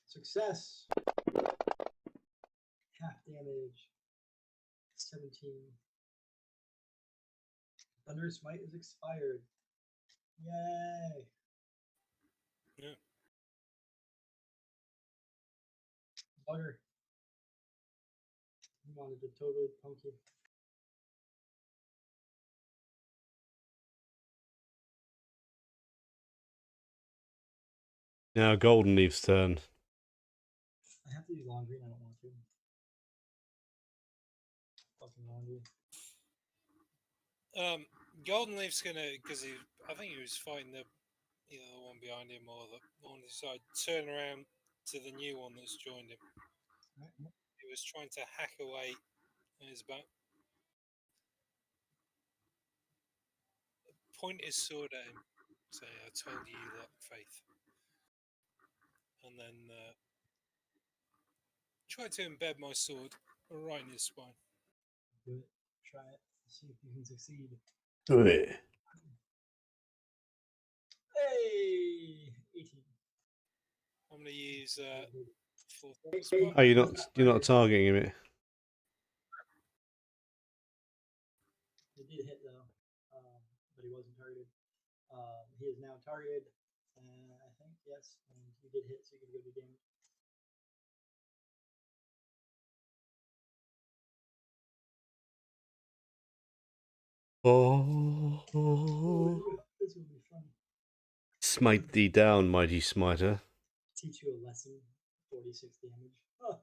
Success. Half damage. 17. Thunder Smite is expired. Yay. Yeah. Bugger. He wanted to totally punk you. Now Golden Leaf's turn. I have to do laundry and I don't want to. Fucking laundry. Golden Leaf's gonna, because I think he was fighting the one behind him or the one on the side. Turn around to the new one that's joined him. Right. He was trying to hack away at his back. Point his sword at him. Say, I told you lack faith. And then try to embed my sword right in his spine. Do it. Try it. See if you can succeed. Do it. Hey! 18. I'm gonna use fourth Hey, spot. Oh, you're not targeting him. It. It did hit though, but he wasn't targeted. He is now targeted, I think, yes, and he did hit, so you can go do damage. Oh. This will be fun. Smite thee down, mighty smiter. Teach you a lesson. 46 damage. Huh.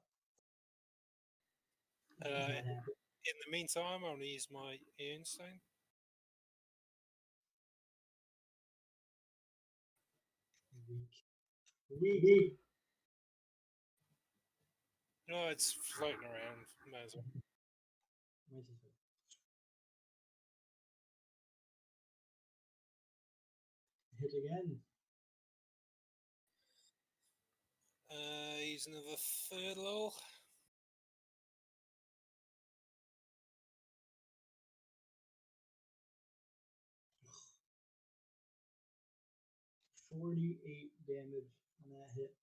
In the meantime, I'm gonna use my Iron Stone. Weak. No, it's floating around. Might as well. Hit again. Use another third lull. $48 damage on that hit.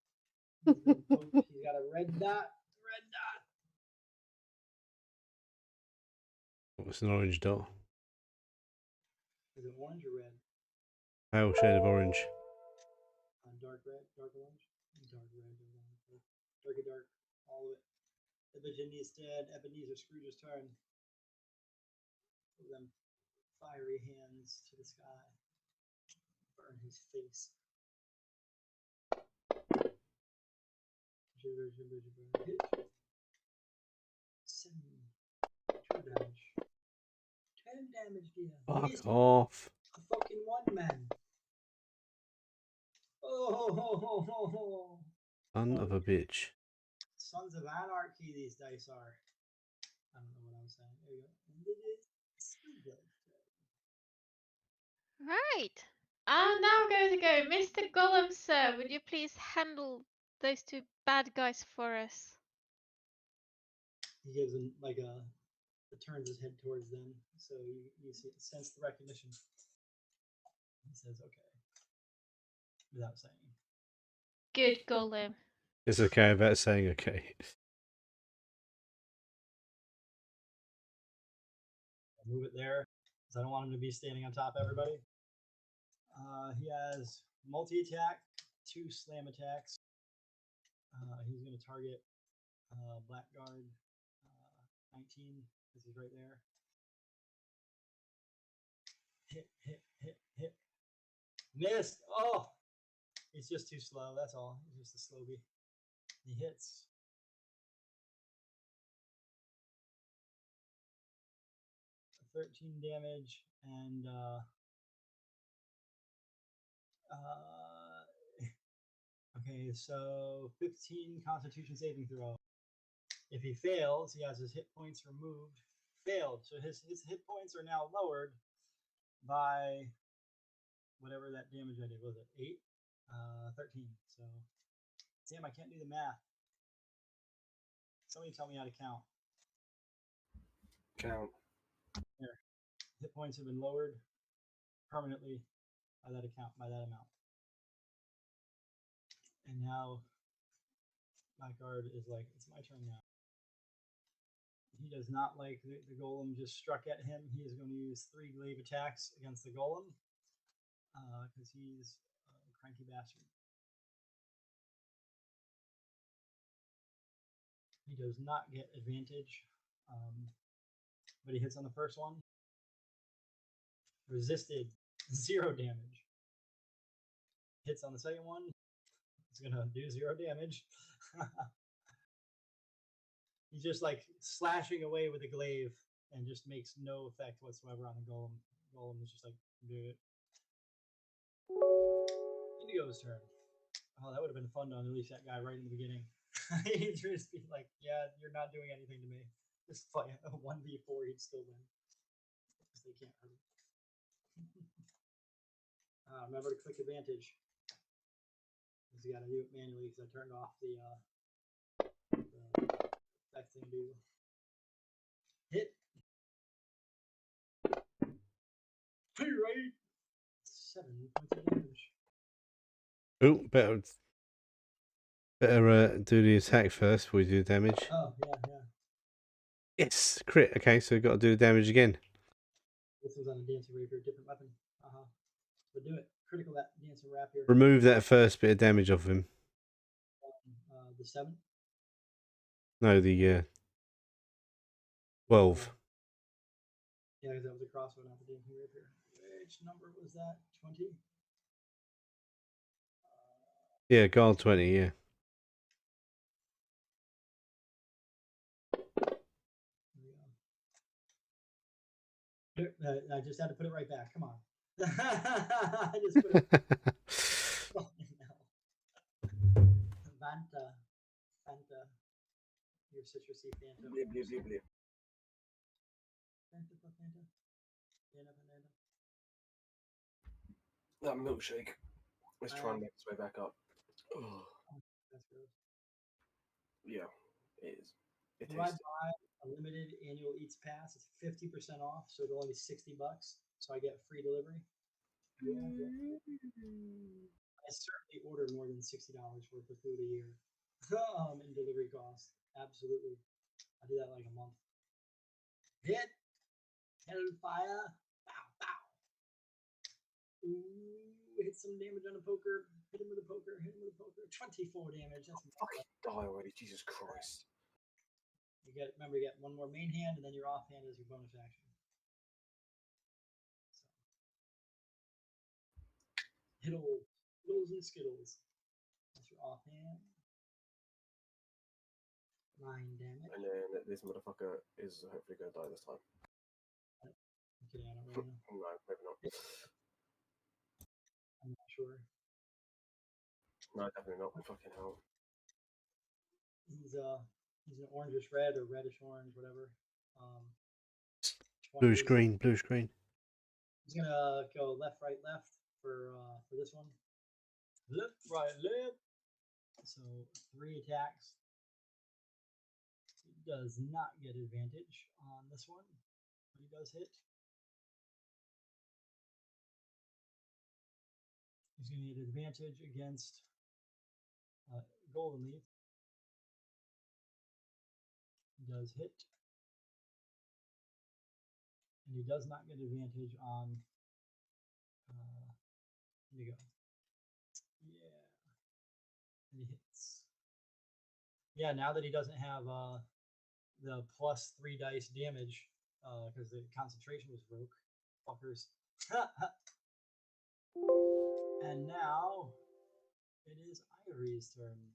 He's got a red dot. Red dot. What's an orange dot? Is it orange or red? Pale shade of orange. Dark red, dark orange, dark red, dark, all of it. Epigenes dead. Ebenezer Scrooge's turn. Put them fiery hands to the sky. Burn his face. Hit. 7. 2 damage. 10 damage, dear. Fuck off. A fucking one man. Oh, Son of a bitch. Sons of Anarchy, these dice are. I don't know what I was saying. There you go. And it is Right. I'm now going to go. Mr. Gollum, sir, would you please handle those 2 bad guys for us? He gives him like a turns his head towards them. So you sense the recognition. He says, "Okay," without saying. Good golem. It's okay about saying okay. I'll move it there because I don't want him to be standing on top of everybody. He has multi-attack, 2 slam attacks. He's going to target Blackguard 19 because he's right there. Hit, hit, hit, hit. Missed. Oh, it's just too slow. That's all. It's just a slowbie. He hits. For 13 damage and okay, so 15 Constitution saving throw. If he fails, he has his hit points removed. Failed, so his hit points are now lowered by whatever that damage I did. Was it 8? 13. So, damn, I can't do the math. Somebody tell me how to count. Count. Here, hit points have been lowered permanently by that amount. And now Blackguard is like, it's my turn now. He does not like the golem just struck at him. He is going to use 3 glaive attacks against the golem because he's a cranky bastard. He does not get advantage, but he hits on the first one. Resisted, 0 damage. Hits on the second one. It's going to do 0 damage. He's just like slashing away with a glaive and just makes no effect whatsoever on the golem. Golem is just like, do it. Indigo's turn. Oh, that would have been fun to unleash that guy right in the beginning. He'd just be like, yeah, you're not doing anything to me. Just fight a 1v4, he'd still win. Because they can't hurt him. Remember to click advantage. Because you gotta do it manually because I turned off the that thing do. Hit. Pretty right. 7 points of damage. Oh, better do the attack first before we do the damage. Oh, yeah. Yes, crit. Okay, so we've got to do the damage again. This was on a dancing rapier, different weapon. But do it. Critical that dancing rapier. Remove that first bit of damage off him. The 7? No, the 12. Yeah, because that was a crossbow, not the dancing rapier. Which number was that? 20? Yeah, guard 20, yeah. I just had to put it right back. Come on. I just put it. Fanta. Your citrusy Fanta. Blip, blip, blip, blip. Fanta. That milkshake is trying to make its way back up. That's gross. Yeah, it is. It If I tastes. buy a limited annual Eats Pass, it's 50% off, so it'll only be $60. So I get free delivery. Yeah. I certainly order more than $60 worth of food a year in delivery costs. Absolutely. I do that like a month. Hit. Hellfire. Bow, bow. Ooh, hit some damage on a poker. Hit him with a poker. 24 damage. That's Fucking die already, Jesus Christ. remember, you get one more main hand, and then your offhand is your bonus action. So. Skittles and Skittles. That's your offhand. 9 damage. And then this motherfucker is hopefully going to die this time. Okay, I don't really know. No, maybe not. I'm not sure. No, definitely not. Fucking hell. He's an orangish red or reddish orange, whatever. Bluish 20. green. He's gonna go left, right, left for this one. Left, right, left. So 3 attacks. does not get advantage on this one, but he does hit. He's going to get advantage against Golden Leaf. He does hit. And he does not get advantage on. Here we go. Yeah. And he hits. Yeah, now that he doesn't have the +3 dice damage, because the concentration was broke, fuckers. And now it is Ivory's turn.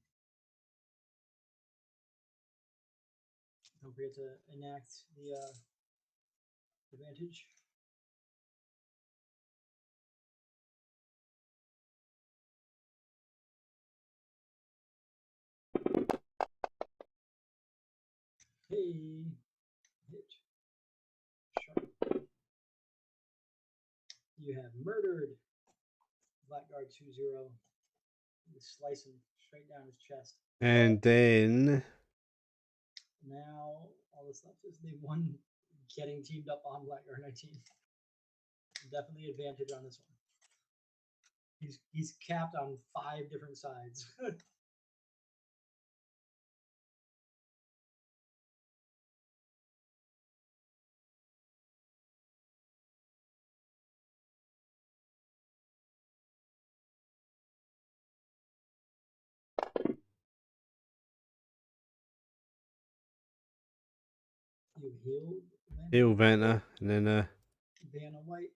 Don't forget to enact the advantage. Hey, hit. Sharp. You have murdered Blackguard 2-0. You slice him straight down his chest. And then Now all that's left is the one getting teamed up on Blackguard 19. Definitely advantage on this one. He's capped on 5 different sides. You healed heal Vanta, and then Vanna White.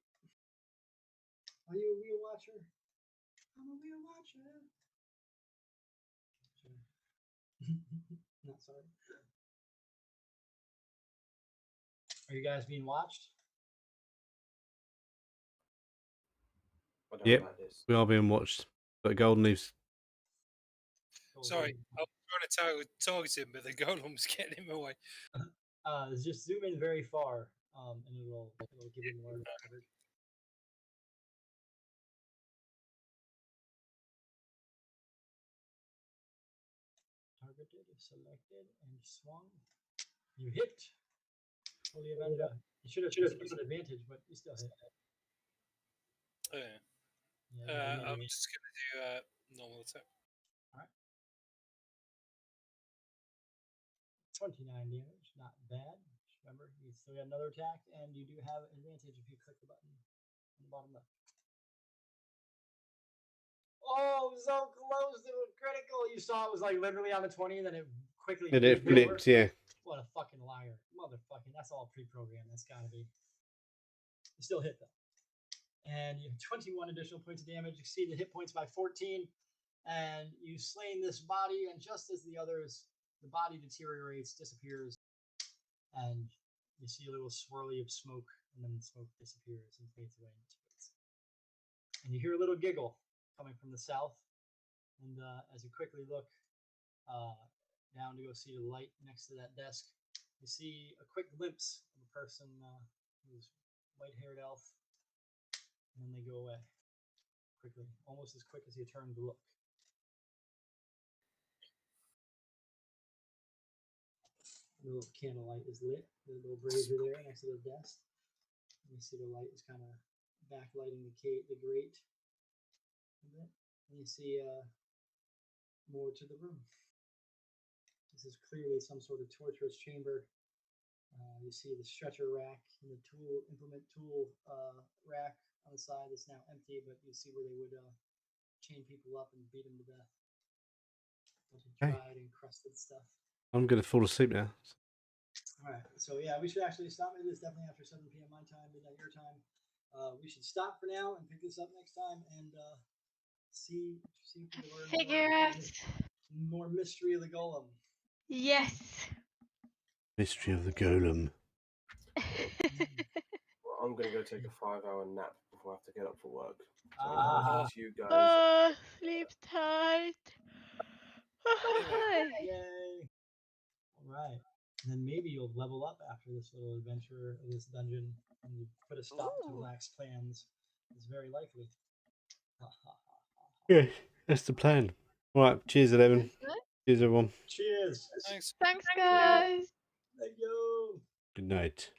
Are you a wheel watcher? I'm a wheel watcher. Sure. Not sorry. Are you guys being watched? I don't Yep. know about this. we are being watched. But Golden Leaf's Sorry, I was trying to target him, but the golem's getting him away. Just zoom in very far, and it'll give you more coverage. Targeted, selected, and swung. You hit. Holy Avenger. You should have used an advantage, but you still hit. Yeah. Yeah, I'm just going to do normal attack. 29 damage, not bad. Remember, you still got another attack, and you do have advantage if you click the button on the bottom left. Oh, so close to a critical. You saw it was like literally on the 20, and then it quickly it over. flipped, yeah. What a fucking liar. Motherfucking, that's all pre-programmed. That's gotta be. You still hit though. And you have 21 additional points of damage, exceed the hit points by 14. And you slain this body, and just as the others, the body deteriorates, disappears, and you see a little swirly of smoke, and then the smoke disappears and fades away into space. And you hear a little giggle coming from the south. And as you quickly look down to go see the light next to that desk, you see a quick glimpse of a person who's white-haired elf, and then they go away quickly, almost as quick as you turn to look. The little candlelight is lit. The little brazier there next to the desk. You see the light is kind of backlighting the grate a bit. And you see more to the room. This is clearly some sort of torturous chamber. You see the stretcher rack and the implement tool rack on the side is now empty, but you see where they would chain people up and beat them to death. Bunch of dried and crusted stuff. I'm going to fall asleep now. All right, so yeah, we should actually stop. It is definitely after 7 p.m. my time, midnight your time. We should stop for now and pick this up next time and see if we can learn Figure out. more mystery of the golem. Yes. Mystery of the Golem. Well, I'm going to go take a 5-hour nap before I have to get up for work. So Ah. to you guys. Sleep tight. Yay! All right, and then maybe you'll level up after this little adventure, this dungeon, and you put a stop to Lax's plans. It's very likely. Yeah, that's the plan. All right, cheers, 11. Cheers, everyone. Cheers. Thanks. Thanks, guys. Good night.